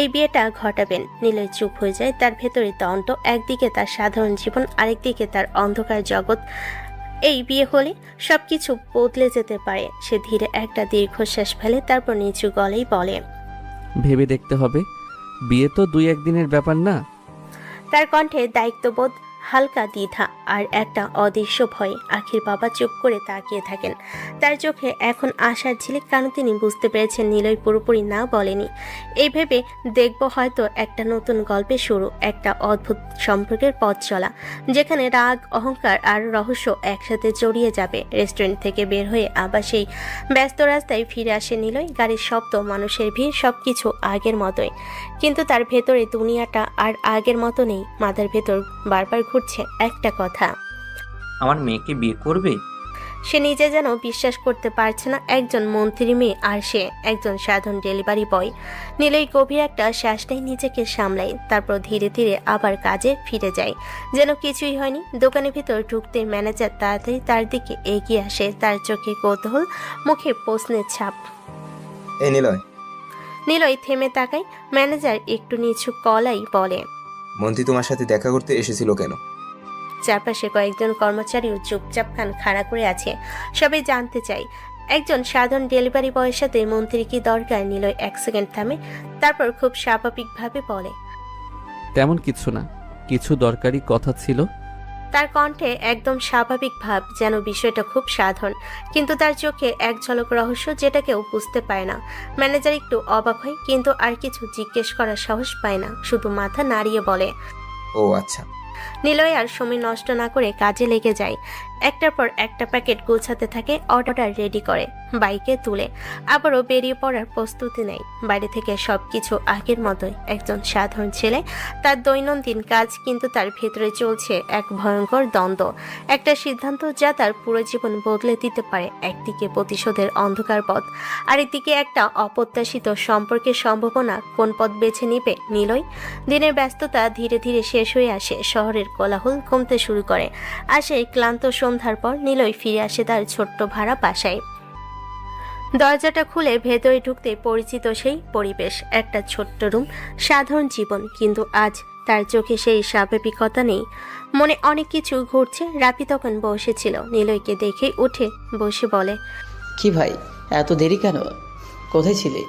এই বিয়েটা ঘটাবেন। নিলয় চুপ হয়ে যায়, তার ভেতরে দ্বন্দ্ব, একদিকে তার সাধারণ জীবন, আরেকদিকে তার অন্ধকার জগৎ। এই বিয়ে হলে সবকিছু বদলে যেতে পারে। সে ধীরে একটা দীর্ঘশ্বাস ফেলে, তারপর নিচু গলেই বলে, ভেবে দেখতে হবে, বিয়ে তো 2-1 দিনের ব্যাপার না। তার কণ্ঠে দায়িত্ববোধ, হালকা দ্বিধা আর একটা অদৃশ্য ভয়। আখির বাবা চুপ করে তাকিয়ে থাকেন। তার চোখে এখন আশার ঝিলিক, কারণ তিনি বুঝতে পেরেছেন নিলয় পুরোপুরি না বলেনি। এই ভেবে দেখব হয়তো একটা নতুন গল্পের শুরু, একটা অদ্ভুত সম্পর্কের পথ চলা, যেখানে রাগ, অহংকার আর রহস্য একসাথে জড়িয়ে যাবে। রেস্টুরেন্ট থেকে বের হয়ে আবার সেই ব্যস্ত রাস্তায় ফিরে আসে নিলয়। গাড়ির শব্দ, মানুষের ভিড়, সবকিছু আগের মতোই, কিন্তু তার ভেতরে দুনিয়াটা আর আগের মতো নেই। মাথার ভেতর বারবার ঘুরছে একটা কথা, আমার মেয়েকে বিয়ে করবে? সে নিজে যেন বিশ্বাস করতে পারছে না। একজন মন্ত্রী মেয়ে আর সে একজন সাধারণ ডেলিভারি বয়। নিলয় গভীর একটা শ্বাস নেয়, নিজেকে সামলাই, তারপর ধীরে ধীরে আবার কাজে ফিরে যায়, যেন কিছুই হয়নি। দোকানের ভিতর ঢুকতে ম্যানেজার তাড়াতাড়ি তার দিকে এগিয়ে আসে, তার চোখে কৌতূহল, মুখে প্রশ্নের ছাপ। এই নিলয়। নিলয় থেমে তাকায়। ম্যানেজার একটু নিচু গলায় বলে, মন্ত্রী তোমার সাথে দেখা করতে এসেছিল কেন? চারপাশে কয়েকজন কর্মচারীও চুপচাপ কান খাড়া করে আছে। সবাই জানতে চায় একজন সাধারণ ডেলিভারি বয়ের সাথে মন্ত্রী কি দরকার। নিলয় এক সেকেন্ড থামে, তারপর খুব স্বাভাবিকভাবে বলে, তেমন কিছু না, কিছু দরকারি কথা ছিল। তার কণ্ঠে একদম স্বাভাবিক ভাব, যেন বিষয়টা খুব সাধারণ, কিন্তু তার চোখে এক ঝলক রহস্য, যেটা কেউ বুঝতে পারে না। ম্যানেজার একটু অবাক হয়, কিন্তু আর কিছু জিজ্ঞেস করার সাহস পায় না, শুধু মাথা নাড়িয়ে বলে, ও আচ্ছা। নিলয় আর সময় নষ্ট না করে কাজে লেগে যায়। একটার পর একটা প্যাকেট গোছাতে থাকে, অর্ডার রেডি করে বাইকে তুলে আবারও বেরিয়ে পড়ার প্রস্তুতি নেয়। বাইরে থেকে সবকিছু আগের মতোই, একজন সাধারণ ছেলে, তার দৈনন্দিন কাজ, কিন্তু তার ভেতরে চলছে এক ভয়ঙ্কর দ্বন্দ্ব, একটা সিদ্ধান্ত যা তার পুরো জীবন বদলে দিতে পারে। একদিকে প্রতিশোধের অন্ধকার পথ, আরেকদিকে একটা অপ্রত্যাশিত সম্পর্কের সম্ভাবনা। কোন পথ বেছে নিবে নিলয়? দিনের ব্যস্ততা ধীরে ধীরে শেষ হয়ে আসে, শহরের কোলাহল কমতে শুরু করে। আসে ক্লান্ত সন্ধ্যার পর নিলয় ফিরে আসে তার ছোট্ট ভাড়া বাসায়। দরজাটা খুলে ভেতরে ঢুকতে পরিচিত সেই পরিবেশ, একটা ছোট্ট রুম, সাধারণ জীবন, কিন্তু আজ তার চোখে সেই স্বাভাবিকতা নেই। মনে অনেক কিছু ঘুরছে। রাফি তখন বসেছিল, নিলয়কে দেখে উঠে বসে বলে, কি ভাই, এত দেরি কেন? কোথায় ছিলে?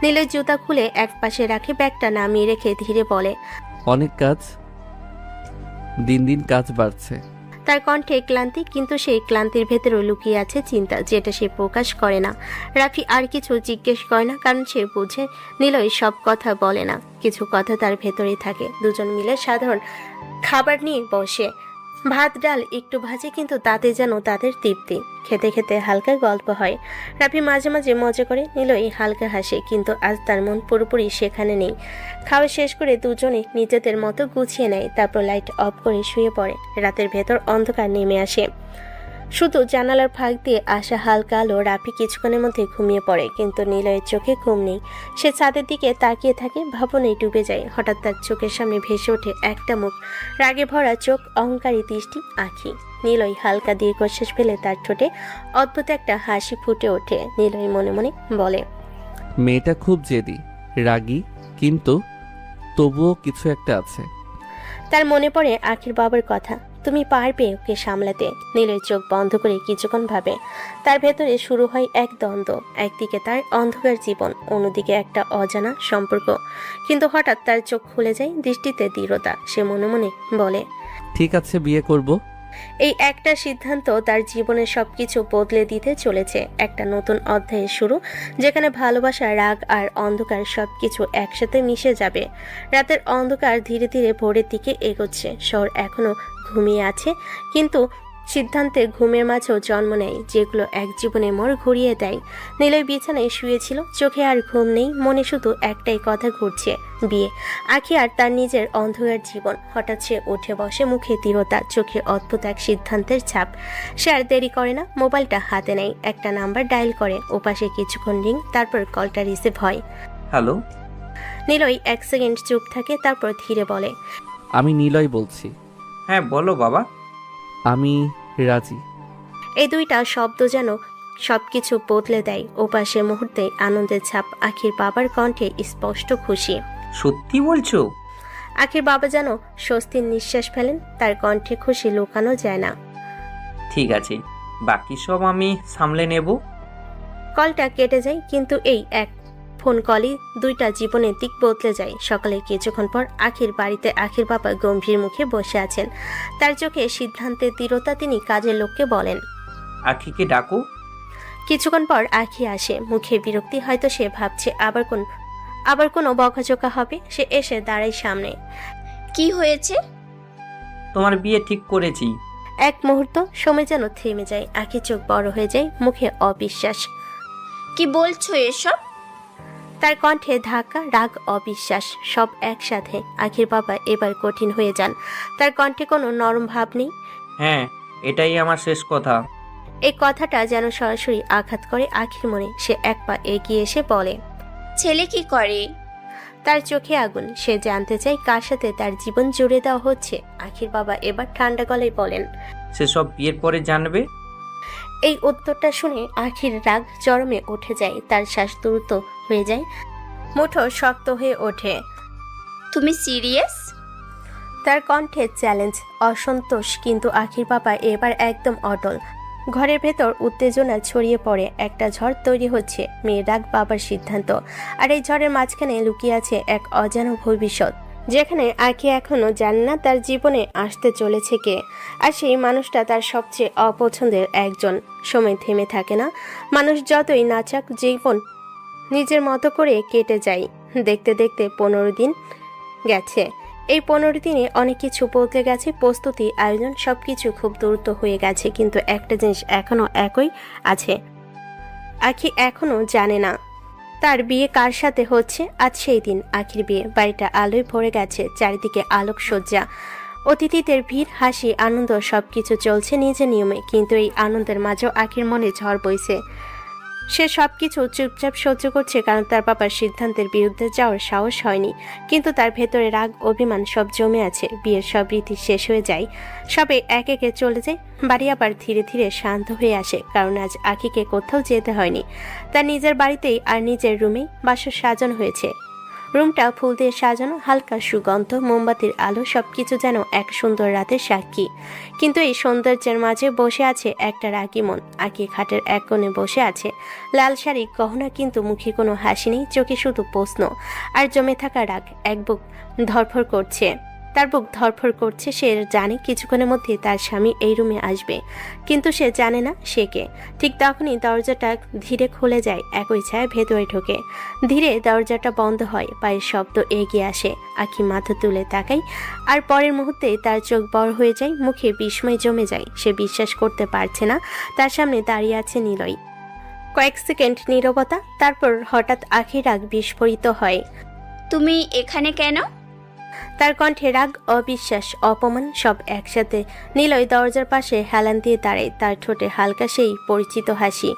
নিলয় জুতা খুলে এক পাশে রাখে, ব্যাগটা নামিয়ে রেখে ধীরে বলে, অনেক কাজ, দিন দিন কাজ বাড়ছে। তার কণ্ঠে ক্লান্তি, কিন্তু সেই ক্লান্তির ভেতরেও লুকিয়ে আছে চিন্তা, যেটা সে প্রকাশ করে না। রাফি আর কিছু জিজ্ঞেস করে না, কারণ সে বুঝে নিলয় সব কথা বলে না, কিছু কথা তার ভেতরেই থাকে। দুজন মিলে সাধারণ খাবার নিয়ে বসে, ভাত ডাল একটু ভাজে, কিন্তু তাতে যেন তাদের তৃপ্তি। খেতে খেতে হালকা গল্প হয়। রাফি মাঝে মাঝে মজা করে, নিলয় হালকা হাসে, কিন্তু আজ তার মন পুরোপুরি সেখানে নেই। খাওয়া শেষ করে দুজনে নিজেদের মতো গুছিয়ে নেয়, তারপর লাইট অফ করে শুয়ে পড়ে। রাতের ভেতর অন্ধকার নেমে আসে, শুধু জানালার ফাঁক দিয়ে আসা হালকা আলো। রাফি কিছুক্ষণের মধ্যে ঘুমিয়ে পড়ে, কিন্তু নিলয়ের চোখে ঘুম নেই। সে ছাদের দিকে তাকিয়ে থাকে, ভাবনায় ডুবে যায়। হঠাৎ তার চোখের সামনে ভেসে ওঠে একটা মুখ, রাগে ভরা চোখ, অহংকারী দৃষ্টি, আঁখি। নিলয় হালকা দীর্ঘশ্বাস ফেলে তার ঠোঁটে অদ্ভুত একটা হাসি ফুটে ওঠে। নিলয় মনে মনে বলে, মেয়েটা খুব জেদি, রাগী, কিন্তু তবুও কিছু একটা আছে। তার মনে পড়ে আখির বাবার কথা, তুমি পারবে ওকে সামলাতে। নীলের চোখ বন্ধ করে কিছুক্ষণ ভাবে। তার ভেতরে শুরু হয় এক দ্বন্দ্ব, একদিকে তার অন্ধকার জীবন, অন্যদিকে একটা অজানা সম্পর্ক। কিন্তু হঠাৎ তার চোখ খুলে যায়, দৃষ্টিতে দৃঢ়তা। সে মনে মনে বলে, ঠিক আছে, বিয়ে করব। এই একটা সিদ্ধান্ত তার জীবনের সবকিছু বদলে দিতে চলেছে। একটা নতুন অধ্যায়ের শুরু, যেখানে ভালোবাসা, রাগ আর অন্ধকার সবকিছু একসাথে মিশে যাবে। রাতের অন্ধকার ধীরে ধীরে ভোরের দিকে এগোচ্ছে। শহর এখনো ঘুমিয়ে আছে, কিন্তু সিদ্ধান্তে ঘুমের মাঝেও জন্ম নেয়, যেগুলো এক জীবনে মোড় ঘুরিয়ে দেয়। নীলয় বিছানায় শুয়েছিল, চোখে আর ঘুম নেই, মনে শুধু একটাই কথা ঘুরছে, বিয়ে। আখি আর তার নিজের অন্ধকার জীবন। হঠাৎ সে উঠে বসে, মুখে দৃঢ়তা, চোখে অদ্ভুত এক সিদ্ধান্তের ছাপ। সে আর দেরি করে না, মোবাইলটা হাতে নেয়, একটা নাম্বার ডায়াল করে। ওপাশে কিছুক্ষণ রিং, তারপর কলটা রিসিভ হয়। হ্যালো। নীলয় এক সেকেন্ড চুপ থাকে, তারপর ধীরে বলে, আমি নিলয় বলছি। হ্যাঁ বলো বাবা। আমি রাজি। এই দুইটা শব্দ যেন সবকিছু বদলে দেয়। ওপাশে মুহূর্তে আনন্দের ছাপ, আখির বাবার কণ্ঠে স্পষ্ট খুশি। সত্যি বলছো? আখির বাবা যেন স্বস্তির নিঃশ্বাস ফেলেন, তার কণ্ঠে খুশি লুকানো যায় না। ঠিক আছে, বাকি সব আমি সামলে নেব। কলটা কেটে যায়, কিন্তু এই এক ফোন কলই দুইটা জীবনের দিক বদলে যায়। সকালে কিছুক্ষণ পর আখির বাড়িতে আখির বাবা গম্ভীর মুখে বসে আছেন। তার চোখে সিদ্ধান্তের দৃঢ়তা। তিনি কাজের লোককে বলেন, আখিকে ডাকো। কিছুক্ষণ পর আখি আসে, মুখে বিরক্তি। হয়তো সে ভাবছে আবার কোনো বকাঝোকা হবে। সে এসে দাঁড়ায় সামনে। কি হয়েছে? তোমার বিয়ে ঠিক করেছি। এক মুহূর্ত সময় যেন থেমে যায়। আখি চোখ বড় হয়ে যায়, মুখে অবিশ্বাস। কি বলছো এসব? তার কণ্ঠে ধাক্কা, রাগ, অবিশ্বাস সব একসাথে। আখির বাবা এবার কঠিন হয়ে যান। তার কণ্ঠে কোনো নরম ভাব নেই। হ্যাঁ, এটাই আমার শেষ কথা। এই কথাটা যেন সরাসরি আঘাত করে আখির মনে। সে এক পা এগিয়ে এসে বলে, ছেলে কি করে? তার চোখে আগুন। সে জানতে চায় কার সাথে তার জীবন জুড়ে দেওয়া হচ্ছে। আখির বাবা এবার ঠান্ডা গলায় বলেন, সে সব বিয়ের পরে জানবে। এই উত্তরটা শুনে আখির রাগ চরমে উঠে যায়। তার শ্বাস দ্রুত হয়ে যায়, মুঠো শক্ত হয়ে ওঠে। তুমি সিরিয়াস? তার কণ্ঠে চ্যালেঞ্জ, অসন্তোষ। কিন্তু আখির বাবা এবার একদম অটল। ঘরের ভেতর উত্তেজনা ছড়িয়ে পড়ে। একটা ঝড় তৈরি হচ্ছে। মেয়ের রাগ, বাবার সিদ্ধান্ত, আর এই ঝড়ের মাঝখানে লুকিয়ে আছে এক অজানা ভবিষ্যৎ, যেখানে আখি এখনো জানে না তার জীবনে আসতে চলেছে কে। আর সেই মানুষটা তার সবচেয়ে অপছন্দের একজন। সময় থেমে থাকে না। মানুষ যতই নাচাক, জীবন নিজের মতো করে কেটে যায়। দেখতে দেখতে 15 দিন গেছে। এই 15 দিনে অনেক কিছু বদলে গেছে। প্রস্তুতি, আয়োজন সবকিছু খুব দ্রুত হয়ে গেছে। কিন্তু একটা জিনিস এখনো একই আছে। আখি এখনো জানে না তার বিয়ে কার সাথে হচ্ছে। আজ সেই দিন, আখির বিয়ে। বাড়িটা আলোয় ভরে গেছে, চারিদিকে আলোকসজ্জা, অতিথিদের ভিড়, হাসি, আনন্দ সবকিছু চলছে নিজের নিয়মে। কিন্তু এই আনন্দের মাঝেও আখির মনে ঝড় বইছে। সে সবকিছু চুপচাপ সহ্য করছে, কারণ তার বাবার সিদ্ধান্তের বিরুদ্ধে যাওয়ার সাহস হয়নি। কিন্তু তার ভেতরে রাগ, অভিমান সব জমে আছে। বিয়ের সব রীতি শেষ হয়ে যায়, সবে এক একে চলে যায়। বাড়ি আবার ধীরে ধীরে শান্ত হয়ে আসে, কারণ আজ আখিকে কোথাও যেতে হয়নি। তার নিজের বাড়িতেই আর নিজের রুমেই বাসর সাজানো হয়েছে। রুমটা ফুল দিয়ে সাজানো, হালকা সুগন্ধ, মোমবাতির আলো, সবকিছু যেন এক সুন্দর রাতের সাক্ষী। কিন্তু এই সৌন্দর্যের মাঝে বসে আছে একটা রাগী মন। আঁকি খাটের এক কোণে বসে আছে, লাল শাড়ি, গহনা, কিন্তু মুখে কোনো হাসি নেই, চোখে শুধু প্রশ্ন আর জমে থাকা রাগ। এক বুক ধরফর করছে, তার বুক ধরফর করছে। সে জানে কিছুক্ষণের মধ্যে তার স্বামী এই রুমে আসবে, কিন্তু সে জানে না সে কে। ঠিক তখনই দরজাটা ধীরে খুলে যায়, একই ছায়া ভেতরে ঢোকে। ধীরে দরজাটা বন্ধ হয়, পায়ের শব্দ এগিয়ে আসে। আখি মাথা তুলে তাকায়, আর পরের মুহূর্তে তার চোখ বড় হয়ে যায়, মুখে বিস্ময় জমে যায়। সে বিশ্বাস করতে পারছে না তার সামনে দাঁড়িয়ে আছে নিলয়। কয়েক সেকেন্ড নীরবতা, তারপর হঠাৎ আখির রাগ বিস্ফোরিত হয়। তুমি এখানে কেন? তার কণ্ঠে রাগ, অবিশ্বাস, অপমান সব একসাথে। নিলয় দরজার পাশে হেলান দিয়ে দাঁড়ায়, তার ঠোঁটে হালকা সেই পরিচিত হাসি,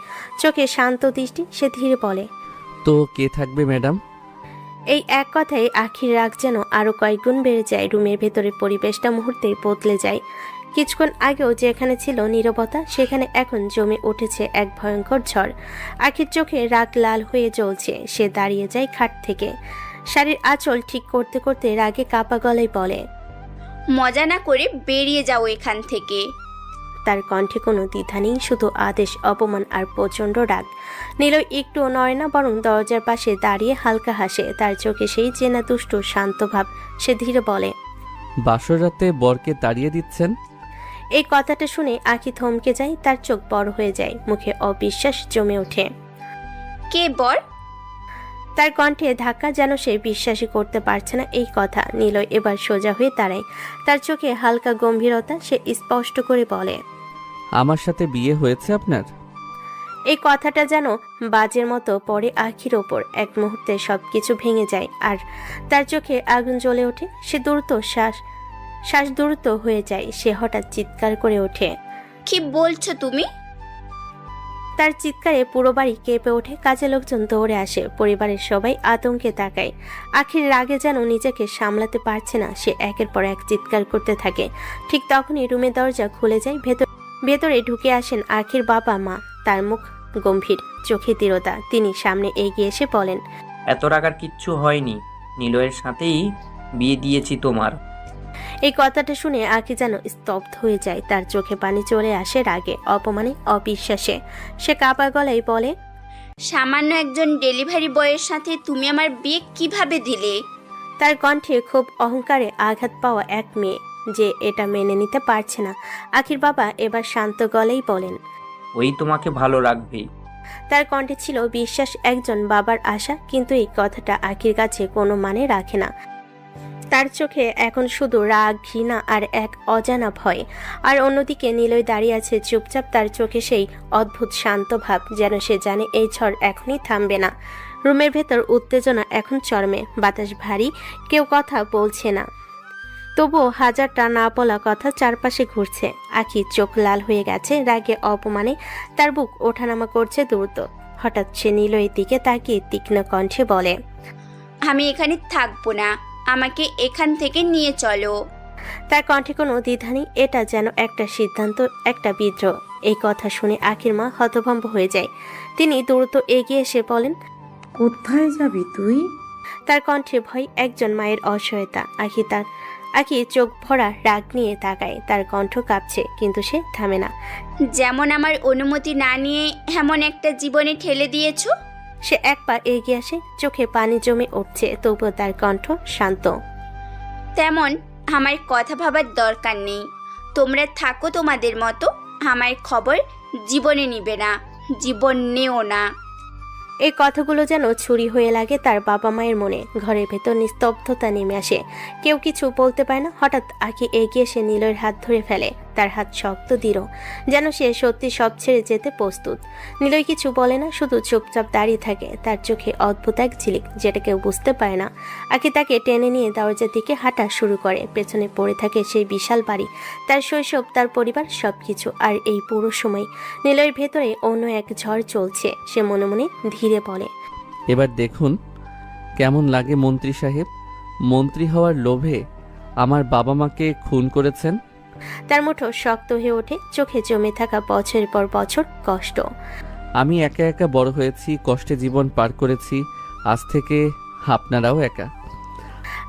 চোখে শান্ত দৃষ্টি। সে ধীরে বলে, তো কে থাকবে ম্যাডাম? এই এক কথায় আখির রাগ যেন আরো কয়েক গুণ বেড়ে যায়। রুমের ভেতরে পরিবেশটা মুহূর্তেই বদলে যায়। কিছুক্ষণ আগেও যেখানে ছিল নীরবতা, সেখানে এখন জমে উঠেছে এক ভয়ঙ্কর ঝড়। আখির চোখে রাগ লাল হয়ে জ্বলছে। সে দাঁড়িয়ে যায় খাট থেকে, শাড়ির আঁচল ঠিক করতে করতে রাগে কাপা গলায় বলে, মজা না করে বেরিয়ে যাও এখান থেকে। তার কণ্ঠে কোনো দ্বিধা নেই, শুধু আদেশ, অপমান আর প্রচণ্ড রাগ। নিলয় একটুও নয় না, বরং দরজার পাশে দাঁড়িয়ে হালকা হাসে। তার চোখে সেই চেনা দুষ্ট শান্ত ভাব। সে ধীরে বলে, বাসর রাতে বরকে তাড়িয়ে দিচ্ছেন? এই কথাটা শুনে আখি থমকে যায়, তার চোখ বড় হয়ে যায়, মুখে অবিশ্বাস জমে ওঠে। কে বর? তার কণ্ঠে ধাক্কা, যেন সে বিশ্বাসই করতে পারছে না এই কথা। নিলয় এবার সোজা হয়ে দাঁড়ায়, তার চোখে হালকা গম্ভীরতা। সে স্পষ্ট করে বলে, আমার সাথে বিয়ে হয়েছে আপনার? এই কথাটা যেন বাজের মতো পড়ে আখির ওপর। এক মুহূর্তে সবকিছু ভেঙে যায়, আর তার চোখে আগুন জ্বলে ওঠে। সে দ্রুত শ্বাস দ্রুত হয়ে যায়। সে হঠাৎ চিৎকার করে ওঠে। কি বলছো তুমি? তার চিৎকারে পুরো বাড়ি কেঁপে ওঠে। কাজে লোকজন দৌড়ে আসে, পরিবারের সবাই আতঙ্কে তাকায়। আখির রাগে যেন নিজেকে সামলাতে পারছে না। সে একের পর এক চিৎকার করতে থাকে। ঠিক তখনই রুমের দরজা খুলে যায়। ভেতরে ঢুকে আসেন আখির বাবা মা। তার মুখ গম্ভীর, চোখে দৃঢ়তা। তিনি সামনে এগিয়ে এসে বলেন, এত রাগার কিচ্ছু হয়নি, নিলয়ের সাথেই বিয়ে দিয়েছি তোমার। এই কথাটা শুনে আখি যেন স্তব্ধ হয়ে যায়। তার চোখে পানি চলে আসে রাগে, অপমানে, অবিশ্বাসে। সে কাঁপা গলায় বলে, সামান্য একজন ডেলিভারি বয়ের সাথে তুমি আমার বিয়ে কিভাবে দিলে? তার কণ্ঠে খুব অহংকারে আঘাত পাওয়া এক মেয়ে যে এটা মেনে নিতে পারছে না। আখির বাবা এবার শান্ত গলেই বলেন, ওই তোমাকে ভালো রাখবে। তার কণ্ঠে ছিল বিশ্বাস, একজন বাবার আশা, কিন্তু এই কথাটা আখির কাছে কোনো মানে রাখে না। তার চোখে এখন শুধু রাগ, ঘৃণা আর এক অজানা ভয়। আর অন্যদিকে নিলয় দাঁড়িয়ে আছে চুপচাপ, তার চোখে সেই অদ্ভুত শান্ত ভাব, যেন সে জানে এই ঝড় এখনই থামবে না। রুমের ভেতর উত্তেজনা এখন চরমে, বাতাস ভারী, কেউ কথা বলছে না, তবুও হাজারটা না বলা কথা চারপাশে ঘুরছে। আখি চোখ লাল হয়ে গেছে রাগে, অপমানে তার বুক ওঠানামা করছে দ্রুত। হঠাৎ সে নিলয়ের দিকে তাকিয়ে তীক্ষ্ণ কণ্ঠে বলে, আমি এখানে থাকবো না, আমাকে এখান থেকে নিয়ে চলো। তার কণ্ঠে কোনো দ্বিধা নেই, এটা যেন একটা সিদ্ধান্ত, একটা বিদ্রোহ। এই কথা শুনে আখির মা হতভম্ব হয়ে যায়। তিনি দ্রুত এগিয়ে এসে বলেন, কোথায় যাবি তুই? তার কণ্ঠে ভয়, একজন মায়ের অসহায়তা। আখি চোখ ভরা রাগ নিয়ে তাকায়, তার কণ্ঠ কাঁপছে, কিন্তু সে থামে না। যেমন আমার অনুমতি না নিয়ে এমন একটা জীবনে ঠেলে দিয়েছো। সে এক পা এগিয়ে আসে, চোখে পানি জমে উঠছে, তবুও তার কণ্ঠ শান্ত। তেমন আমার কথা ভাবার দরকার নেই, তোমরা থাকো তোমাদের মতো, আমার খবর জীবনে নিবে না, জীবন নেও না। এই কথাগুলো যেন ছুরি হয়ে লাগে তার বাবা মায়ের মনে। ঘরের ভেতর নিস্তব্ধতা নেমে আসে, কেউ কিছু বলতে পারে না। হঠাৎ আখি এগিয়ে এসে নিলয়ের হাত ধরে ফেলে, তার হাত শক্ত দৃঢ়, যেন সে সত্যি সব ছেড়ে যেতে প্রস্তুত। নিলয় কিছু বলে না, শুধু চুপচাপ দাঁড়িয়ে থাকে, তার চোখে অদ্ভুত এক ঝিলিক, যেটা কেউ বুঝতে পারে না। আখি তাকে টেনে নিয়ে দরজার দিকে হাঁটা শুরু করে। পেছনে পড়ে থাকে সেই বিশাল বাড়ি, তার শৈশব, তার পরিবার, সবকিছু। আর এই পুরো সময় নিলয়ের ভেতরে অন্য এক ঝড় চলছে। সে মনে মনে ধীরে বলে, এবার দেখুন কেমন লাগে মন্ত্রী সাহেব, মন্ত্রী হওয়ার লোভে আমার বাবা মাকে খুন করেছেন। তার মুঠো শক্ত হয়ে ওঠে, চোখে জমে থাকা বছরের পর বছর কষ্ট। আমি একা একা বড় হয়েছি, কষ্টে জীবন পার করেছি, আজ থেকে আপনারাও একা।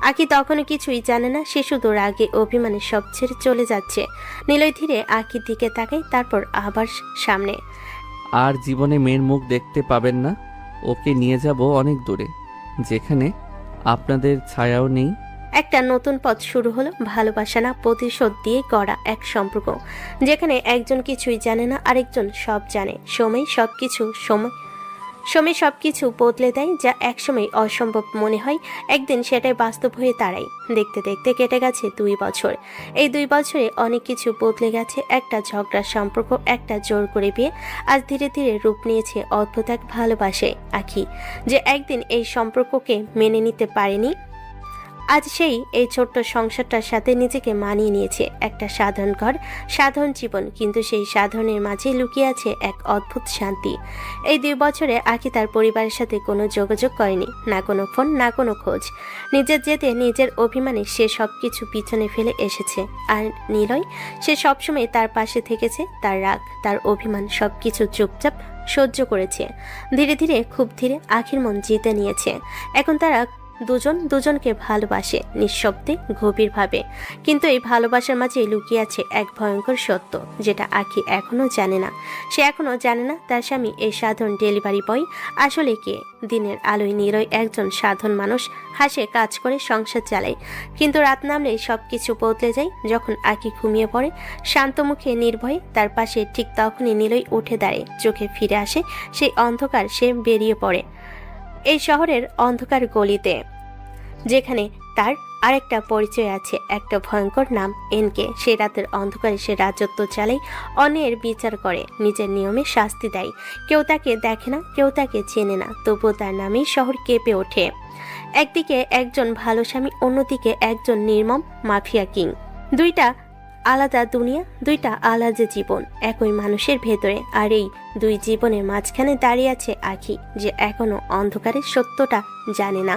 আখি তখনও কিছুই জানে না, সে শুধু রাগে অভিমানে সব ছেড়ে চলে যাচ্ছে। নিলয় ধীরে আখির দিকে তাকায়, তারপর আবার সামনে। আর জীবনে মেয়ের মুখ দেখতে পাবেন না, ওকে নিয়ে যাব অনেক দূরে, যেখানে আপনাদের ছায়াও নেই। একটা নতুন পথ শুরু হলো, ভালোবাসা না প্রতিশোধ দিয়ে গড়া এক সম্পর্ক, যেখানে একজন কিছুই জানে না, আরেকজন সব জানে। সময় সবকিছু বদলে দেয়, যা একসময় অসম্ভব মনে হয় একদিন সেটাই বাস্তব হয়ে দাঁড়ায়। দেখতে দেখতে কেটে গেছে 2 বছর। এই 2 বছরে অনেক কিছু বদলে গেছে। একটা ঝগড়ার সম্পর্ক, একটা জোর করে বিয়ে, আজ ধীরে ধীরে রূপ নিয়েছে অদ্ভুত এক ভালোবাসায়। আখি যে একদিন এই সম্পর্ককে মেনে নিতে পারেনি, আজ সেই এই ছোট্ট সংসারটার সাথে নিজেকে মানিয়ে নিয়েছে। একটা সাধারণ ঘর, সাধারণ জীবন, কিন্তু সেই সাধারণের মাঝে লুকিয়ে আছে এক অদ্ভুত শান্তি। এই 2 বছরে আখি তার পরিবারের সাথে কোনো যোগাযোগ করেনি, না কোনো ফোন, না কোনো খোঁজ। নিজের জেদে, নিজের অভিমানে সে সবকিছু পিছনে ফেলে এসেছে। আর নিলয়, সে সবসময় তার পাশে থেকেছে, তার রাগ, তার অভিমান সবকিছু চুপচাপ সহ্য করেছে। ধীরে ধীরে, খুব ধীরে আখির মন জিতে নিয়েছে। এখন তারা দুজনকে ভালোবাসে, নিঃশব্দে, গভীরভাবে। কিন্তু এই ভালোবাসার মাঝে লুকিয়ে আছে এক ভয়ঙ্কর সত্য, যেটা আখি এখনো জানে না। সে এখনো জানে না তার স্বামী, এই সাধারণ ডেলিভারি বয়, আসলে কে। দিনের আলোয় নিলয় একজন সাধারণ মানুষ, হাসে, কাজ করে, সংসার চালায়। কিন্তু রাত নামলেই সবকিছু বদলে যায়। যখন আখি ঘুমিয়ে পড়ে শান্ত মুখে, নির্ভয়ে, তার পাশে, ঠিক তখনই নিলয় উঠে দাঁড়ায়। চোখে ফিরে আসে সেই অন্ধকার, সে বেরিয়ে পড়ে এই শহরের অন্ধকার গলিতে, যেখানে তার আরেকটা পরিচয় আছে, একটা ভয়ঙ্কর নাম, এনকে। সে রাতের অন্ধকারে সে রাজত্ব চালায়, অন্যের বিচার করে, নিজের নিয়মে শাস্তি দেয়। কেউ তাকে দেখে না, কেউ তাকে চেনে না, তবুও তার নামেই শহর কেঁপে ওঠে। একদিকে একজন ভালো স্বামী, অন্যদিকে একজন নির্মম মাফিয়া কিং। দুইটা আলাদা দুনিয়া, দুইটা আলাদা জীবন একই মানুষের ভেতরে। আর এই 2 জীবনের মাঝখানে দাঁড়িয়ে আছে আখি, যে এখনো অন্ধকারের সত্যটা জানে না।